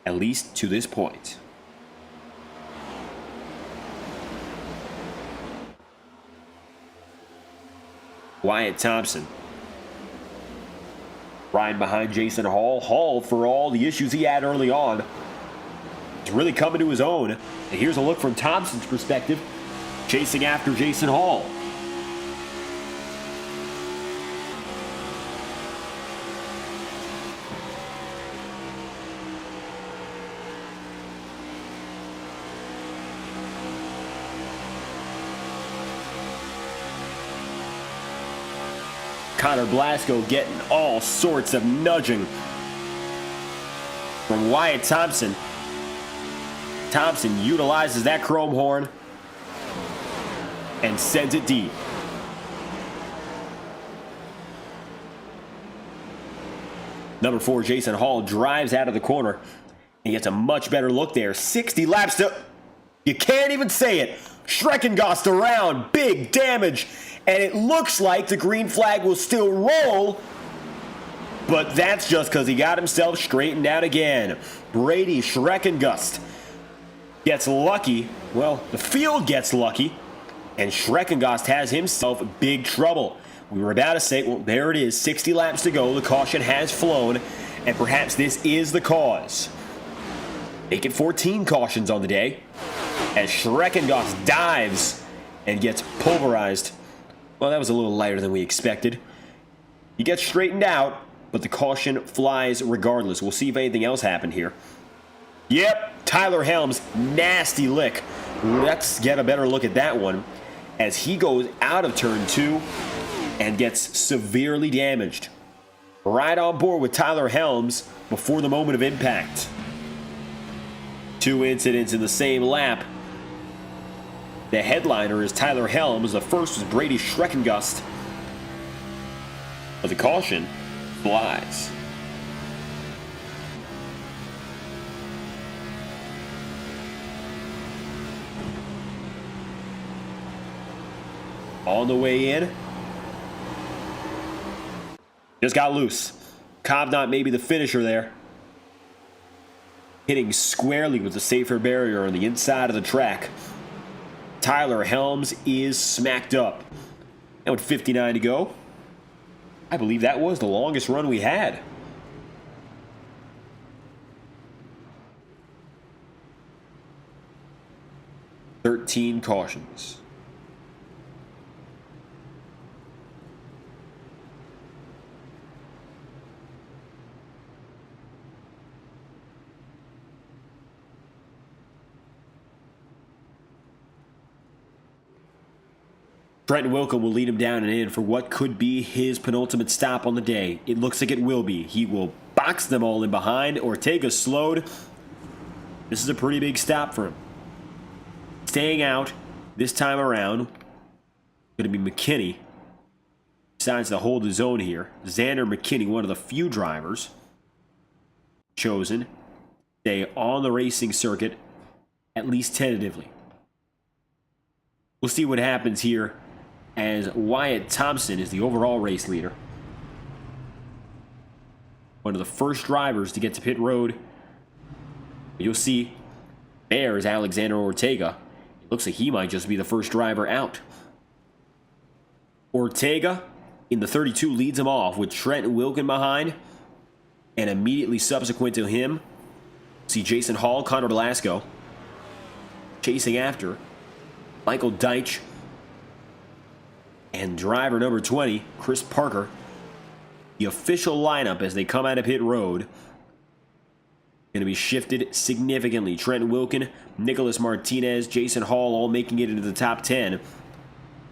at least to this point. Wyatt Thompson riding behind Jason Hall. Hall, for all the issues he had early on, is really coming to his own. And here's a look from Thompson's perspective, chasing after Jason Hall. Connor Blasco getting all sorts of nudging from Wyatt Thompson. Thompson utilizes that chrome horn and sends it deep. Number 4, Jason Hall, drives out of the corner. He gets a much better look there. 60 laps to... You can't even say it. Schreckengost around. Big damage. And it looks like the green flag will still roll. But that's just because he got himself straightened out again. Brady Schreckengost gets lucky. Well, the field gets lucky. And Schreckengost has himself big trouble. We were about to say, well, there it is. 60 laps to go. The caution has flown. And perhaps this is the cause. Make it 14 cautions on the day. As Schreckengost dives and gets pulverized. Well, that was a little lighter than we expected. He gets straightened out, but the caution flies regardless. We'll see if anything else happened here. Yep, Tyler Helms, nasty lick. Let's get a better look at that one as he goes out of turn 2 and gets severely damaged. Right on board with Tyler Helms before the moment of impact. Two incidents in the same lap. The headliner is Tyler Helms. The first was Brady Schreckengust. But the caution flies. On the way in. Just got loose. Cobb maybe the finisher there. Hitting squarely with the safer barrier on the inside of the track. Tyler Helms is smacked up. And with 59 to go, I believe that was the longest run we had. "13 cautions. Trent Wilcomb will lead him down and in for what could be his penultimate stop on the day. It looks like it will be. He will box them all in behind. Ortega slowed. This is a pretty big stop for him. Staying out this time around. Going to be McKinney. Decides to hold his own here. Xander McKinney, one of the few drivers chosen to stay on the racing circuit, at least tentatively. We'll see what happens here as Wyatt Thompson is the overall race leader. One of the first drivers to get to pit road. You'll see there is Alexander Ortega. It looks like he might just be the first driver out. Ortega in the 32 leads him off with Trent Wilkin behind. And immediately subsequent to him, see Jason Hall, Connor Velasco chasing after Michael Deitch and driver number 20, Chris Parker. The official lineup as they come out of pit road going to be shifted significantly. Trent Wilkin, Nicholas Martinez, Jason Hall all making it into the top 10.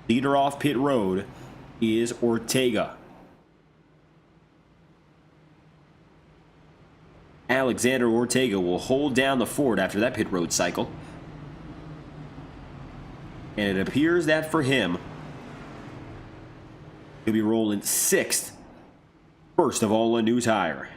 Leader off pit road is Ortega. Alexander Ortega will hold down the fort after that pit road cycle. And it appears that for him, he'll be rolling 6th. First of all, a new tire.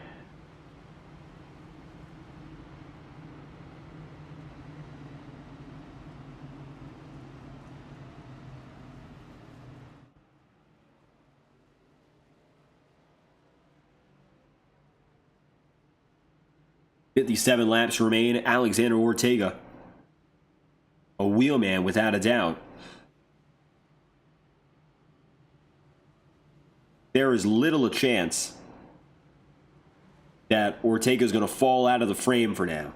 "57 laps remain. Alexander Ortega, a wheelman without a doubt. There is little a chance that Ortega is going to fall out of the frame for now.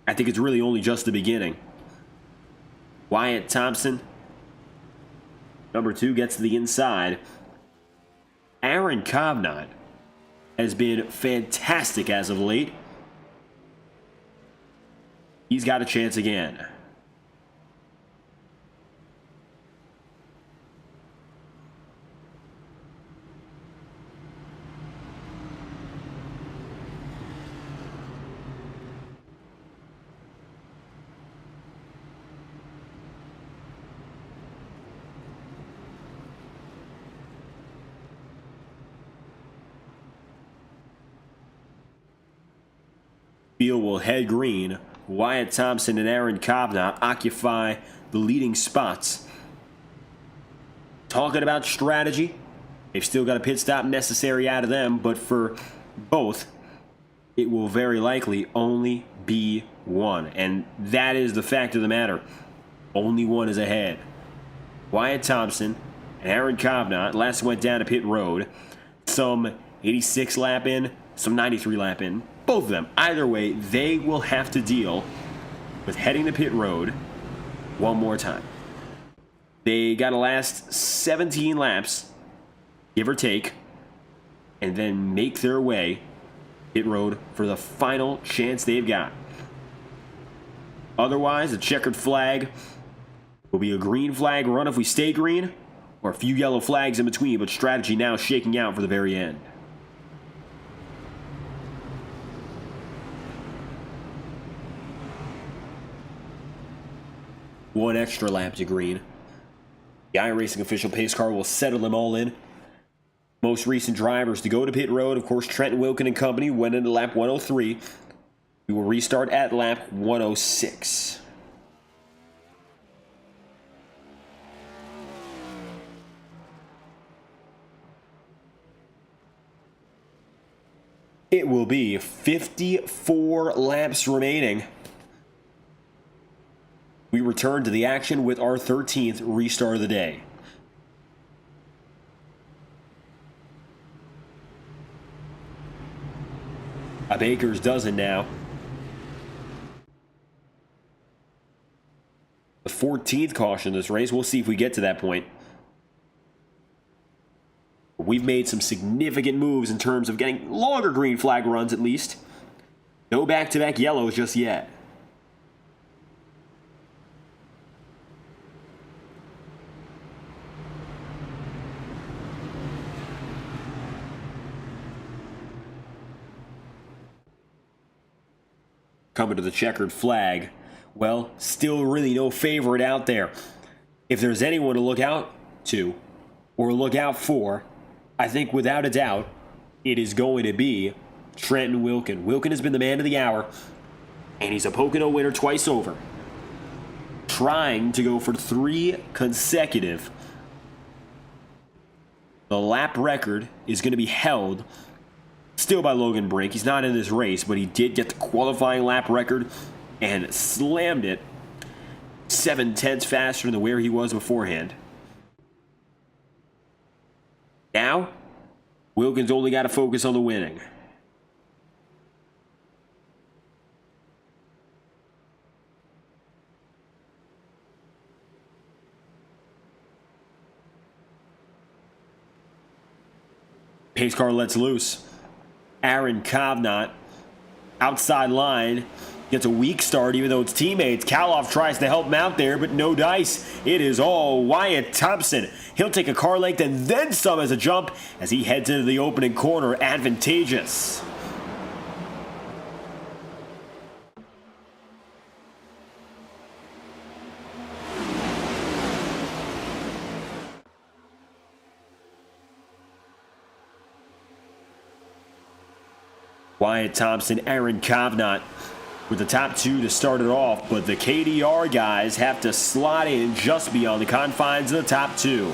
I think it's really only just the beginning. Wyatt Thompson, number 2, gets to the inside. Aaron Kovnat has been fantastic as of late. He's got a chance again. Field will head green. Wyatt Thompson and Aaron Kovnat occupy the leading spots. Talking about strategy, they've still got a pit stop necessary out of them, but for both, it will very likely only be one. And that is the fact of the matter. Only one is ahead. Wyatt Thompson and Aaron Kovnat last went down to pit road. Some 86 lap in, some 93 lap in. Both of them, either way, they will have to deal with heading to pit road one more time. They got to last 17 laps, give or take, and then make their way pit road for the final chance they've got. Otherwise, the checkered flag will be a green flag run if we stay green, or a few yellow flags in between, but strategy now shaking out for the very end. 1 extra lap to green. The iRacing official pace car will settle them all in. Most recent drivers to go to pit road, of course, Trenton Wilkin and company went into lap 103. We will restart at lap 106. It will be 54 laps remaining. We return to the action with our 13th restart of the day. A baker's dozen now. The 14th caution this race. We'll see if we get to that point. We've made some significant moves in terms of getting longer green flag runs at least. No back-to-back yellows just yet. Coming to the checkered flag. Well, still really no favorite out there. If there's anyone to look out to or look out for, I think without a doubt, it is going to be Trenton Wilkin. Wilkin has been the man of the hour, and he's a Pocono winner twice over. Trying to go for 3 consecutive. The lap record is going to be held still by Logan Brink. He's not in this race, but he did get the qualifying lap record and slammed it 7/10 faster than where he was beforehand. Now, Wilkins only got to focus on the winning. Pace car lets loose. Aaron Kovnat, outside line, gets a weak start even though it's teammates. Kaloff tries to help him out there, but no dice. It is all Wyatt Thompson. He'll take a car length and then some as a jump as he heads into the opening corner. Advantageous. Wyatt Thompson, Aaron Kovnat with the top 2 to start it off, but the KDR guys have to slot in just beyond the confines of the top 2.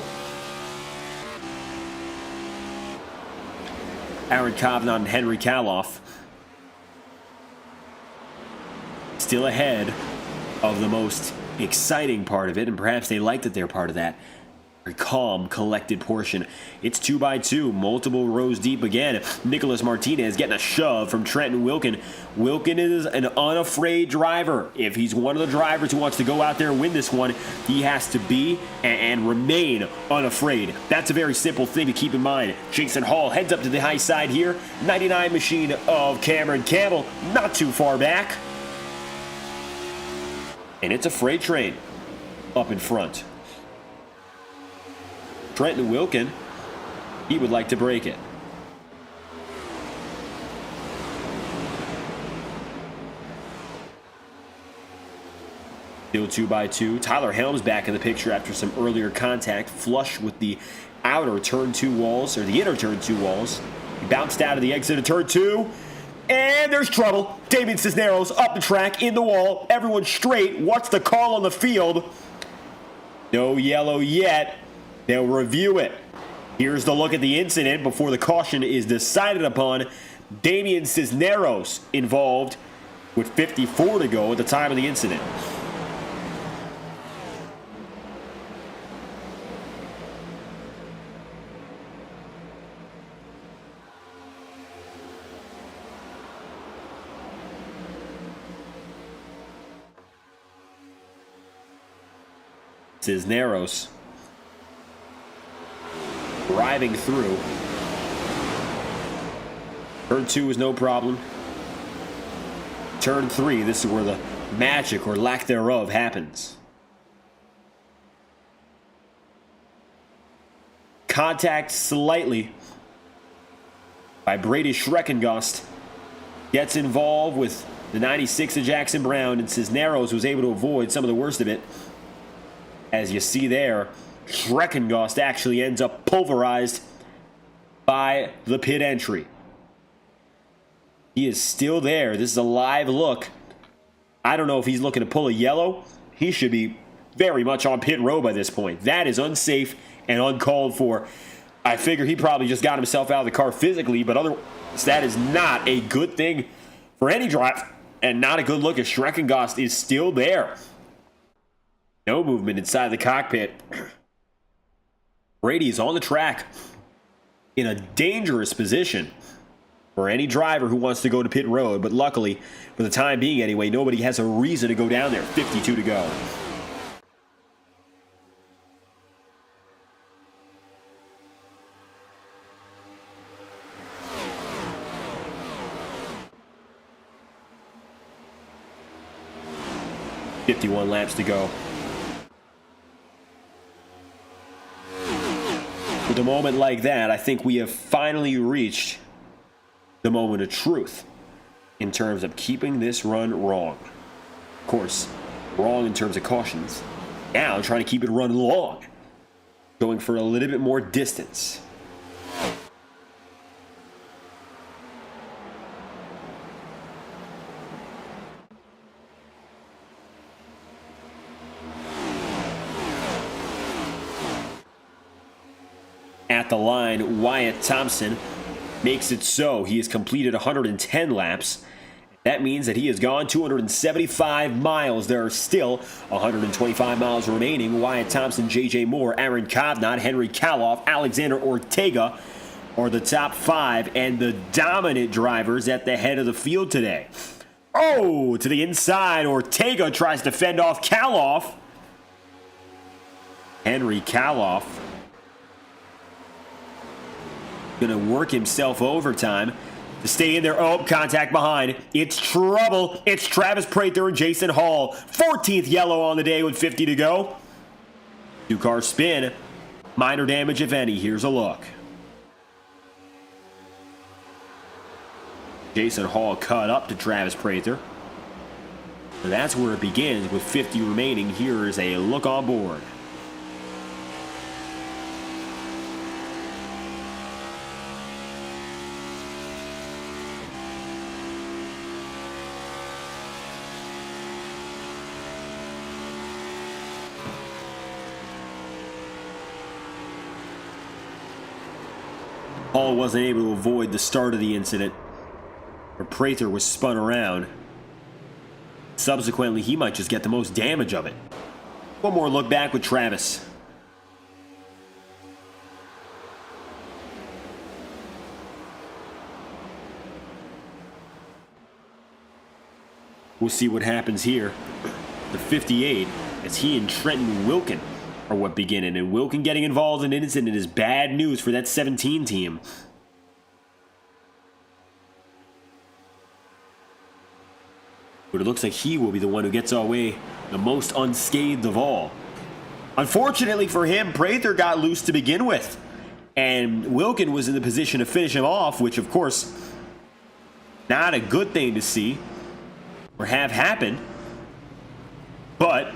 Aaron Kovnat and Henry Kaloff still ahead of the most exciting part of it, and perhaps they like that they're part of that. Very calm, collected portion. It's 2x2, multiple rows deep again. Nicholas Martinez getting a shove from Trenton Wilkin. Wilkin is an unafraid driver. If he's one of the drivers who wants to go out there and win this one, he has to be and remain unafraid. That's a very simple thing to keep in mind. Jason Hall heads up to the high side here. 99 machine of Cameron Campbell, not too far back. And it's a freight train up in front. Trenton Wilkin, he would like to break it. Still 2x2. Tyler Helms back in the picture after some earlier contact, flush with the outer turn 2 walls, or the inner turn 2 walls. He bounced out of the exit of turn 2, and there's trouble. Damian Cisneros up the track, in the wall. Everyone straight. What's the call on the field? No yellow yet. They'll review it. Here's the look at the incident before the caution is decided upon. Damian Cisneros involved with 54 to go at the time of the incident. Cisneros driving through. Turn 2 is no problem. Turn 3, this is where the magic or lack thereof happens. Contact slightly by Brady Schreckengost. Gets involved with the 96 of Jackson Brown, and Cisneros was able to avoid some of the worst of it. As you see there, Schreckengost actually ends up pulverized by the pit entry. He is still there. This is a live look. I don't know if he's looking to pull a yellow. He should be very much on pit row by this point. That is unsafe and uncalled for. I figure he probably just got himself out of the car physically, but otherwise, that is not a good thing for any drive, and not a good look as Schreckengost is still there. No movement inside the cockpit. Brady is on the track in a dangerous position for any driver who wants to go to pit road, but luckily, for the time being anyway, nobody has a reason to go down there. 52 to go. .51 laps to go. With a moment like that, I think we have finally reached the moment of truth in terms of keeping this run wrong. Of course, wrong in terms of cautions. Now trying to keep it run long, going for a little bit more distance. At the line, Wyatt Thompson makes it so. He has completed 110 laps. That means that he has gone 275 miles. There are still 125 miles remaining. Wyatt Thompson, J.J. Moore, Aaron Kovnat, Henry Kaloff, Alexander Ortega are the top 5 and the dominant drivers at the head of the field today. Oh, to the inside. Ortega tries to fend off Kaloff. Henry Kaloff gonna work himself overtime to stay in there. Oh, contact behind. It's trouble. It's Travis Prather and Jason Hall. 14th yellow on the day with 50 to go. 2-car spin. Minor damage, if any. Here's a look. Jason Hall cut up to Travis Prather. And that's where it begins with 50 remaining. Here is a look on board. Hall wasn't able to avoid the start of the incident, where Prather was spun around. Subsequently, he might just get the most damage of it. One more look back with Travis. We'll see what happens here. The 58, as he and Trenton Wilkin are what begin it, and Wilkin getting involved in an incident is bad news for that 17 team. But it looks like he will be the one who gets away the most unscathed of all. Unfortunately for him, Prather got loose to begin with, and Wilkin was in the position to finish him off, which of course, not a good thing to see or have happen, but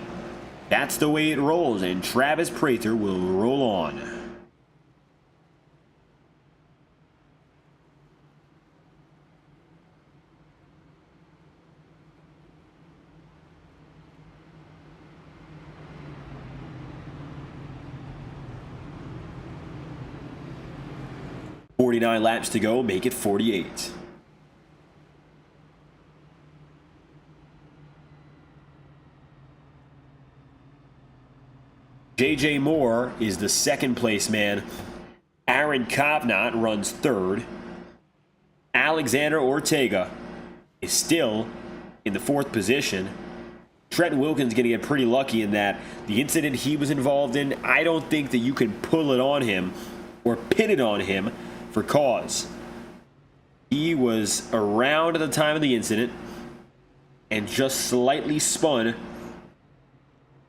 that's the way it rolls, and Travis Prather will roll on. .49 laps to go, make it 48. J.J. Moore is the second place man. Aaron Kovnat runs third. Alexander Ortega is still in the fourth position. Trenton Wilkins going to get pretty lucky in that the incident he was involved in, I don't think that you can pull it on him or pin it on him for cause. He was around at the time of the incident and just slightly spun.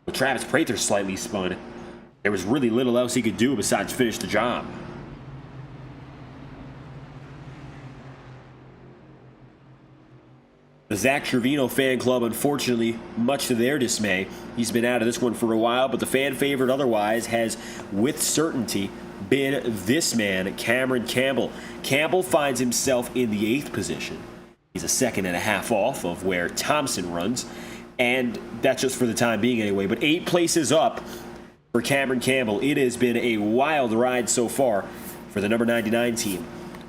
Well, Travis Prather slightly spun. There was really little else he could do besides finish the job. Zach Trevino fan club, unfortunately, much to their dismay, he's been out of this one for a while, but the fan favorite otherwise has, with certainty, been this man, Cameron Campbell. Campbell finds himself in the 8th position. He's a second and a half off of where Thompson runs, and that's just for the time being anyway. But 8 places up for Cameron Campbell. It has been a wild ride so far for the number 99 team.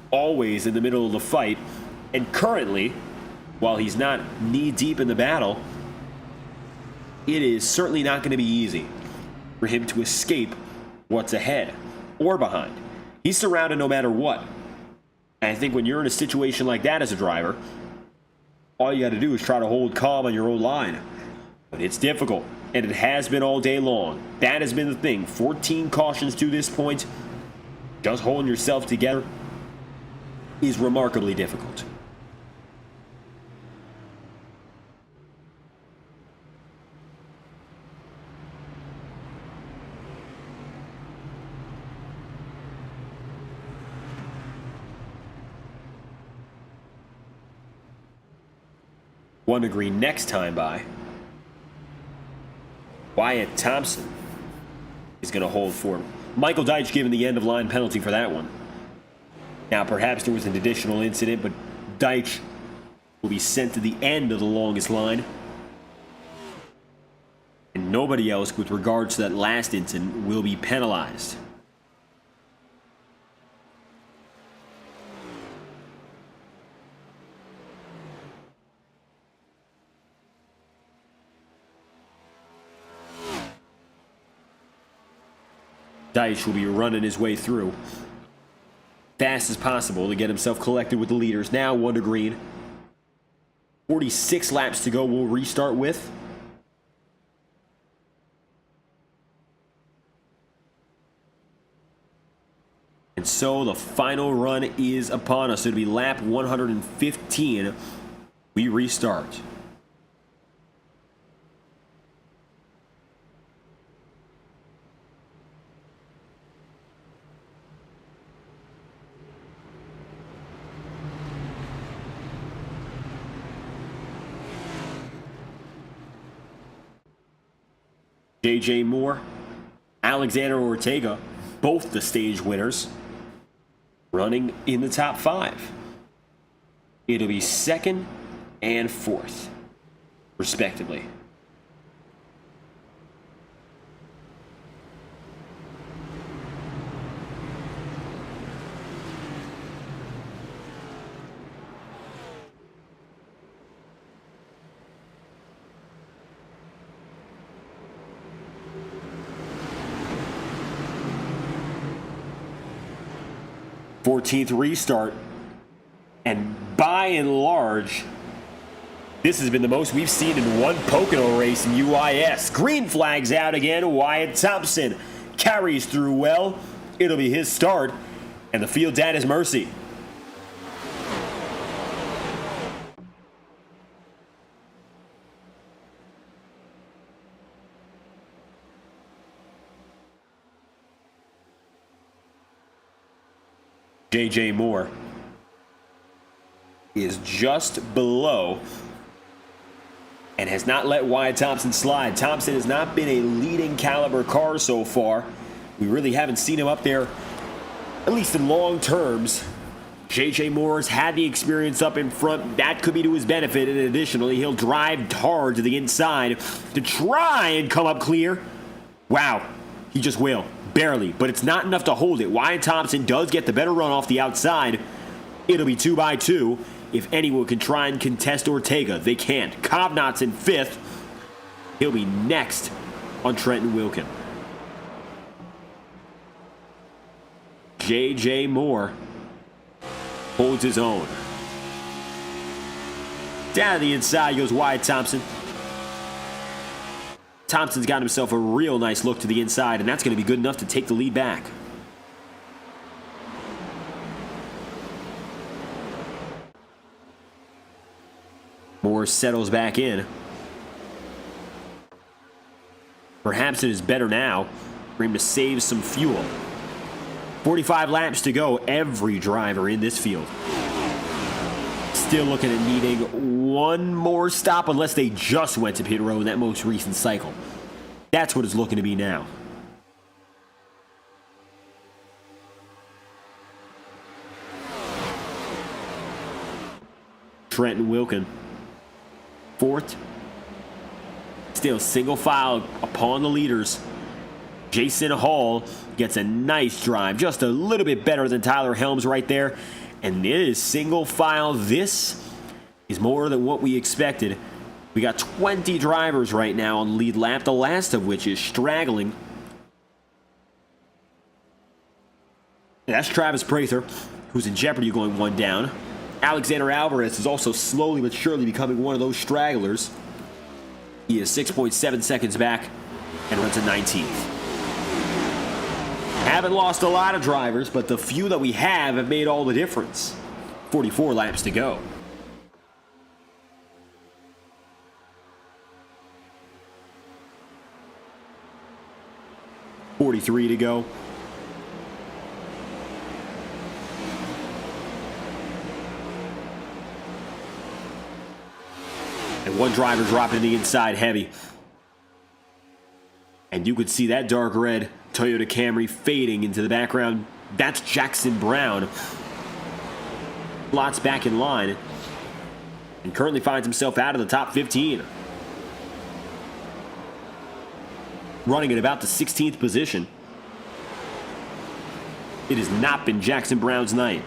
Always in the middle of the fight, and currently, while he's not knee-deep in the battle, it is certainly not going to be easy for him to escape what's ahead or behind. He's surrounded no matter what. And I think when you're in a situation like that as a driver, all you got to do is try to hold calm on your own line. But it's difficult, and it has been all day long. That has been the thing. 14 cautions to this point. Just holding yourself together is remarkably difficult. One to green next time by. Wyatt Thompson is going to hold for him. Michael Deitch given the end-of-line penalty for that one. Now, perhaps there was an additional incident, but Deitch will be sent to the end of the longest line. And nobody else, with regards to that last incident, will be penalized. Deitch will be running his way through fast as possible to get himself collected with the leaders. Now 1 to green. 46 laps to go. We'll restart with. And so the final run is upon us. It'll be lap 115. We restart. J.J. Moore, Alexander Ortega, both the stage winners, running in the top 5. It'll be 2nd and 4th, respectively. .14th restart, and by and large, this has been the most we've seen in one Pocono race in UIS. Green flags out again. Wyatt Thompson carries through well. It'll be his start, and the field's at his mercy. J.J. Moore is just below and has not let Wyatt Thompson slide. Thompson has not been a leading caliber car so far. We really haven't seen him up there, at least in long terms. J.J. Moore's had the experience up in front. That could be to his benefit, and additionally, he'll drive hard to the inside to try and come up clear. Wow, he just will. Barely, but it's not enough to hold it. Wyatt Thompson does get the better run off the outside. It'll be 2 by 2. If anyone can try and contest Ortega, they can't. Kovnat's in 5th. He'll be next on Trenton Wilkin. J.J. Moore holds his own. Down the inside goes Wyatt Thompson. Thompson's got himself a real nice look to the inside, and that's going to be good enough to take the lead back. Moore settles back in. Perhaps it is better now for him to save some fuel. 45 laps to go. Every driver in this field Still looking at needing one more stop unless they just went to pit road in that most recent cycle. That's what it's looking to be now. Trenton Wilkin, fourth. Still single file upon the leaders. Jason Hall gets a nice drive, just a little bit better than Tyler Helms right there. And it is single file. This is more than what we expected. We got 20 drivers right now on the lead lap, the last of which is straggling. That's Travis Prather, who's in jeopardy of going one down. Alexander Alvarez is also slowly but surely becoming one of those stragglers. He is 6.7 seconds back and runs a 19th. Haven't lost a lot of drivers, but the few that we have made all the difference. 44 laps to go. .43 to go. And one driver dropping the inside heavy. And you could see that dark red Toyota Camry fading into the background. That's Jackson Brown. Slots back in line. And currently finds himself out of the top 15. Running at about the 16th position. It has not been Jackson Brown's night.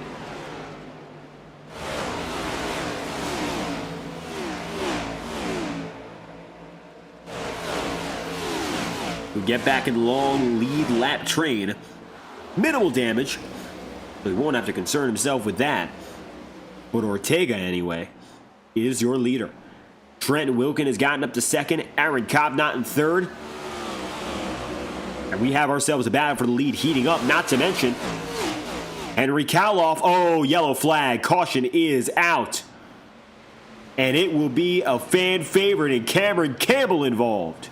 We'll get back in the long lead lap train. Minimal damage, but he won't have to concern himself with that. But Ortega, anyway, is your leader. Trent Wilkin has gotten up to second. Aaron Cobnott in third. And we have ourselves a battle for the lead heating up, not to mention Henry Kaloff. Oh, yellow flag. Caution is out. And it will be a fan favorite and Cameron Campbell involved.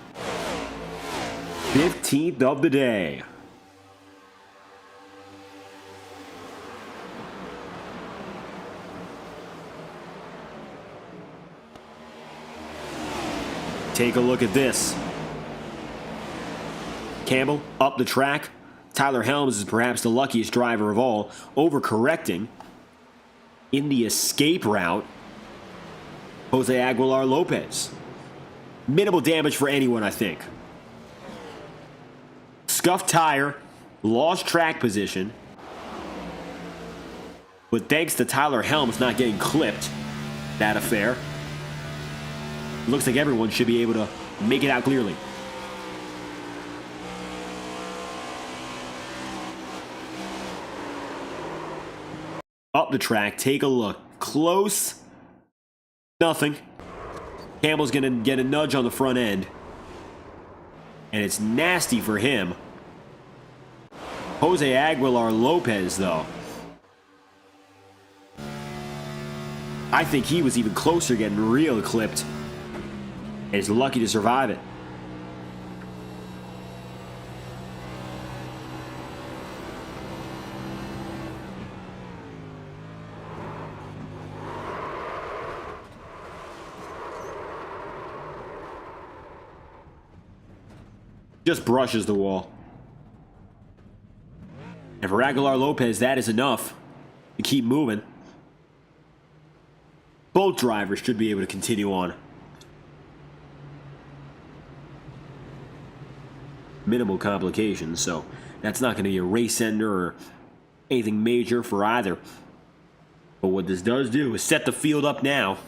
15th of the day. Take a look at this. Campbell up the track. Tyler Helms is perhaps the luckiest driver of all, overcorrecting in the escape route. Jose Aguilar Lopez. Minimal damage for anyone, I think. Scuffed tire, lost track position. But thanks to Tyler Helms not getting clipped, that affair, looks like everyone should be able to make it out clearly. Up the track, take a look. Close. Nothing. Campbell's going to get a nudge on the front end. And it's nasty for him. Jose Aguilar Lopez, though. I think he was even closer getting real clipped. And he's lucky to survive it. Just brushes the wall. And for Aguilar Lopez, that is enough to keep moving. Both drivers should be able to continue on. Minimal complications, so that's not going to be a race ender or anything major for either. But what this does do is set the field up now.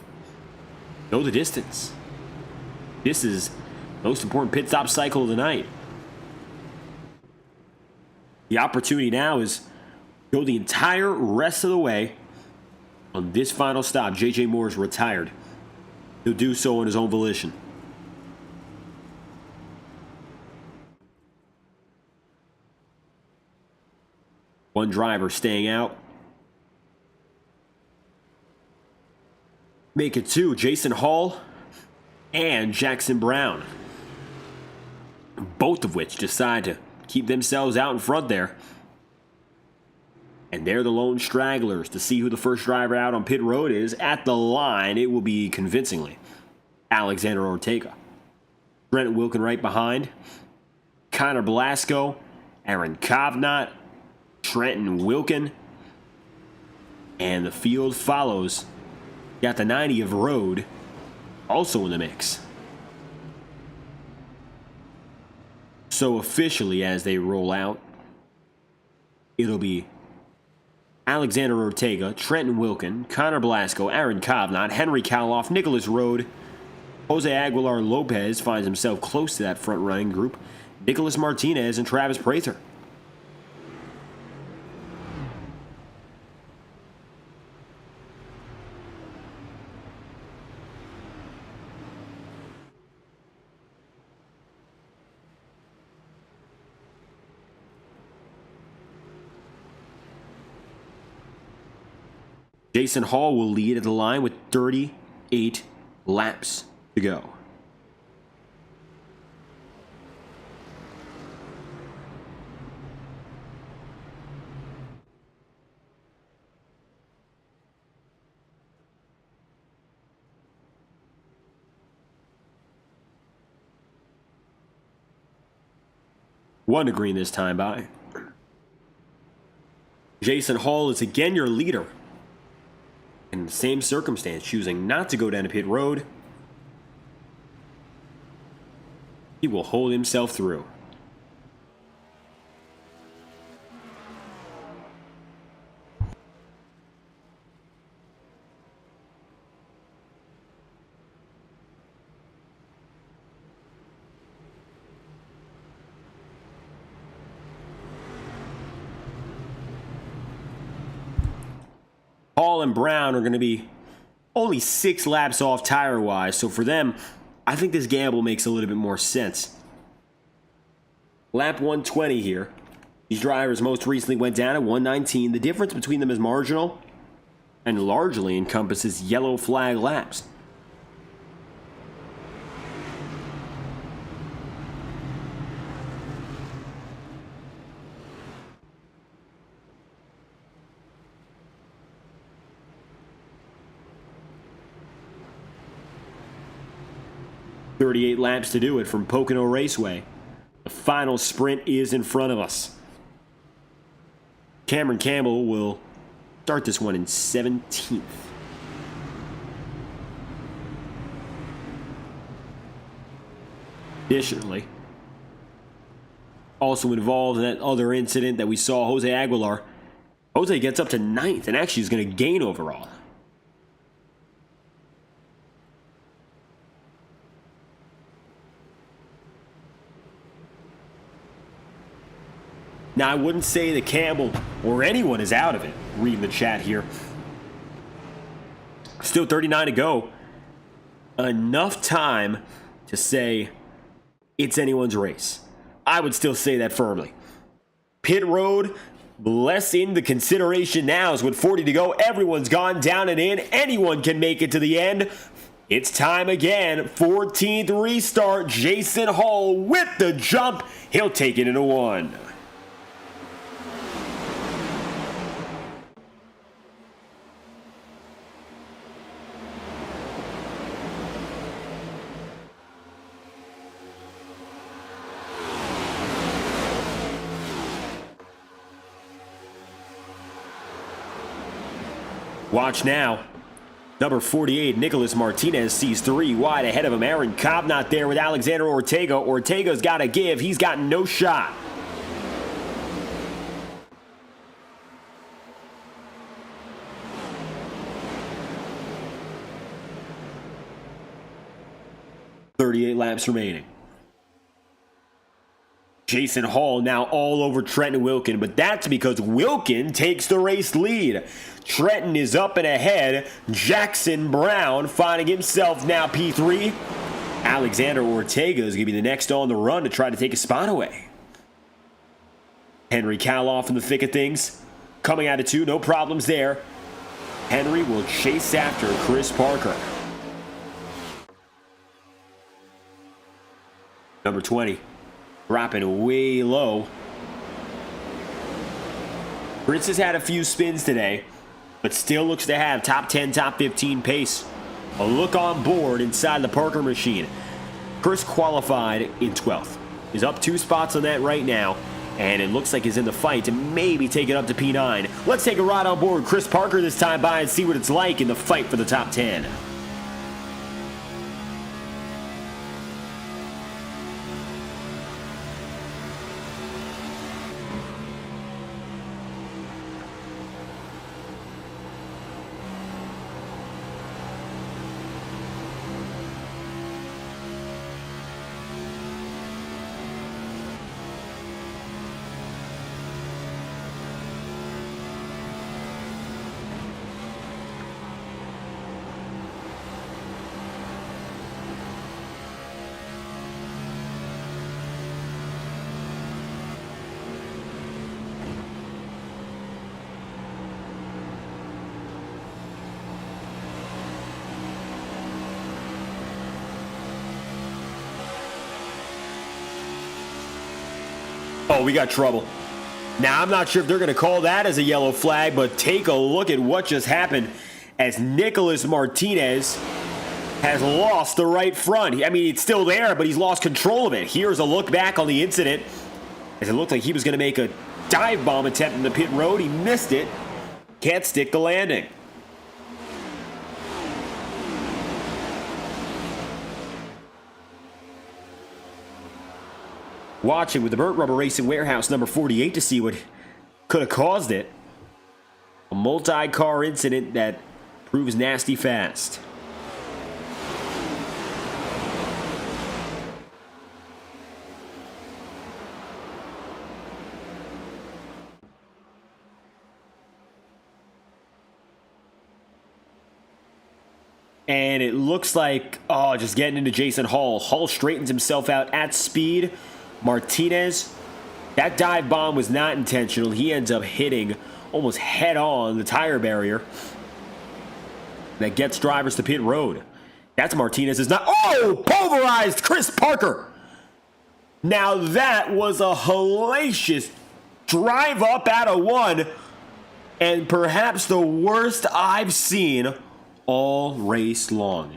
Go the distance. This is the most important pit stop cycle of the night. The opportunity now is go the entire rest of the way on this final stop. J.J. Moore is retired. He'll do so on his own volition. One driver staying out. Make it two. Jason Hall and Jackson Brown. Both of which decide to keep themselves out in front there. And they're the lone stragglers. To see who the first driver out on pit road is, at the line, it will be convincingly Alexander Ortega. Brent Wilkin right behind. Connor Blasco, Aaron Kovnat, Trenton Wilkin. And the field follows. Got the 90 of road also in the mix. So officially, as they roll out, it'll be Alexander Ortega, Trenton Wilkin, Connor Blasco, Aaron Kovnat, Henry Kaloff, Nicholas Rode. Jose Aguilar Lopez finds himself close to that front-running group. Nicholas Martinez and Travis Prather. Jason Hall will lead at the line with 38 laps to go. One to green this time by. Jason Hall is again your leader. In the same circumstance, choosing not to go down to pit road. He will hold himself through. Hall and Brown are going to be only 6 laps off tire-wise, so for them, I think this gamble makes a little bit more sense. Lap 120 here. These drivers most recently went down at 119. The difference between them is marginal and largely encompasses yellow flag laps. .38 laps to do it from Pocono Raceway. The final sprint is in front of us. Cameron Campbell will start this one in 17th. Additionally, also involved in that other incident that we saw, Jose Aguilar. Jose gets up to 9th and actually is going to gain overall. Now, I wouldn't say that Campbell or anyone is out of it, reading the chat here. Still 39 to go. Enough time to say it's anyone's race. I would still say that firmly. Pit road, less into consideration now, is with 40 to go. Everyone's gone down and in. Anyone can make it to the end. It's time again. 14th restart. Jason Hall with the jump. He'll take it into 1. Watch now. Number 48, Nicholas Martinez, sees 3 wide ahead of him. Aaron Cobb not there with Alexander Ortega. Ortega's got to give. He's got no shot. .38 laps remaining. Jason Hall now all over Trenton Wilkin, but that's because Wilkin takes the race lead. Trenton is up and ahead. Jackson Brown finding himself now P3. Alexander Ortega is going to be the next on the run to try to take a spot away. Henry Kaloff in the thick of things. Coming out of 2, no problems there. Henry will chase after Chris Parker. Number 20. Dropping way low. Chris has had a few spins today, but still looks to have top 10, top 15 pace. A look on board inside the Parker machine. Chris qualified in 12th. He's up 2 spots on that right now, and it looks like he's in the fight to maybe take it up to P9. Let's take a ride on board Chris Parker this time by and see what it's like in the fight for the top 10. Oh, we got trouble. Now, I'm not sure if they're going to call that as a yellow flag, but take a look at what just happened as Nicholas Martinez has lost the right front. I mean, it's still there, but he's lost control of it. Here's a look back on the incident as it looked like he was going to make a dive bomb attempt in the pit road. He missed it. Can't stick the landing. Watching with the Burt Rubber Racing Warehouse number 48 to see what could have caused it. A multi-car incident that proves nasty fast. And it looks like, just getting into Jason Hall. Hall straightens himself out at speed. Martinez, that dive bomb was not intentional. He ends up hitting almost head on the tire barrier that gets drivers to pit road. That's Martinez's not. Oh, pulverized Chris Parker. Now that was a hellacious drive up out of 1 and perhaps the worst I've seen all race long.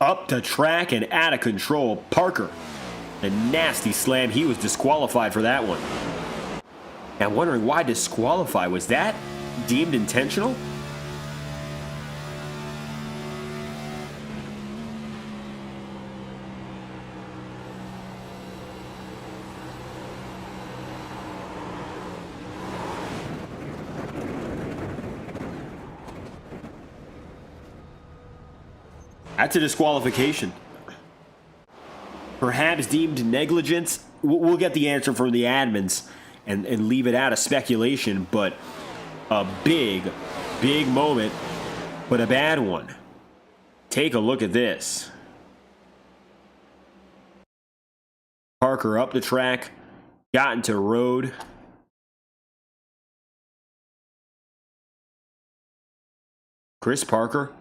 Up the track and out of control. Parker, a nasty slam. He was disqualified for that one. Now wondering why disqualify. Was that deemed intentional? That's a disqualification. Perhaps deemed negligence. We'll get the answer from the admins and leave it out of speculation, but a big, big moment, but a bad one. Take a look at this. Parker up the track, got into road. Chris Parker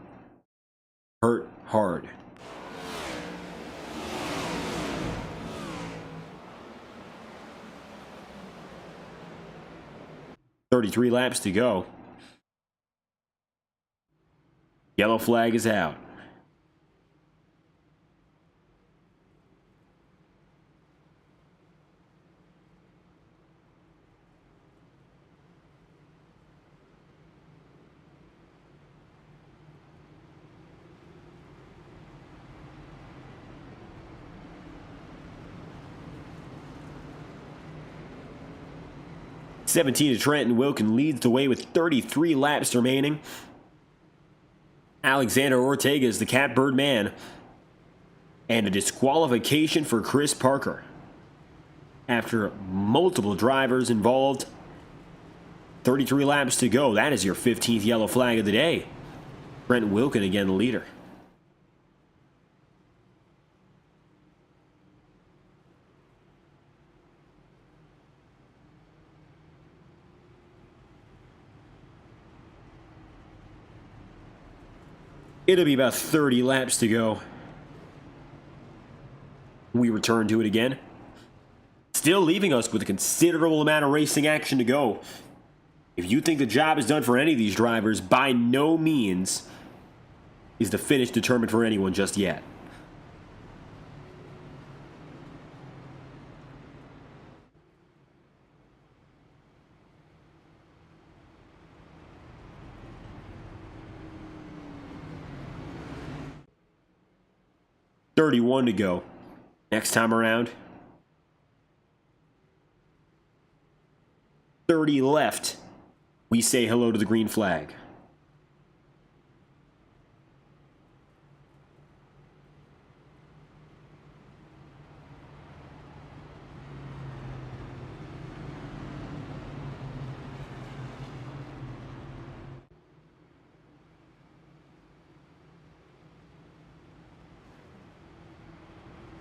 hurt hard. "33 laps to go. Yellow flag is out. "17 to Trenton Wilkin leads the way with 33 laps remaining. Alexander Ortega is the catbird man. And a disqualification for Chris Parker. After multiple drivers involved, 33 laps to go. That is your 15th yellow flag of the day. Trenton Wilkin again the leader. It'll be about 30 laps to go. We return to it again. Still leaving us with a considerable amount of racing action to go. If you think the job is done for any of these drivers, by no means is the finish determined for anyone just yet. $31 to go. Next time around. 30 left. We say hello to the green flag.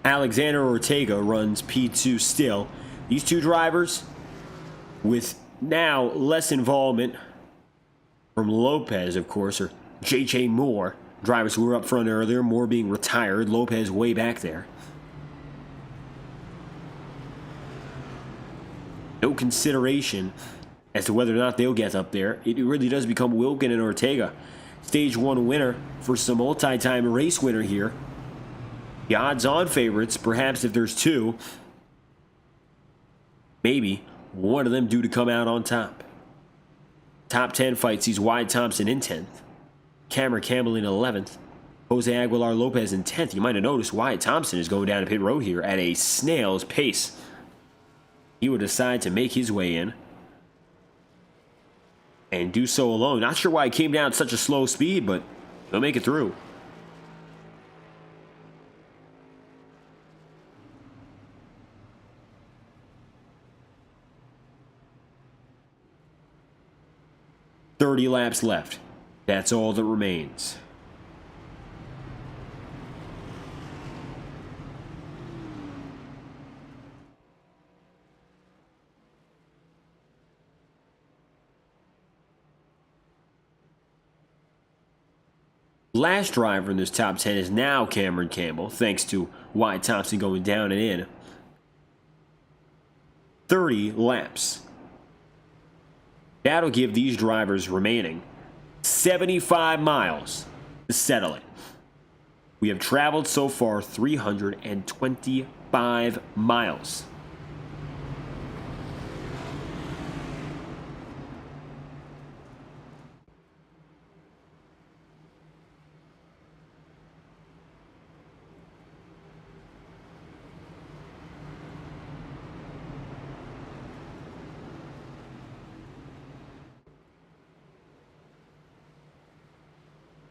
Alexander Ortega runs P2 still. These two drivers, with now less involvement from Lopez, of course, or J.J. Moore, drivers who were up front earlier, Moore being retired, Lopez way back there. No consideration as to whether or not they'll get up there. It really does become Wilkin and Ortega. Stage 1 winner for some multi-time race winner here. The odds-on favorites, perhaps if there's two, maybe one of them due to come out on top. Top 10 fight sees Wyatt Thompson in 10th, Cameron Campbell in 11th, Jose Aguilar Lopez in 10th. You might have noticed Wyatt Thompson is going down to pit road here at a snail's pace. He would decide to make his way in and do so alone. Not sure why he came down at such a slow speed, but he'll make it through. $30 laps left. That's all that remains. Last driver in this top 10 is now Cameron Campbell, thanks to Wyatt Thompson going down and in. 30 laps. That'll give these drivers remaining 75 miles to settle it. We have traveled so far 325 miles.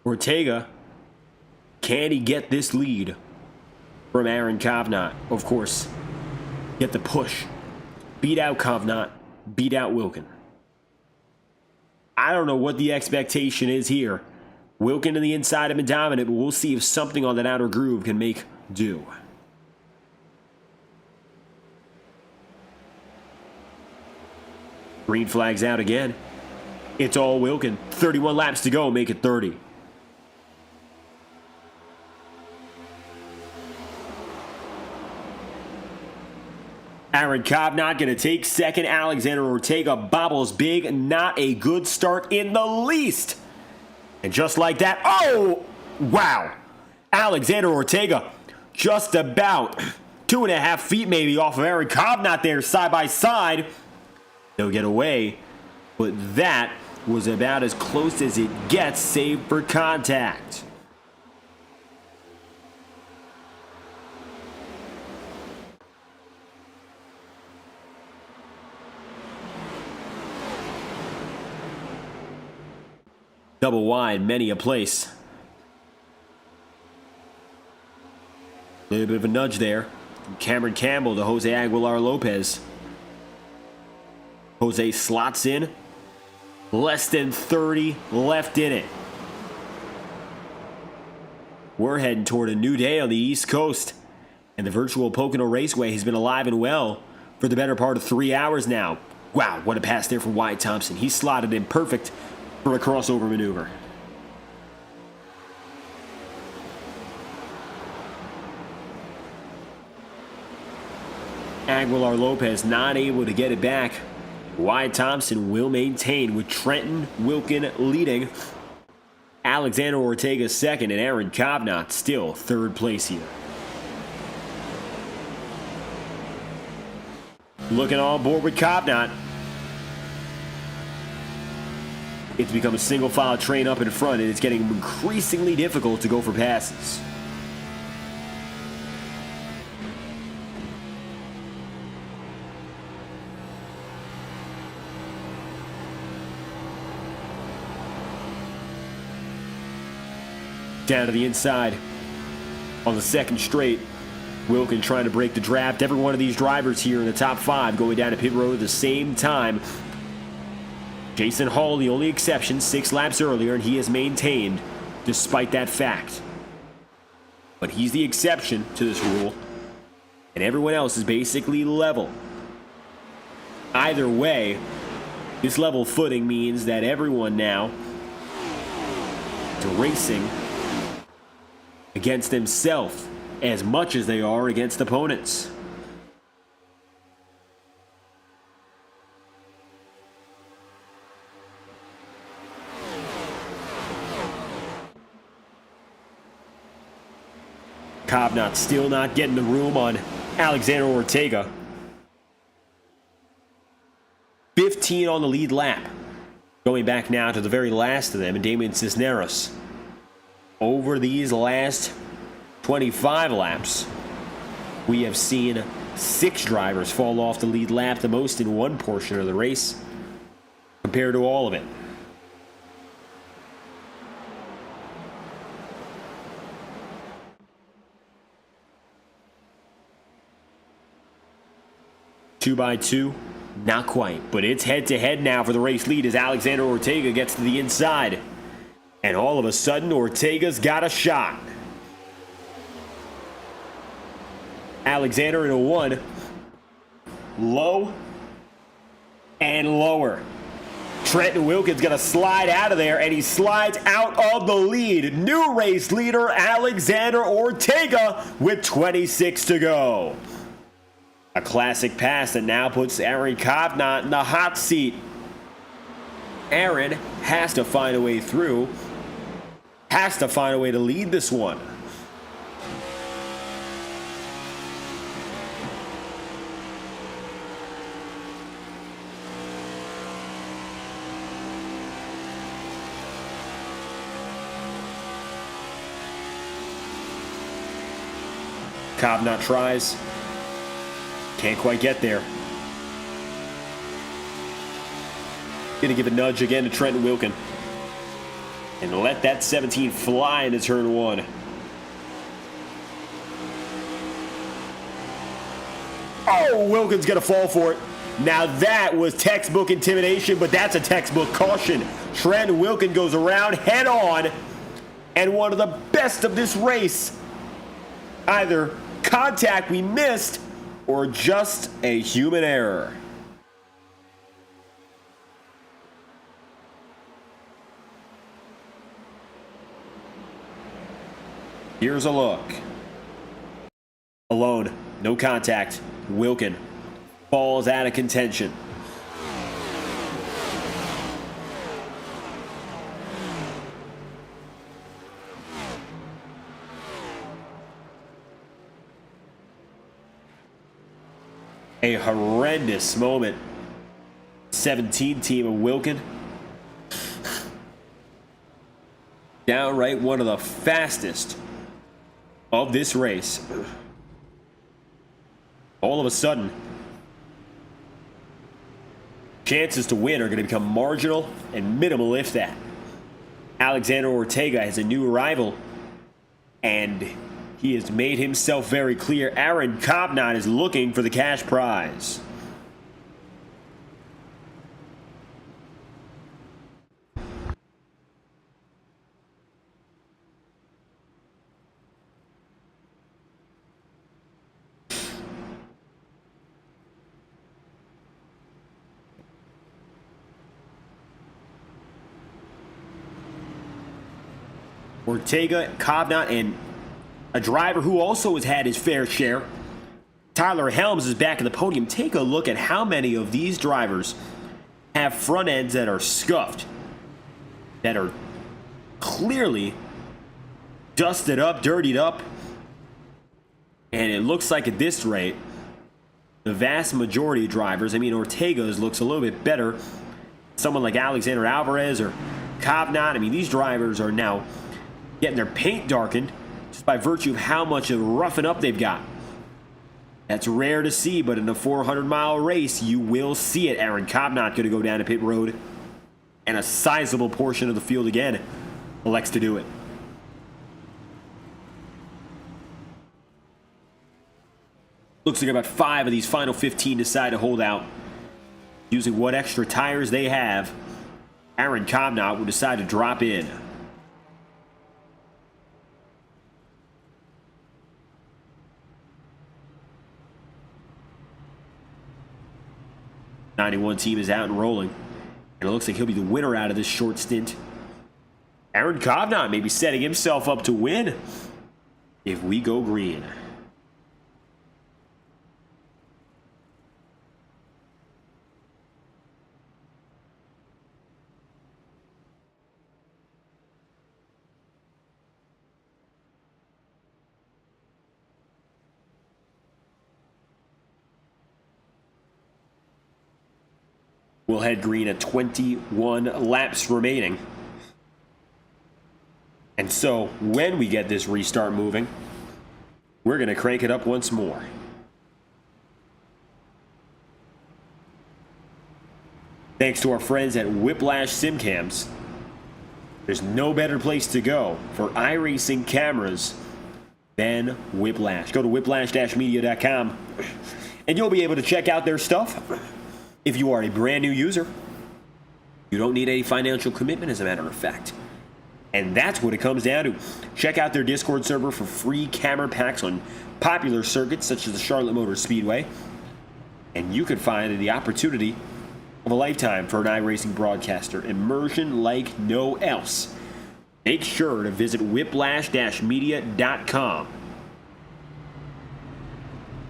Ortega, can he get this lead from Aaron Kovnat? Of course, get the push. Beat out Kovnat, beat out Wilkin. I don't know what the expectation is here. Wilkin to the inside have been dominant, but we'll see if something on that outer groove can make do. Green flag's out again. It's all Wilkin. 31 laps to go, make it 30. Aaron Kovnat going to take second. Alexander Ortega bobbles big. Not a good start in the least. And just like that, oh, wow. Alexander Ortega just about 2.5 feet maybe off of Aaron Kovnat there side by side. They'll get away, but that was about as close as it gets, save for contact. Double wide, many a place. A little bit of a nudge there. From Cameron Campbell to Jose Aguilar Lopez. Jose slots in. Less than 30 left in it. We're heading toward a new day on the East Coast. And the virtual Pocono Raceway has been alive and well for the better part of 3 hours now. Wow, what a pass there from Wyatt Thompson. He slotted in perfect for a crossover maneuver. Aguilar Lopez not able to get it back. Wyatt Thompson will maintain with Trenton Wilkin leading. Alexander Ortega second, and Aaron Kovnat still third place here. Looking on board with Kovnat. It's become a single file train up in front, and it's getting increasingly difficult to go for passes. Down to the inside on the second straight. Wilkin trying to break the draft. Every one of these drivers here in the top 5 going down to pit road at the same time. Jason Hall, the only exception, 6 laps earlier, and he has maintained despite that fact. But he's the exception to this rule, and everyone else is basically level. Either way, this level footing means that everyone now is racing against themselves as much as they are against opponents. Kovnat still not getting the room on Alexander Ortega. 15 on the lead lap. Going back now to the very last of them, and Damian Cisneros. Over these last 25 laps, we have seen 6 drivers fall off the lead lap, the most in one portion of the race, compared to all of it. Two by two, not quite, but it's head-to-head now for the race lead as Alexander Ortega gets to the inside. And all of a sudden, Ortega's got a shot. Alexander in a 1. Low and lower. Trenton Wilkins going to slide out of there, and he slides out of the lead. New race leader, Alexander Ortega, with 26 to go. A classic pass that now puts Aaron Kovnat in the hot seat. Aaron has to find a way through. Has to find a way to lead this one. Kovnat tries. Can't quite get there. Gonna give a nudge again to Trenton Wilkin. And let that 17 fly into turn 1. Oh, Wilkins gonna fall for it. Now that was textbook intimidation, but that's a textbook caution. Trenton Wilkin goes around head on, and one of the best of this race. Either contact we missed, or just a human error. Here's a look. Alone, no contact. Wilkin falls out of contention. A horrendous moment. 17 team of Wilkin. Downright one of the fastest of this race. All of a sudden, chances to win are going to become marginal and minimal, if that. Alexander Ortega has a new rival, and he has made himself very clear. Aaron Kovnat is looking for the cash prize. Ortega, Kovnat, and a driver who also has had his fair share, Tyler Helms is back at the podium. Take a look at how many of these drivers have front ends that are scuffed, that are clearly dusted up, dirtied up. And it looks like at this rate, the vast majority of drivers, I mean, Ortega's looks a little bit better. Someone like Alexander Alvarez or Kovnat, I mean, these drivers are now getting their paint darkened just by virtue of how much of roughing up they've got. That's rare to see, but in a 400-mile race, you will see it. Aaron Kovnat going to go down to pit road, and a sizable portion of the field again elects to do it. Looks like about 5 of these final 15 decide to hold out. Using what extra tires they have, Aaron Kovnat will decide to drop in. '91 team is out and rolling, and it looks like he'll be the winner out of this short stint. Aaron Kovnat may be setting himself up to win if we go green. We'll head green at 21 laps remaining. And so, when we get this restart moving, we're going to crank it up once more. Thanks to our friends at Whiplash SimCams. There's no better place to go for iRacing cameras than Whiplash. Go to whiplash-media.com and you'll be able to check out their stuff. If you are a brand new user, you don't need any financial commitment, as a matter of fact. And that's what it comes down to. Check out their Discord server for free camera packs on popular circuits such as the Charlotte Motor Speedway. And you could find the opportunity of a lifetime for an iRacing broadcaster. Immersion like no else. Make sure to visit whiplash-media.com.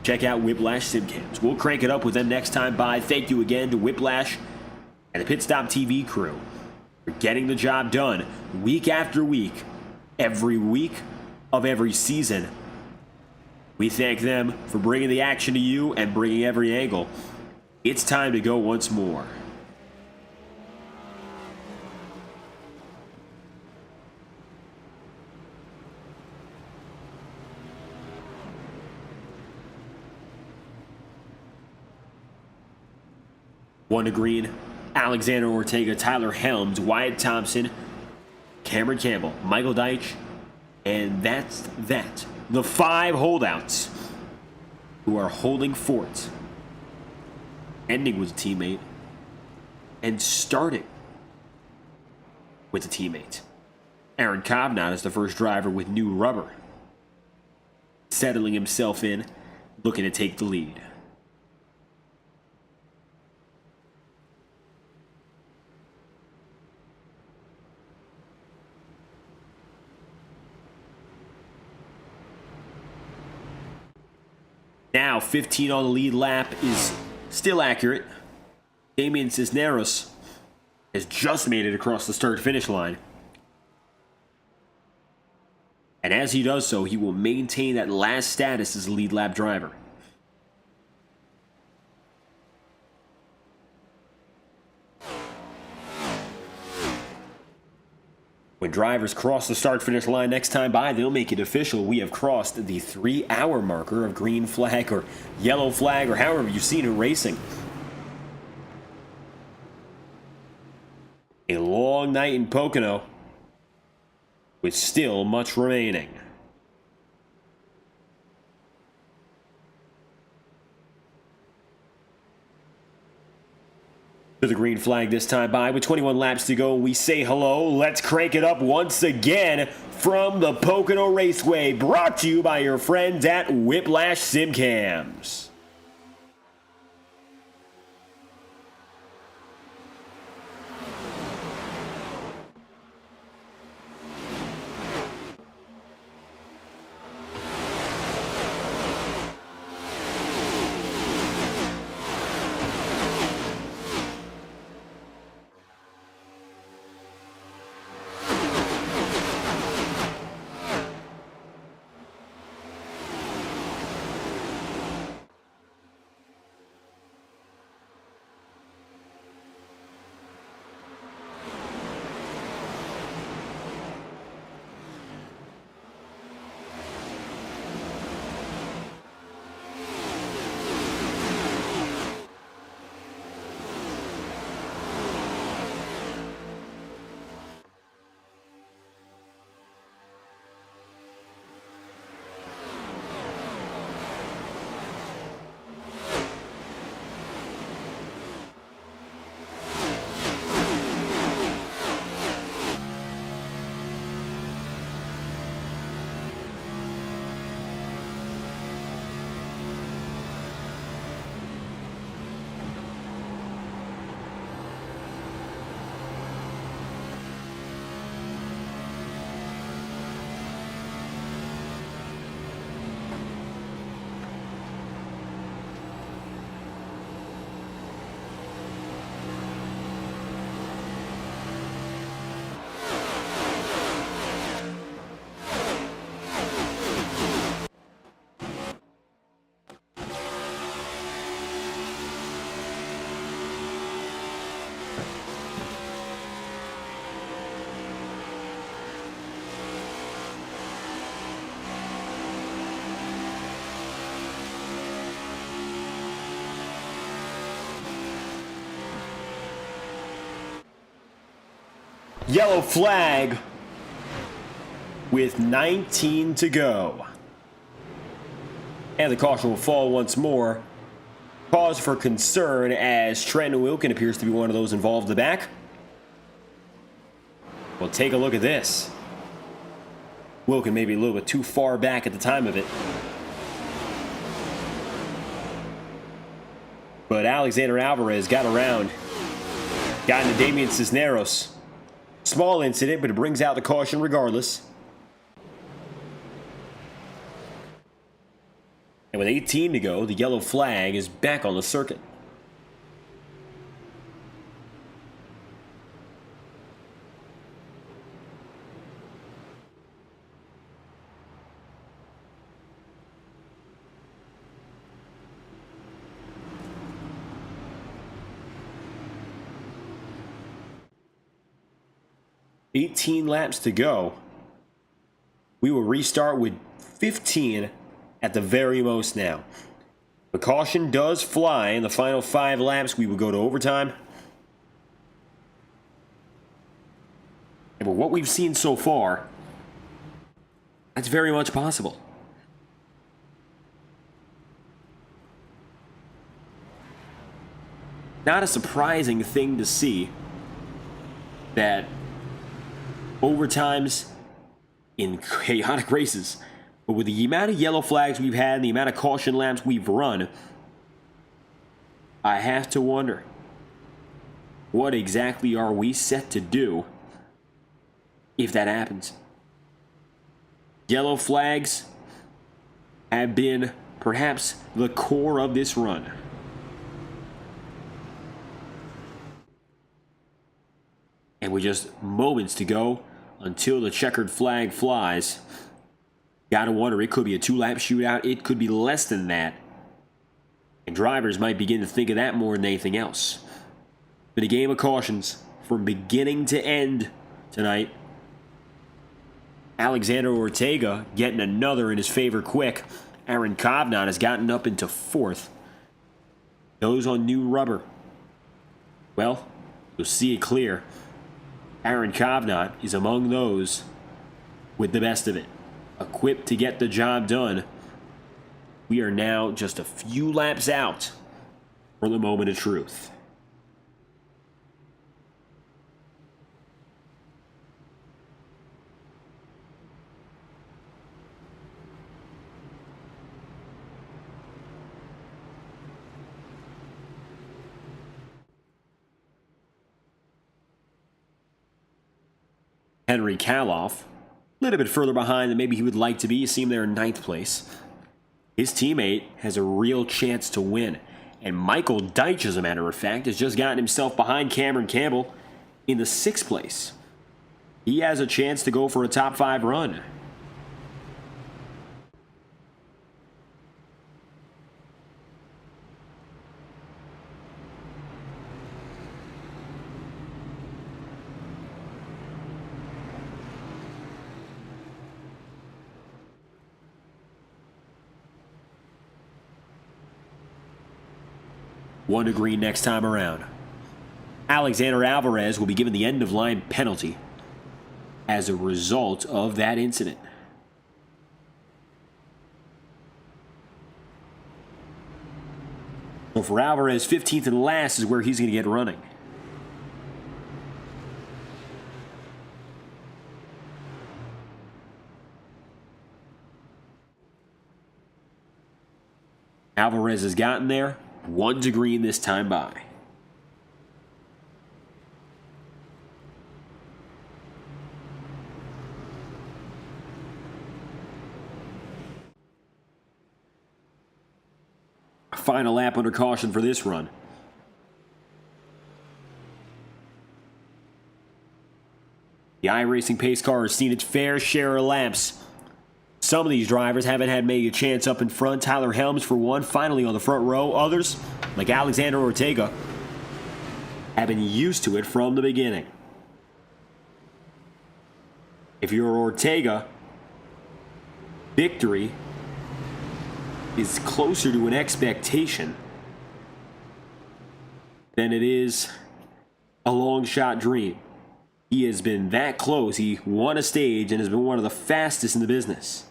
Check out Whiplash SimCams. We'll crank it up with them next time by. Thank you again to Whiplash and the Pit Stop TV crew for getting the job done week after week, every week of every season. We thank them for bringing the action to you and bringing every angle. It's time to go once more. One to green, Alexander Ortega, Tyler Helms, Wyatt Thompson, Cameron Campbell, Michael Deitch, and that's that. The 5 holdouts who are holding fort, ending with a teammate, and starting with a teammate. Aaron Kovnat is the first driver with new rubber, settling himself in, looking to take the lead. Now, 15 on the lead lap is still accurate. Damian Cisneros has just made it across the start-finish line. And as he does so, he will maintain that last status as lead lap driver. When drivers cross the start-finish line next time by, they'll make it official. We have crossed the 3-hour marker of green flag or yellow flag or however you've seen it racing. A long night in Pocono with still much remaining. To the green flag this time by with 21 laps to go. We say hello. Let's crank it up once again from the Pocono Raceway. Brought to you by your friends at Whiplash SimCams. Yellow flag with 19 to go. And the caution will fall once more. Cause for concern as Trenton Wilkin appears to be one of those involved in the back. Well, take a look at this. Wilkin may be a little bit too far back at the time of it. But Alexander Alvarez got around. Got into Damian Cisneros. Small incident, but it brings out the caution regardless. And with 18 to go, the yellow flag is back on the circuit. $18 laps to go. We will restart with 15 at the very most now. The caution does fly in the final 5 laps. We will go to overtime. And with what we've seen so far, that's very much possible. Not a surprising thing to see that overtimes in chaotic races, but with the amount of yellow flags we've had and the amount of caution laps we've run, I have to wonder, what exactly are we set to do if that happens? Yellow flags have been perhaps the core of this run. And with just moments to go until the checkered flag flies, gotta wonder, it could be a 2-lap shootout. It could be less than that. And drivers might begin to think of that more than anything else. But a game of cautions from beginning to end tonight. Alexander Ortega getting another in his favor quick. Aaron Kovnat has gotten up into 4th. Those on new rubber. Well, you'll see it clear. Aaron Kovnat is among those with the best of it, equipped to get the job done. We are now just a few laps out from the moment of truth. Henry Kaloff, a little bit further behind than maybe he would like to be. You see him there in 9th place. His teammate has a real chance to win. And Michael Deitch, as a matter of fact, has just gotten himself behind Cameron Campbell in the 6th place. He has a chance to go for a top 5 run. One to green next time around. Alexander Alvarez will be given the end-of-line penalty as a result of that incident. So for Alvarez, 15th and last is where he's going to get running. Alvarez has gotten there. 1 to green this time by. Final lap under caution for this run. The iRacing pace car has seen its fair share of laps. Some of these drivers haven't had maybe a chance up in front. Tyler Helms, for one, finally on the front row. Others, like Alexander Ortega, have been used to it from the beginning. If you're Ortega, victory is closer to an expectation than it is a long shot dream. He has been that close. He won a stage and has been one of the fastest in the business.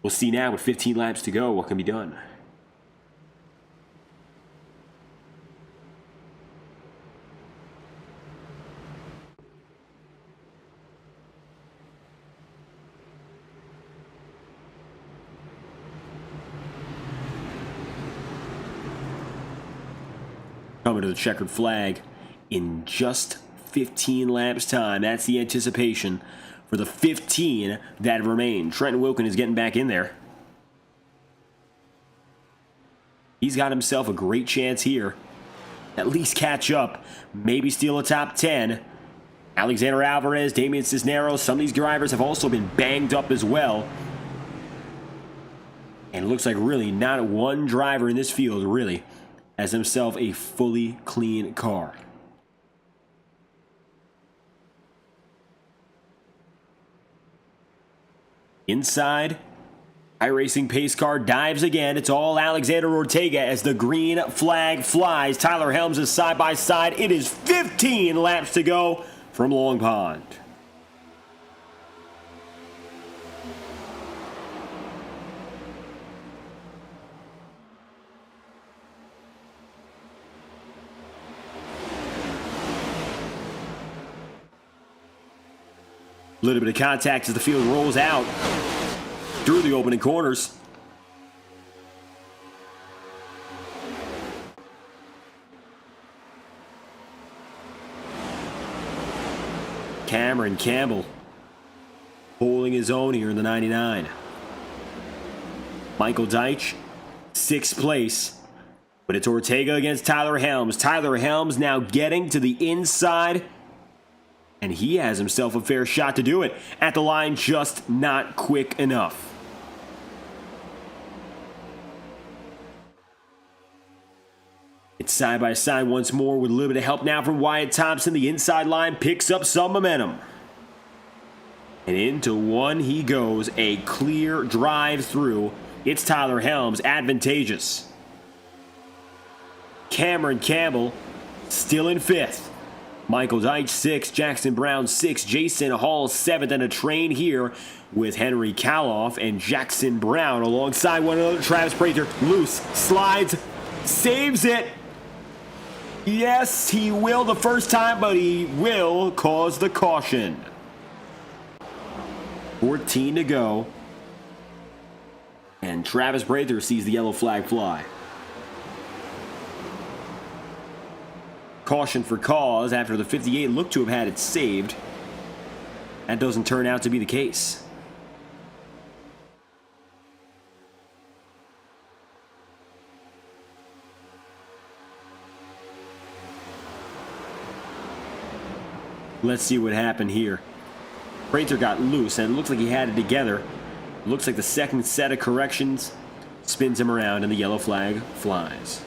We'll see now with 15 laps to go what can be done. Coming to the checkered flag in just 15 laps time. That's the anticipation for the 15 that remain. Trenton Wilkin is getting back in there. He's got himself a great chance here. At least catch up. Maybe steal a top 10. Alexander Alvarez, Damian Cisneros, some of these drivers have also been banged up as well. And it looks like really not one driver in this field really has himself a fully clean car. Inside, iRacing pace car dives again. It's all Alexander Ortega as the green flag flies. Tyler Helms is side by side. It is 15 laps to go from Long Pond. A little bit of contact as the field rolls out through the opening corners. Cameron Campbell holding his own here in the 99. Michael Deitch, 6th place. But it's Ortega against Tyler Helms. Tyler Helms now getting to the inside. And he has himself a fair shot to do it. At the line, just not quick enough. It's side by side once more with a little bit of help now from Wyatt Thompson. The inside line picks up some momentum. And into one he goes. A clear drive through. It's Tyler Helms, advantageous. Cameron Campbell still in 5th. Michael Deitch 6th, Jackson Brown 6th, Jason Hall 7th, and a train here with Henry Kaloff and Jackson Brown alongside one another. Travis Prather loose, slides, saves it. Yes, he will the first time, but he will cause the caution. 14 to go. And Travis Prather sees the yellow flag fly. Caution for cause after the 58 looked to have had it saved. That doesn't turn out to be the case. Let's see what happened here. Prather got loose and it looks like he had it together. Looks like the second set of corrections spins him around and the yellow flag flies.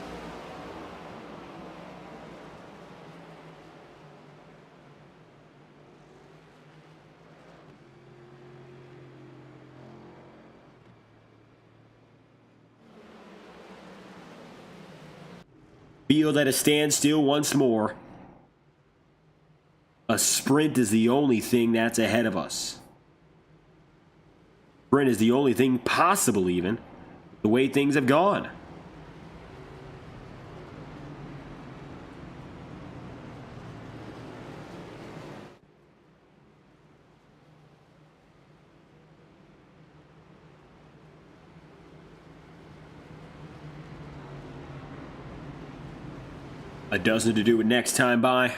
Field at a standstill once more. A sprint is the only thing that's ahead of us. Sprint is the only thing possible, even, the way things have gone. A dozen to do it next time by.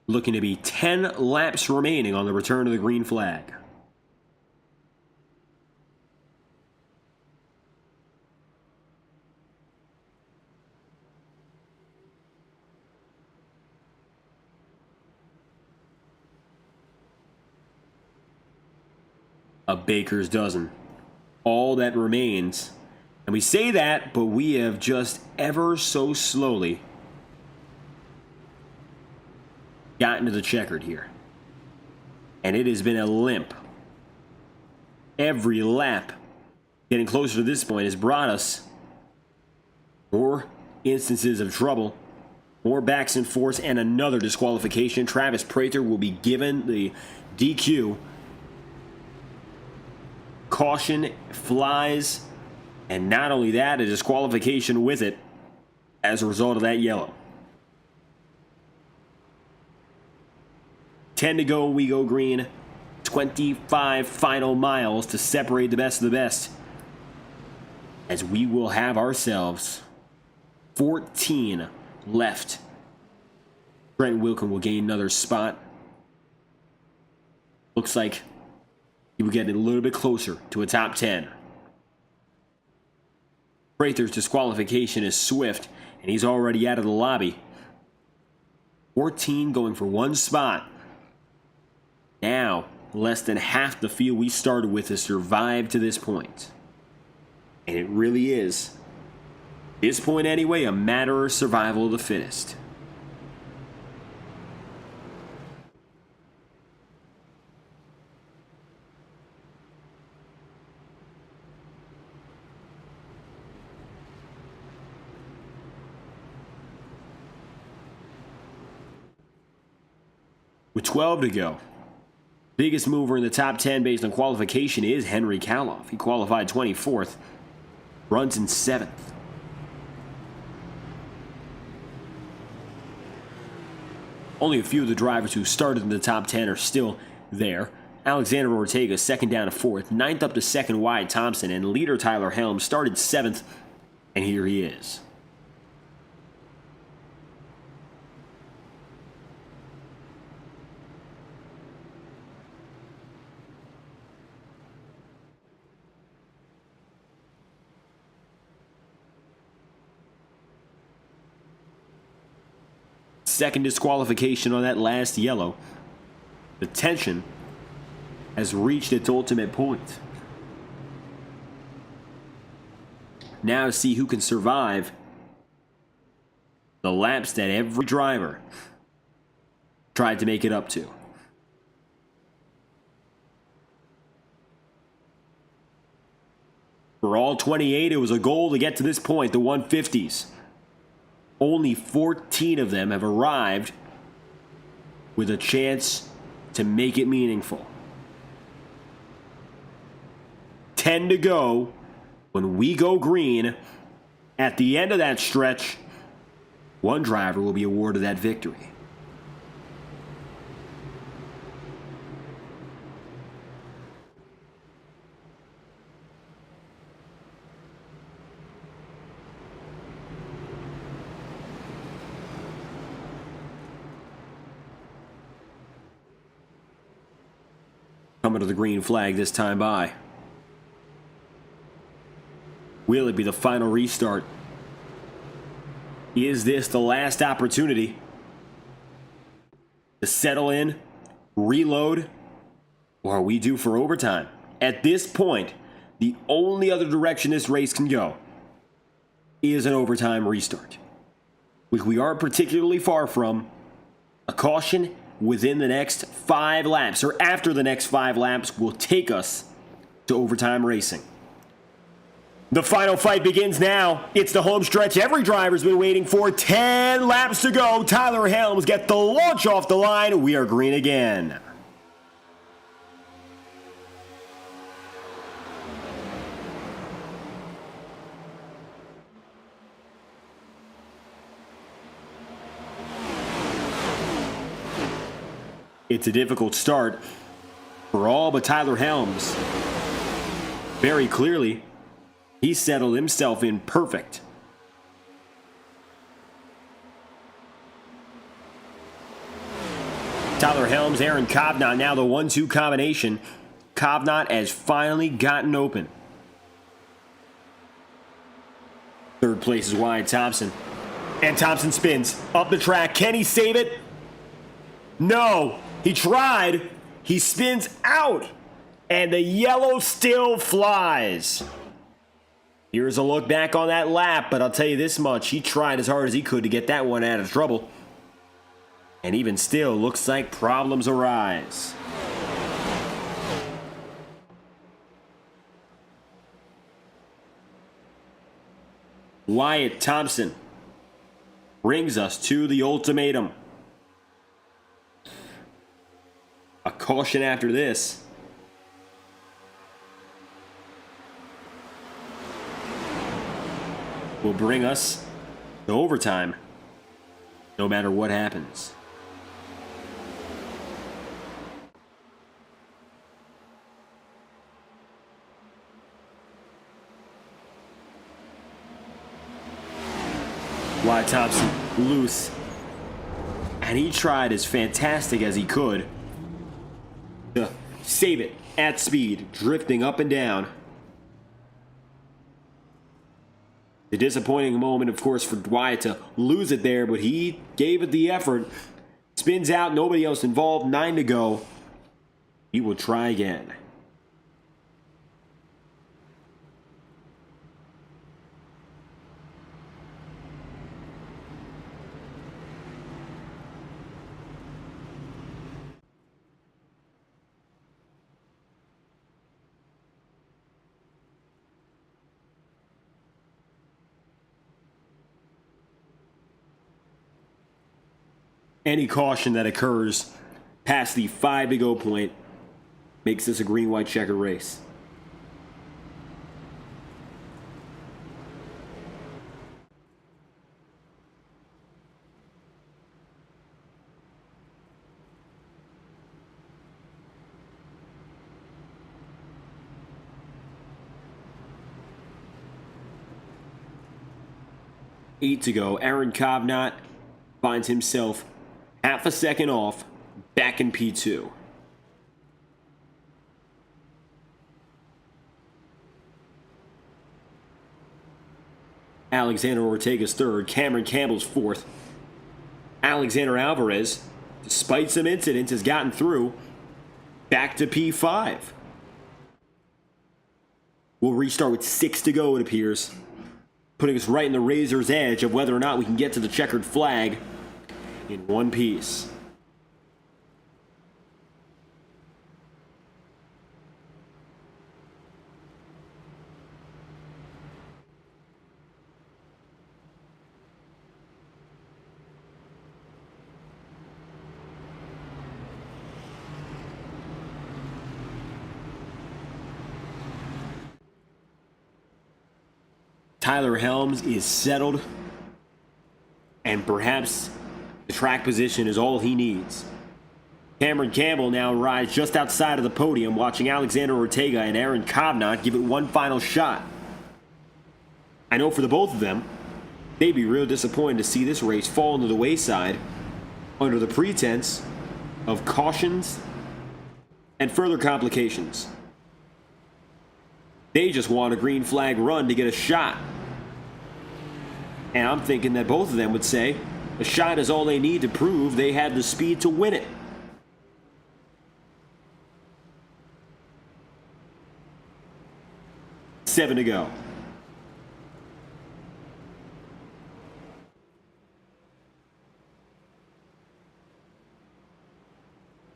Looking to be 10 laps remaining on the return of the green flag. A baker's dozen. All that remains. And we say that, but we have just ever so slowly gotten to the checkered here. And it has been a limp. Every lap getting closer to this point has brought us more instances of trouble More backs and forths and another disqualification. Travis Prather will be given the DQ. Caution flies, and not only that, a disqualification with it as a result of that yellow. 10 to go, we go green. 25 final miles to separate the best of the best, as we will have ourselves 14 left. Brent Wilkin will gain another spot. Looks like he will get a little bit closer to a top 10. Prather's disqualification is swift, and he's already out of the lobby. 14 going for one spot. Now, less than half the field we started with has survived to this point. And it really is, at this point anyway, a matter of survival of the fittest. With 12 to go, biggest mover in the top 10 based on qualification is Henry Kaloff. He qualified 24th, runs in 7th. Only a few of the drivers who started in the top 10 are still there. Alexander Ortega second down to 4th, 9th up to 2nd Wyatt Thompson, and leader Tyler Helm started 7th, and here he is. Second disqualification on that last yellow. The tension has reached its ultimate point. Now to see who can survive the laps that every driver tried to make it up to. For all 28, it was a goal to get to this point, the 150s. Only 14 of them have arrived with a chance to make it meaningful. 10 to go when we go green. At the end of that stretch, one driver will be awarded that victory. Coming to the green flag this time by. Will it be the final restart? Is this the last opportunity to settle in, reload, or are we due for overtime? At this point, the only other direction this race can go is an overtime restart, which we aren't particularly far from. A caution within the next 5 laps, or after the next 5 laps, will take us to overtime racing. The final fight begins now. It's the home stretch every driver's been waiting for. 10 laps to go. Tyler Helms get the launch off the line. We are green again. It's a difficult start for all but Tyler Helms. Very clearly, he settled himself in perfect. Tyler Helms, Aaron Kovnat, now the 1-2 combination. Kovnat has finally gotten open. Third place is Wyatt Thompson. And Thompson spins up the track. Can he save it? No. He tried. He spins out. And the yellow still flies. Here's a look back on that lap, but I'll tell you this much. He tried as hard as he could to get that one out of trouble. And even still, looks like problems arise. Wyatt Thompson brings us to the ultimatum. A caution after this. Will bring us to overtime, no matter what happens. Wyatt Thompson loose, and he tried as fantastic as he could to save it at speed, drifting up and down. The disappointing moment, of course, for Wyatt to lose it there, but he gave it the effort. Spins out, nobody else involved, 9 to go. He will try again. Any caution that occurs past the 5 to go point makes this a green-white checker race. Eight to go. Aaron Kovnat finds himself half a second off, back in P2. Alexander Ortega's third, Cameron Campbell's fourth. Alexander Alvarez, despite some incidents, has gotten through, back to P5. We'll restart with 6 to go, it appears, putting us right in the razor's edge of whether or not we can get to the checkered flag in one piece. Tyler Helms is settled, and perhaps the track position is all he needs. Cameron Campbell now rides just outside of the podium, watching Alexander Ortega and Aaron Kovnat give it one final shot. I know for the both of them, they'd be real disappointed to see this race fall into the wayside under the pretense of cautions and further complications. They just want a green flag run to get a shot. And I'm thinking that both of them would say, a shot is all they need to prove they had the speed to win it. Seven to go.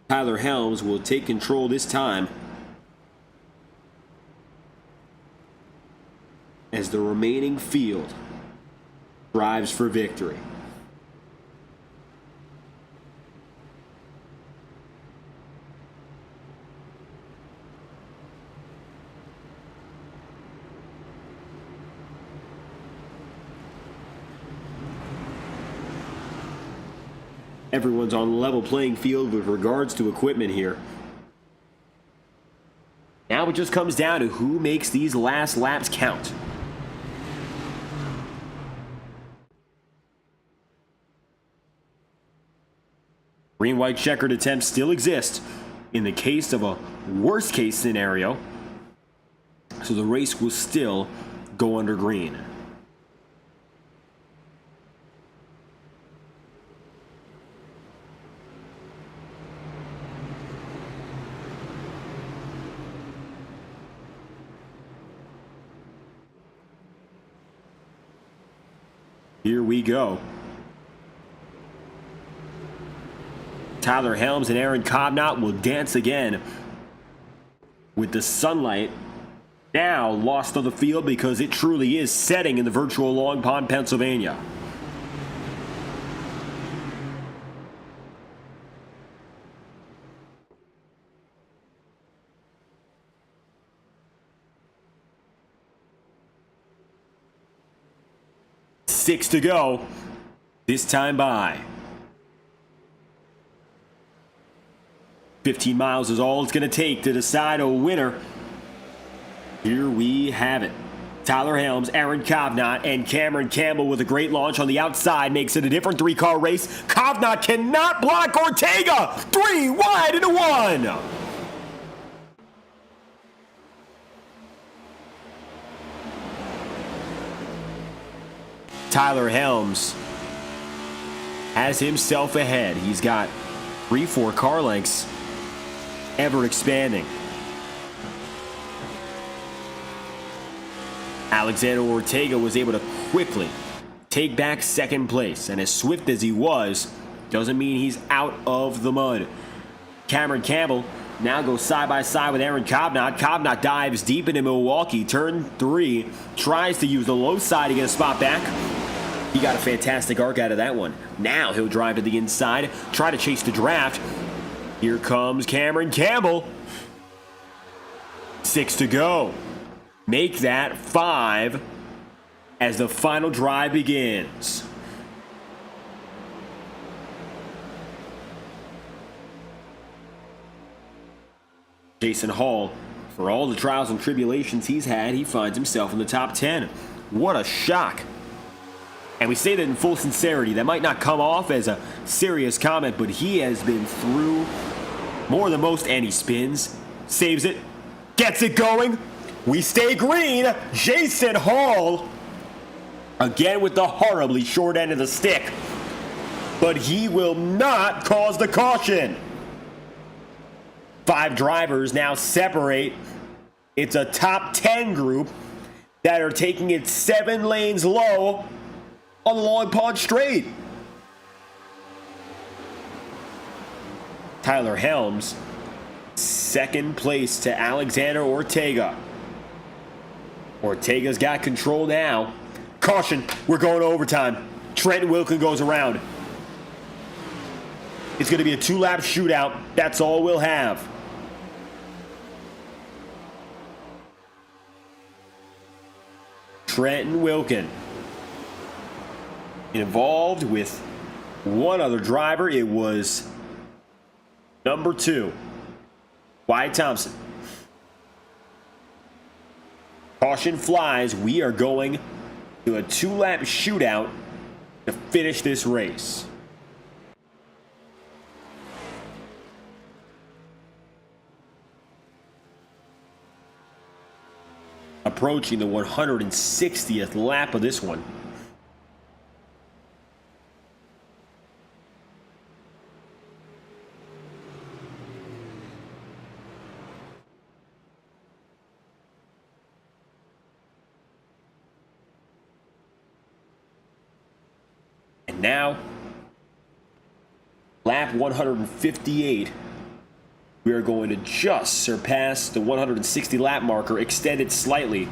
Tyler Helms will take control this time as the remaining field drives for victory. Everyone's on a level playing field with regards to equipment here. Now it just comes down to who makes these last laps count. Green-white checkered attempts still exist in the case of a worst-case scenario, so the race will still go under green. Here we go. Tyler Helms and Aaron Kovnat will dance again with the sunlight now lost on the field because it truly is setting in the virtual Long Pond, Pennsylvania. 6 to go. This time by 15 miles is all it's going to take to decide a winner. Here we have it. Tyler Helms, Aaron Kovnat, and Cameron Campbell with a great launch on the outside makes it a different 3-car race. Kovnat cannot block Ortega. 3 wide into 1. Tyler Helms has himself ahead. He's got 3-4 car lengths, ever expanding. Alexander Ortega was able to quickly take back second place, and as swift as he was, doesn't mean he's out of the mud. Cameron Campbell now goes side by side with Aaron Kovnat. Kovnat dives deep into Milwaukee. Turn 3, tries to use the low side to get a spot back. He got a fantastic arc out of that one. Now he'll drive to the inside, try to chase the draft. Here comes Cameron Campbell. 6 to go. Make that 5 as the final drive begins. Jason Hall, for all the trials and tribulations he's had, he finds himself in the top 10. What a shock. And we say that in full sincerity. That might not come off as a serious comment, but he has been through more than most, and he spins, saves it, gets it going. We stay green. Jason Hall, again with the horribly short end of the stick. But he will not cause the caution. 5 drivers now separate. It's a top 10 group that are taking it 7 lanes low on the Long Pond Straight. Tyler Helms, second place to Alexander Ortega. Ortega's got control now. Caution, we're going to overtime. Trenton Wilkin goes around. It's going to be a 2-lap shootout. That's all we'll have. Trenton Wilkin involved with one other driver. It was number 2, Wyatt Thompson. Caution flies. We are going to a 2-lap shootout to finish this race. Approaching the 160th lap of this one. And now, lap 158. We are going to just surpass the 160 lap marker, extend it slightly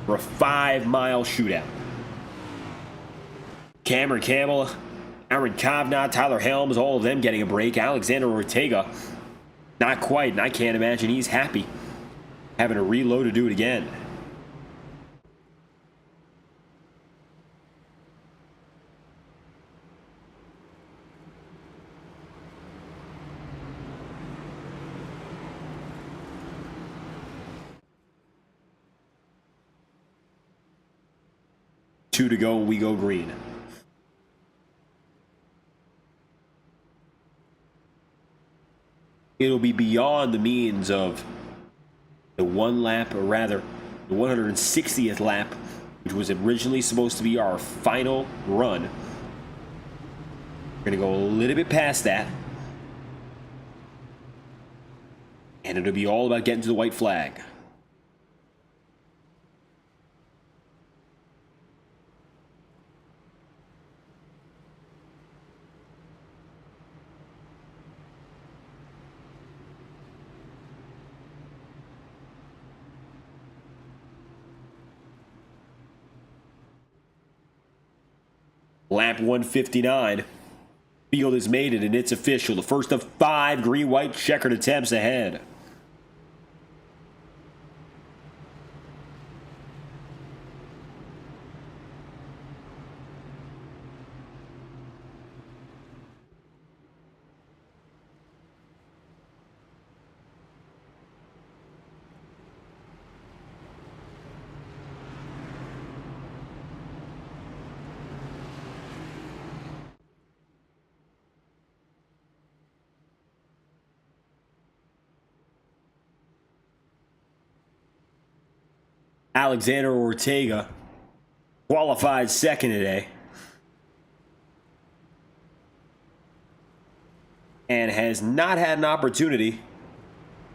for a 5-mile shootout. Cameron Campbell, Aaron Kovnat, Tyler Helms, all of them getting a break. Alexander Ortega, not quite, and I can't imagine he's happy having to reload to do it again. Two to go, and we go green. It'll be beyond the means of the 1 lap, or rather, the 160th lap, which was originally supposed to be our final run. We're going to go a little bit past that. And it'll be all about getting to the white flag. Lap 159. Field has made it, and it's official. The first of 5 green-white checkered attempts ahead. Alexander Ortega qualified second today and has not had an opportunity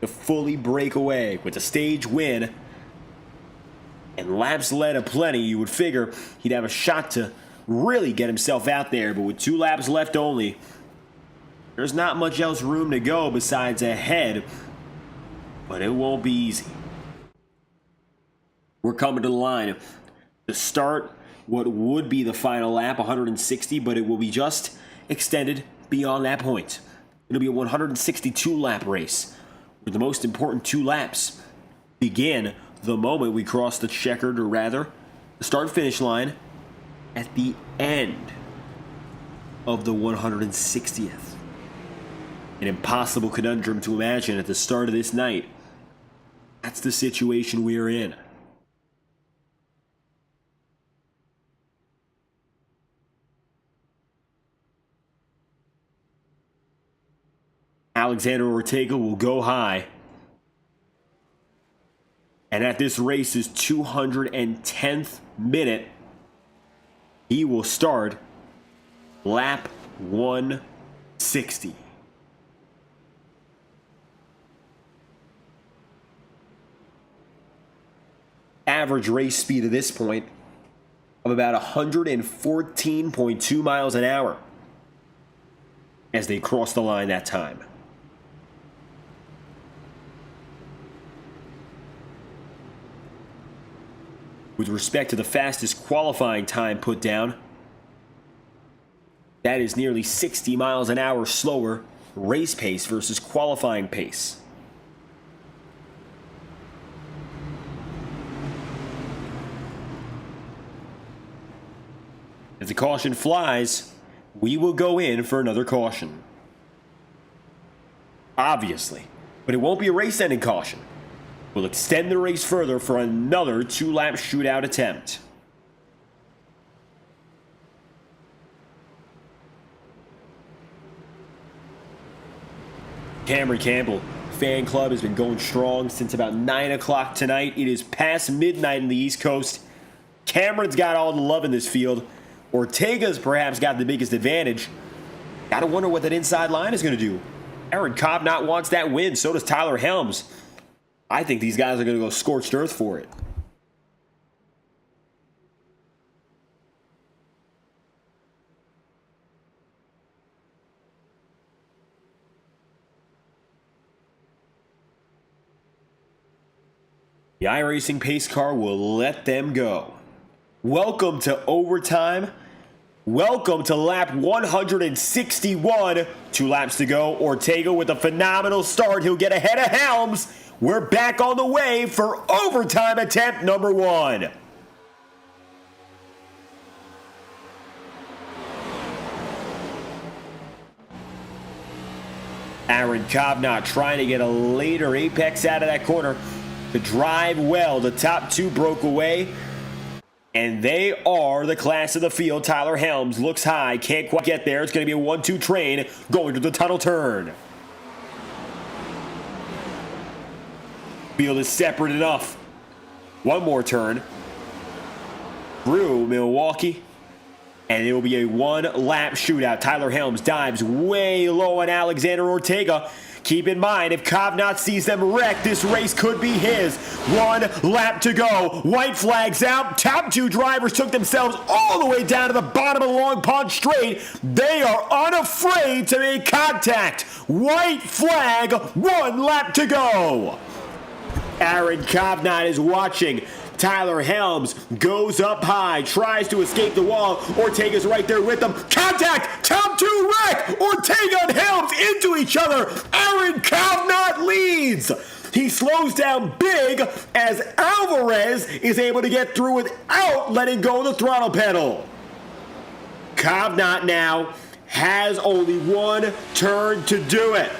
to fully break away. With a stage win and laps led aplenty, you would figure he'd have a shot to really get himself out there, but with 2 laps left only, there's not much else room to go besides ahead, but it won't be easy. We're coming to the line to start what would be the final lap, 160, but it will be just extended beyond that point. It'll be a 162 lap race, where the most important 2 laps begin the moment we cross the checkered, or rather, the start-finish line at the end of the 160th. An impossible conundrum to imagine at the start of this night. That's the situation we are in. Alexander Ortega will go high. And at this race's 210th minute, he will start lap 160. Average race speed at this point of about 114.2 miles an hour as they cross the line that time. With respect to the fastest qualifying time put down, that is nearly 60 miles an hour slower race pace versus qualifying pace. If the caution flies, we will go in for another caution. Obviously, but it won't be a race-ending caution. We'll extend the race further for another 2-lap shootout attempt. Cameron Campbell fan club has been going strong since about 9 o'clock tonight. It is past midnight in the East Coast. Cameron's got all the love in this field. Ortega's perhaps got the biggest advantage. Gotta wonder what that inside line is going to do. Aaron Cobnott wants that win. So does Tyler Helms. I think these guys are going to go scorched earth for it. The iRacing pace car will let them go. Welcome to overtime. Welcome to lap 161. 2 laps to go. Ortega with a phenomenal start. He'll get ahead of Helms. We're back on the way for overtime attempt number 1. Aaron Cobnott trying to get a later apex out of that corner to drive well. The top 2 broke away, and they are the class of the field. Tyler Helms looks high, can't quite get there. It's going to be a 1-2 train going to the tunnel turn. Field is separate enough. One more turn through Milwaukee, and it will be a 1-lap shootout. Tyler Helms dives way low on Alexander Ortega. Keep in mind, if Cobnott sees them wreck, this race could be his. 1 lap to go. White flags out. Top 2 drivers took themselves all the way down to the bottom of the Long Pond Straight. They are unafraid to make contact. White flag. 1 lap to go. Aaron Cobnott is watching. Tyler Helms goes up high, tries to escape the wall. Ortega's right there with him. Contact! Top 2 wreck! Ortega and Helms into each other. Aaron Cobnott leads. He slows down big as Alvarez is able to get through without letting go of the throttle pedal. Cobnott now has only 1 turn to do it.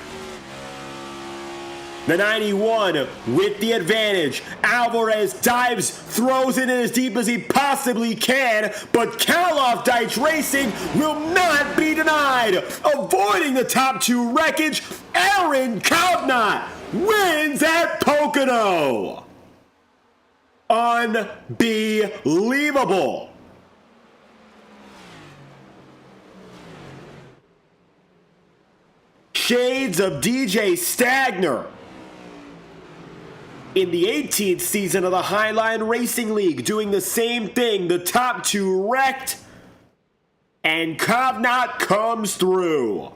The 91 with the advantage. Alvarez dives, throws it in as deep as he possibly can, but Karloff Dice Racing will not be denied. Avoiding the top 2 wreckage, Aaron Cobnott wins at Pocono. Unbelievable. Shades of DJ Stagner. In the 18th season of the Highline Racing League, doing the same thing, the top two wrecked, and Kovnat comes through.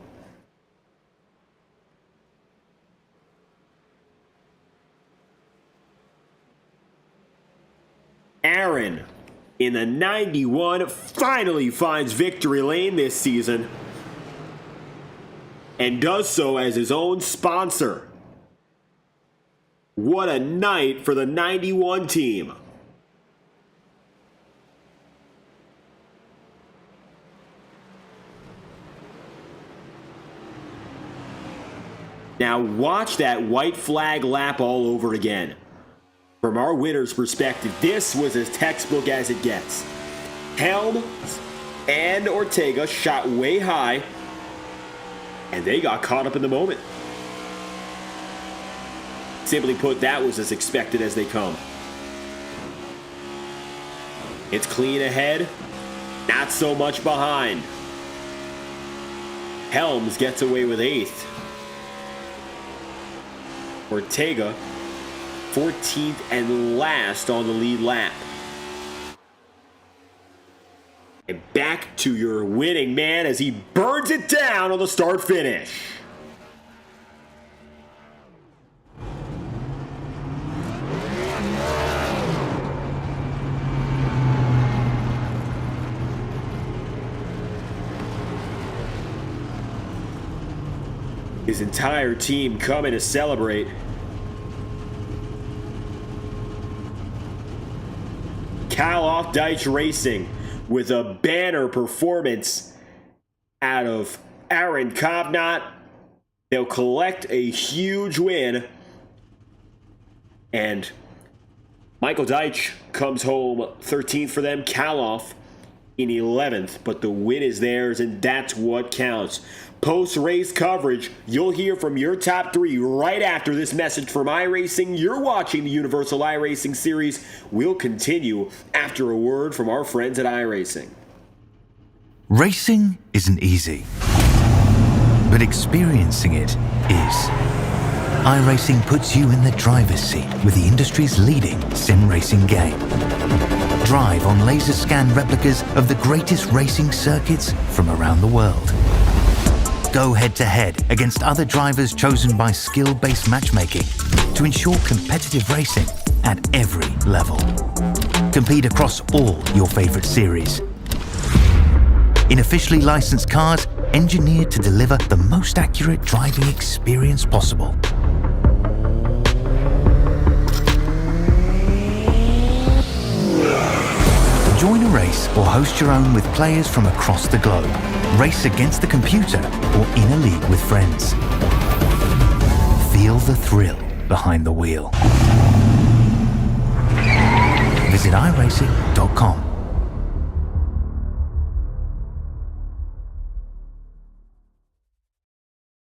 Aaron, in the 91, finally finds victory lane this season, and does so as his own sponsor. What a night for the 91 team. Now watch that white flag lap all over again. From our winner's perspective, this was as textbook as it gets. Helms and Ortega shot way high, and they got caught up in the moment. Simply put, that was as expected as they come. It's clean ahead, not so much behind. Helms gets away with 8th. Ortega, 14th and last on the lead lap. And back to your winning man as he burns it down on the start finish. His entire team coming to celebrate. Cal Deitch Racing with a banner performance out of Aaron Kovnat. They'll collect a huge win. And Michael Deitch comes home 13th for them. Kaloff in 11th. But the win is theirs, and that's what counts. Post-race coverage, you'll hear from your top 3 right after this message from iRacing. You're watching the Universal iRacing Series. We'll continue after a word from our friends at iRacing. Racing isn't easy, but experiencing it is. iRacing puts you in the driver's seat with the industry's leading sim racing game. Drive on laser scan replicas of the greatest racing circuits from around the world. Go head-to-head against other drivers chosen by skill-based matchmaking to ensure competitive racing at every level. Compete across all your favorite series. In officially licensed cars, engineered to deliver the most accurate driving experience possible. Join a race or host your own with players from across the globe. Race against the computer or in a league with friends. Feel the thrill behind the wheel. Visit iRacing.com.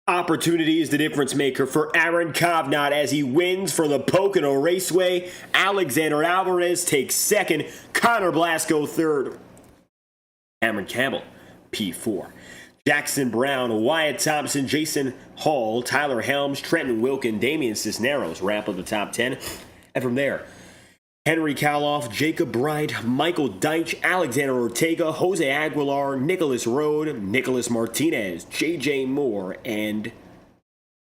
Opportunity is the difference maker for Aaron Kovnat as he wins for the Pocono Raceway. Alexander Alvarez takes 2nd, Connor Blasco 3rd. Cameron Campbell, P4. Jackson Brown, Wyatt Thompson, Jason Hall, Tyler Helms, Trenton Wilkin, Damian Cisneros wrap up the top 10. And from there, Henry Kaloff, Jacob Bright, Michael Deitch, Alexander Ortega, Jose Aguilar, Nicholas Rode, Nicholas Martinez, JJ Moore, and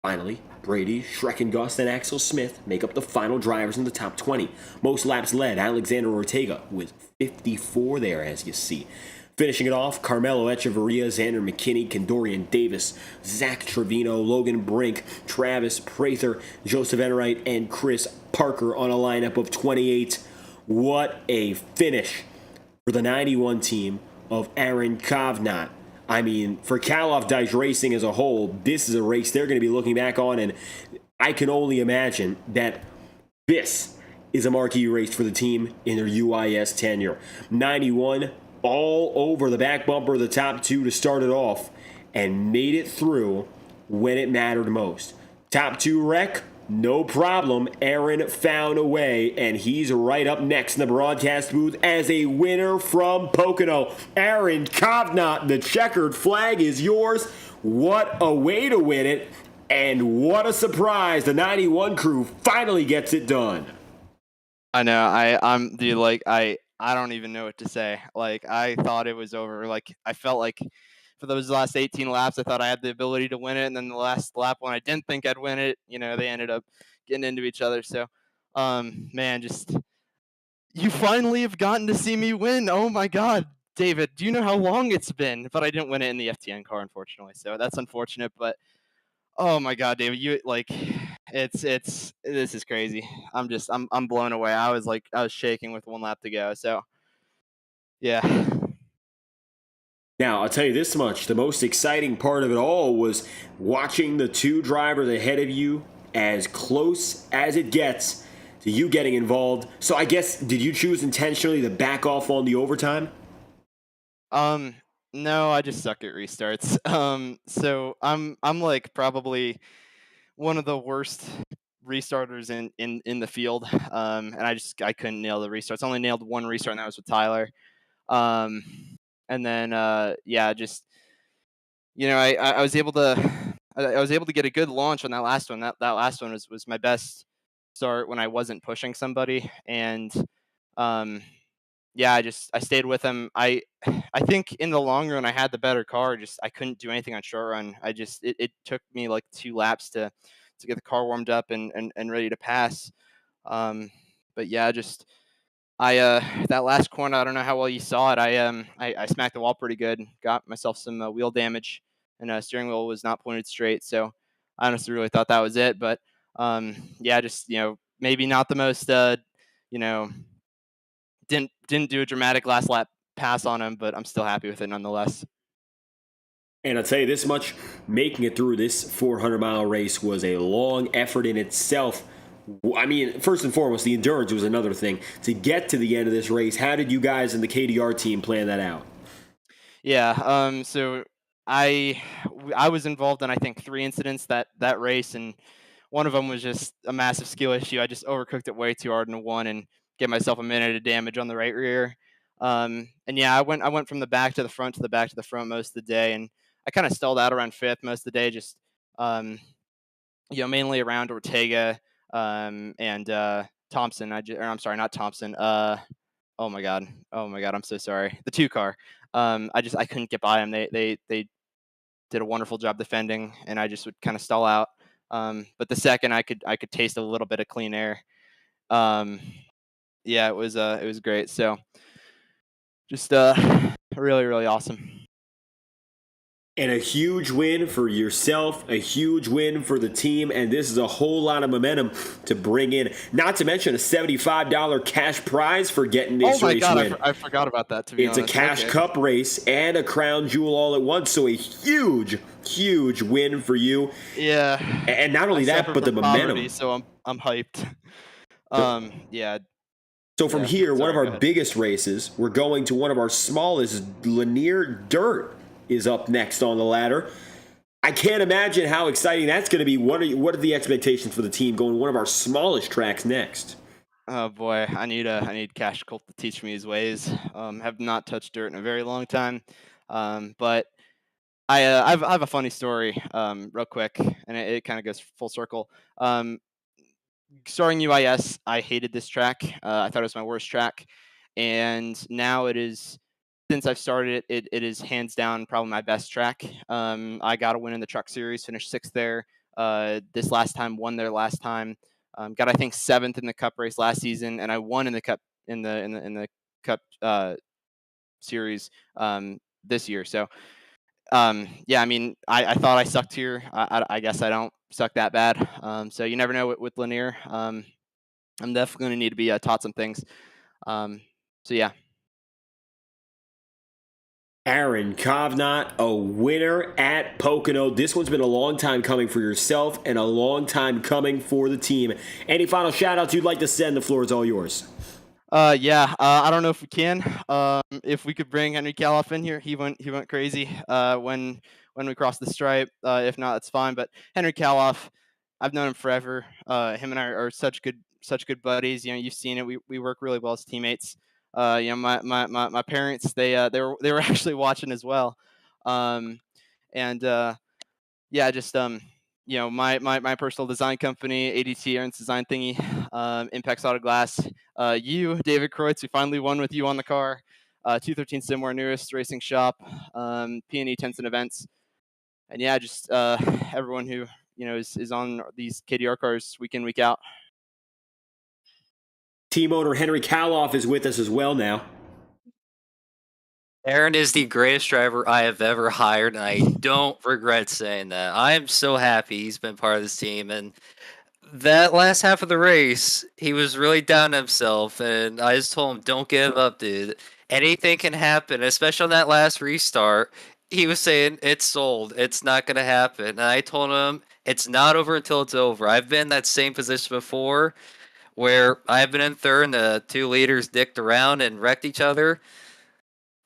finally, Brady, Schreckengost, and Axel Smith make up the final drivers in the top 20. Most laps led, Alexander Ortega with 54 there, as you see. Finishing it off, Carmelo Echeverria, Xander McKinney, Kendorian Davis, Zach Trevino, Logan Brink, Travis Prather, Joseph Enright, and Chris Parker on a lineup of 28. What a finish for the 91 team of Aaron Kovnat. I mean, for Cal Deitch Racing as a whole, this is a race they're going to be looking back on, and I can only imagine that this is a marquee race for the team in their UIS tenure. 91 all over the back bumper of the top 2 to start it off and made it through when it mattered most. Top 2 wreck, No problem. Aaron found a way, and he's right up next in the broadcast booth as a winner from Pocono. Aaron Kovnat, the checkered flag is yours. What a way to win it, and what a surprise. The 91 crew finally gets it done. I know. I don't even know what to say. Like, I thought it was over. Like, I felt like for those last 18 laps, I thought I had the ability to win it. And then the last lap when I didn't think I'd win it, they ended up getting into each other. So, man, just you finally have gotten to see me win. Oh my God, David, do you know how long it's been? But I didn't win it in the FTN car, unfortunately. So that's unfortunate. But oh my God, David, this is crazy. I'm blown away. I was shaking with 1 lap to go. So yeah. Now, I'll tell you this much. The most exciting part of it all was watching the 2 drivers ahead of you as close as it gets to you getting involved. So I guess, did you choose intentionally to back off on the overtime? No, I just suck at restarts. So I'm like probably one of the worst restarters in the field. And I couldn't nail the restarts. I only nailed 1 restart, and that was with Tyler. And then just I was able to get a good launch on that last one. That last one was my best start when I wasn't pushing somebody, and I stayed with him. I think in the long run I had the better car. Just I couldn't do anything on short run. It took me like 2 laps to get the car warmed up and ready to pass. But yeah, just that last corner, I don't know how well you saw it. I smacked the wall pretty good, got myself some wheel damage, and steering wheel was not pointed straight. So I honestly really thought that was it. But maybe not the most didn't do a dramatic last lap pass on him, but I'm still happy with it nonetheless. And I'll tell you this much, making it through this 400-mile race was a long effort in itself. I mean, first and foremost, the endurance was another thing. To get to the end of this race, how did you guys and the KDR team plan that out? Yeah, so I was involved in, I think, 3 incidents that race, and one of them was just a massive skill issue. I just overcooked it way too hard in 1 and get myself a minute of damage on the right rear. And yeah, I went from the back to the front to the back to the front most of the day, and I kind of stalled out around 5th most of the day, just mainly around Ortega and Thompson. I'm sorry, not Thompson. Oh my God, I'm so sorry. The 2 car. I couldn't get by them. They did a wonderful job defending, and I just would kind of stall out. But the second I could taste a little bit of clean air. It was great. So just really, really awesome. And a huge win for yourself, a huge win for the team, and this is a whole lot of momentum to bring in. Not to mention a $75 cash prize for getting this race win. Oh my God, I forgot about that, to be honest. It's a cash cup race and a crown jewel all at once, so a huge, huge win for you. Yeah. And not only that, but the momentum. Poverty, so I'm hyped. Yeah. So from here, one of our biggest races, we're going to one of our smallest. Lanier Dirt is up next on the ladder. I can't imagine how exciting that's going to be. What are the expectations for the team going to one of our smallest tracks next? Oh boy, I need Cash Colt to teach me his ways. Have not touched dirt in a very long time, but I have a funny story, real quick, and it kind of goes full circle. Starting UIS, I hated this track. I thought it was my worst track, and now it is. Since I've started it is hands down probably my best track. I got a win in the Truck Series, finished 6th there. This last time, won there last time. Got I think 7th in the Cup race last season, and I won in the Cup in the Cup Series this year. So I mean, I thought I sucked here. I guess I don't suck that bad. So you never know with Lanier. I'm definitely going to need to be taught some things. So yeah. Aaron Kovnat, a winner at Pocono. This one's been a long time coming for yourself and a long time coming for the team. Any final shout-outs you'd like to send? The floor is all yours. I don't know if we can. If we could bring Henry Caloff in here, he went crazy when we crossed the stripe. If not, that's fine. But Henry Caloff, I've known him forever. Him and I are such good buddies. You know, you've seen it. We work really well as teammates. You know, my parents, they were actually watching as well. And yeah, just you know, my personal design company, ADT Aaron's Design Thingy, Impacts Auto Glass. You, David Kreutz, we finally won with you on the car. 213 Simware, newest racing shop, P&E Tents and Events, and yeah, just everyone who, you know, is on these KDR cars week in, week out. Team owner Henry Kaloff is with us as well now. Aaron is the greatest driver I have ever hired, and I don't regret saying that. I am so happy he's been part of this team. And that last half of the race, he was really down on himself, and I just told him, don't give up, dude. Anything can happen, especially on that last restart. He was saying, it's sold. It's not going to happen. And I told him, it's not over until it's over. I've been in that same position before where I've been in third and the two leaders dicked around and wrecked each other.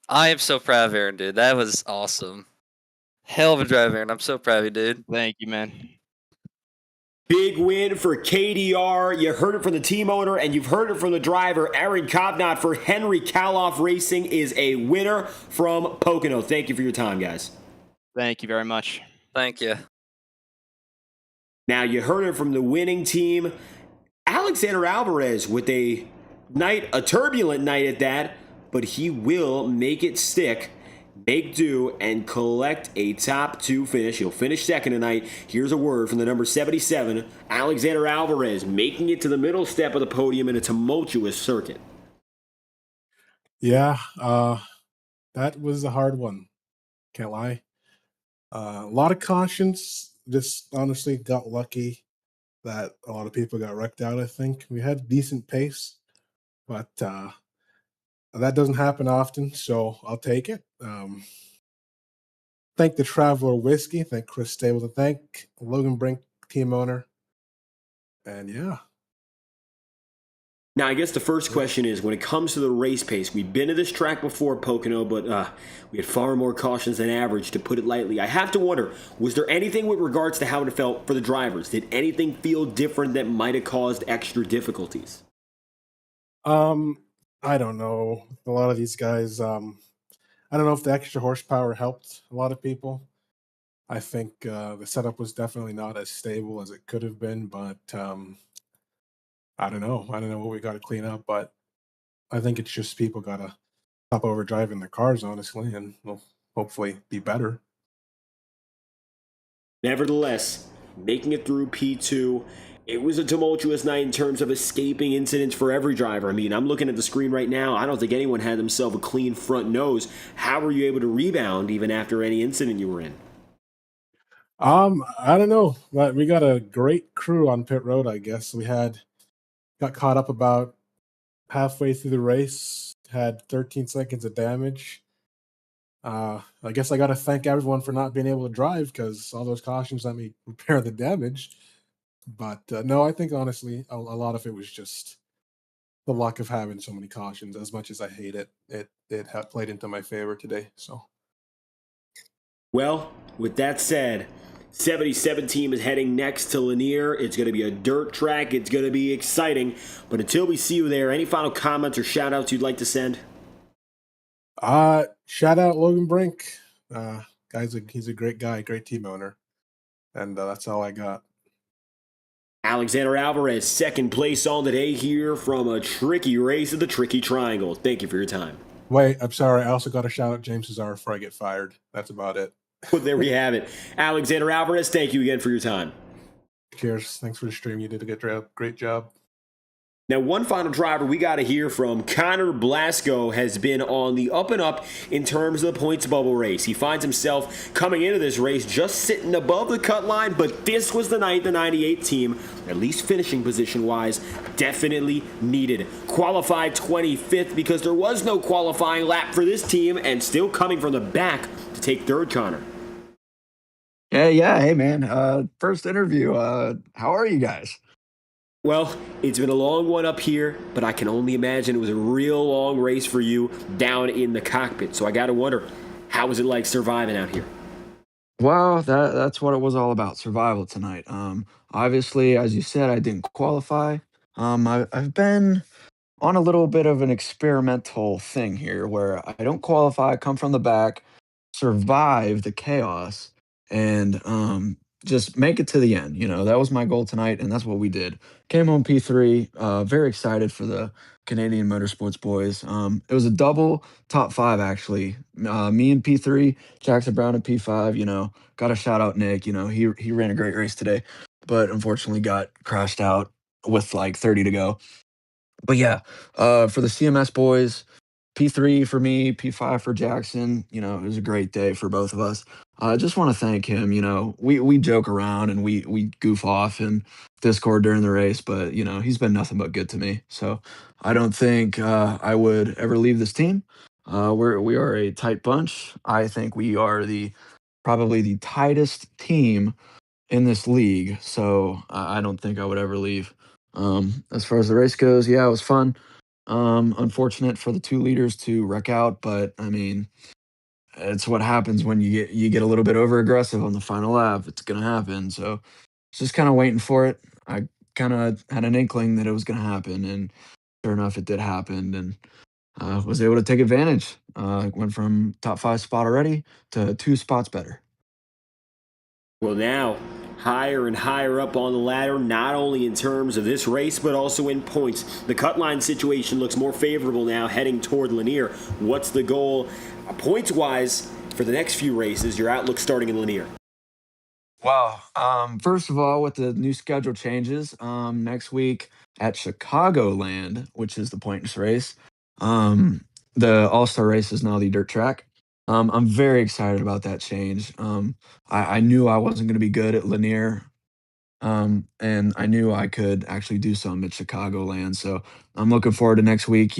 I am so proud of Aaron, dude. That was awesome. Hell of a drive, Aaron. I'm so proud of you, dude. Thank you, man. Big win for KDR. You heard it from the team owner, and you've heard it from the driver. Aaron Kovnat for Henry Kaloff Racing is a winner from Pocono. Thank you for your time, guys. Thank you very much. Thank you. Now, you heard it from the winning team. Alexander Alvarez with a turbulent night at that, but he will make it stick, make do, and collect a top 2 finish. He'll finish second tonight. Here's a word from the number 77, Alexander Alvarez, making it to the middle step of the podium in a tumultuous circuit. Yeah, that was a hard one. Can't lie. A lot of cautions. Just honestly got lucky that a lot of people got wrecked out, I think. We had decent pace, but that doesn't happen often, so I'll take it. Thank the Traveler Whiskey. Thank Chris Stapleton. Thank Logan Brink, team owner. And yeah. Now, I guess the first question is, when it comes to the race pace, we've been to this track before, Pocono, but we had far more cautions than average, to put it lightly. I have to wonder, was there anything with regards to how it felt for the drivers? Did anything feel different that might have caused extra difficulties? I don't know. A lot of these guys, I don't know if the extra horsepower helped a lot of people. I think the setup was definitely not as stable as it could have been, but I don't know. I don't know what we got to clean up, but I think it's just people got to stop overdriving their cars, honestly, and we'll hopefully be better. Nevertheless, making it through P2, it was a tumultuous night in terms of escaping incidents for every driver. I mean, I'm looking at the screen right now. I don't think anyone had themselves a clean front nose. How were you able to rebound even after any incident you were in? I don't know, but we got a great crew on pit road, I guess. We got caught up about halfway through the race, had 13 seconds of damage. I guess I got to thank everyone for not being able to drive, because all those cautions let me repair the damage. But no, I think honestly, a lot of it was just the luck of having so many cautions. As much as I hate it, it played into my favor today. So, well, with that said, 77 team is heading next to Lanier. It's going to be a dirt track. It's going to be exciting. But until we see you there, any final comments or shout-outs you'd like to send? Shout out Logan Brink. He's a great guy, great team owner. And that's all I got. Alexander Alvarez, second place on the day here from a tricky race of the Tricky Triangle. Thank you for your time. Wait, I'm sorry. I also got to shout out James Cesar before I get fired. That's about it. Well, there we have it. Alexander Alvarez, thank you again for your time. Cheers. Thanks for the stream. You did a great job. Now, one final driver we got to hear from, Connor Blasco, has been on the up and up in terms of the points bubble race. He finds himself coming into this race just sitting above the cut line, but this was the night the 98 team, at least finishing position-wise, definitely needed. Qualified 25th because there was no qualifying lap for this team, and still coming from the back to take third, Connor. Yeah. Hey, man. First interview. How are you guys? Well, it's been a long one up here, but I can only imagine it was a real long race for you down in the cockpit. So I got to wonder, how was it like surviving out here? Well, that's what it was all about, survival tonight. Obviously, as you said, I didn't qualify. I've been on a little bit of an experimental thing here where I don't qualify, come from the back, survive the chaos, and just make it to the end. That was my goal tonight, and that's what we did. Came home P3. Very excited for the Canadian Motorsports boys. It was a double top five, actually. Me and P3, Jackson Brown and P5. Got to shout out Nick. He ran a great race today, but unfortunately got crashed out with like 30 to go. But yeah, for the CMS boys, P3 for me, P5 for Jackson. It was a great day for both of us. I just want to thank him. We joke around and we goof off in Discord during the race, but he's been nothing but good to me. So I don't think I would ever leave this team. We are a tight bunch. I think we are probably the tightest team in this league. So I don't think I would ever leave. As far as the race goes, yeah, it was fun. Unfortunate for the two leaders to wreck out, but I mean, it's what happens when you get a little bit over aggressive on the final lap. It's gonna happen. So just kind of waiting for it. I kind of had an inkling that it was gonna happen, and sure enough, it did happen, and was able to take advantage. Went from top 5 spot already to 2 spots better. Well, now higher and higher up on the ladder, not only in terms of this race, but also in points. The cut line situation looks more favorable now heading toward Lanier. What's the goal points-wise for the next few races, your outlook starting in Lanier? Wow. First of all, with the new schedule changes, next week at Chicagoland, which is the points race, the All-Star race is now the dirt track. I'm very excited about that change. I knew I wasn't going to be good at Lanier, and I knew I could actually do something at Chicagoland. So I'm looking forward to next week.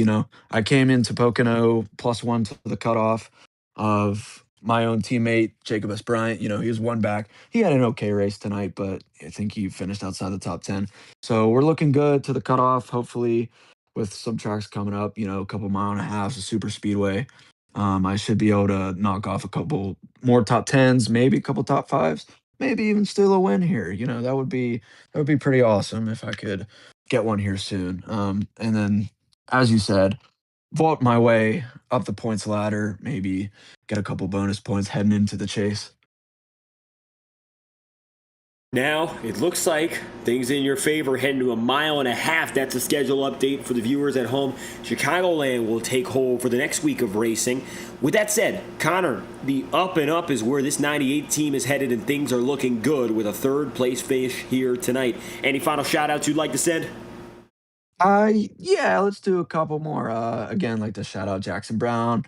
I came into Pocono +1 to the cutoff of my own teammate, Jacob S. Bryant. He was one back. He had an okay race tonight, but I think he finished outside the top 10. So we're looking good to the cutoff, hopefully, with some tracks coming up, a couple mile and a half, a super speedway. I should be able to knock off a couple more top 10s, maybe a couple top 5s, maybe even steal a win here. That would be pretty awesome if I could get one here soon. And then, as you said, vault my way up the points ladder, maybe get a couple bonus points heading into the chase. Now, it looks like things in your favor heading to 1.5 miles. That's a schedule update for the viewers at home. Chicagoland will take hold for the next week of racing. With that said, Connor, the up and up is where this 98 team is headed, and things are looking good with a third place finish here tonight. Any final shout outs you'd like to send? Yeah, let's do a couple more. Again, like to shout out Jackson Brown.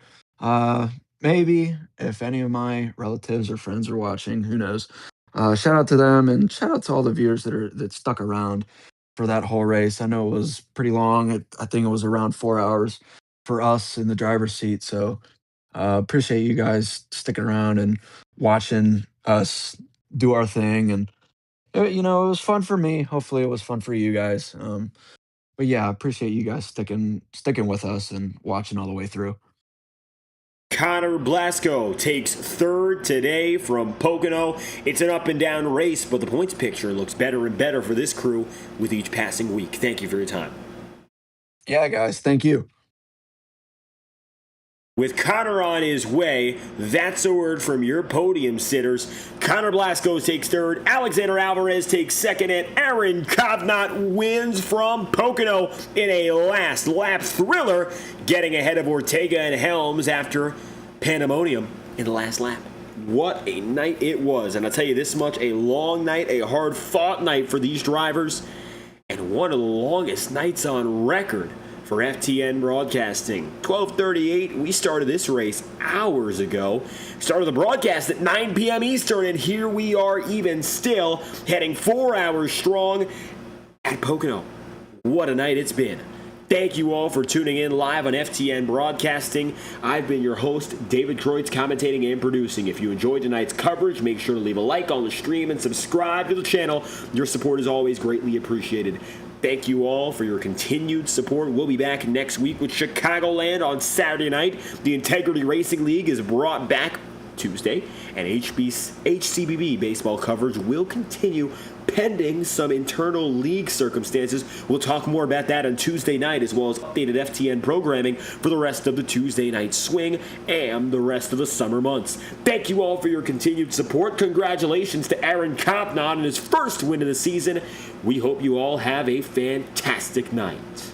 Maybe if any of my relatives or friends are watching, who knows? Shout out to them, and shout out to all the viewers that stuck around for that whole race. I know it was pretty long. I think it was around 4 hours for us in the driver's seat. So appreciate you guys sticking around and watching us do our thing. And it was fun for me. Hopefully, it was fun for you guys. But yeah, I appreciate you guys sticking with us and watching all the way through. Connor Blasco takes third today from Pocono. It's an up and down race, but the points picture looks better and better for this crew with each passing week. Thank you for your time. Yeah, guys, thank you. With Connor on his way, that's a word from your podium sitters. Connor Blasco takes third, Alexander Alvarez takes second, and Aaron Kovnat wins from Pocono in a last lap thriller, getting ahead of Ortega and Helms after pandemonium in the last lap. What a night it was, and I'll tell you this much, a long night, a hard-fought night for these drivers, and one of the longest nights on record for FTN Broadcasting. 12:38, we started this race hours ago. Started the broadcast at 9 p.m. Eastern, and here we are even still, heading 4 hours strong at Pocono. What a night it's been. Thank you all for tuning in live on FTN Broadcasting. I've been your host, David Kreutz, commentating and producing. If you enjoyed tonight's coverage, make sure to leave a like on the stream and subscribe to the channel. Your support is always greatly appreciated. Thank you all for your continued support. We'll be back next week with Chicagoland on Saturday night. The Integrity Racing League is brought back Tuesday, and HCBB baseball coverage will continue pending some internal league circumstances. We'll talk more about that on Tuesday night, as well as updated FTN programming for the rest of the Tuesday night swing and the rest of the summer months. Thank you all for your continued support. Congratulations to Aaron Copnon on his first win of the season. We hope you all have a fantastic night.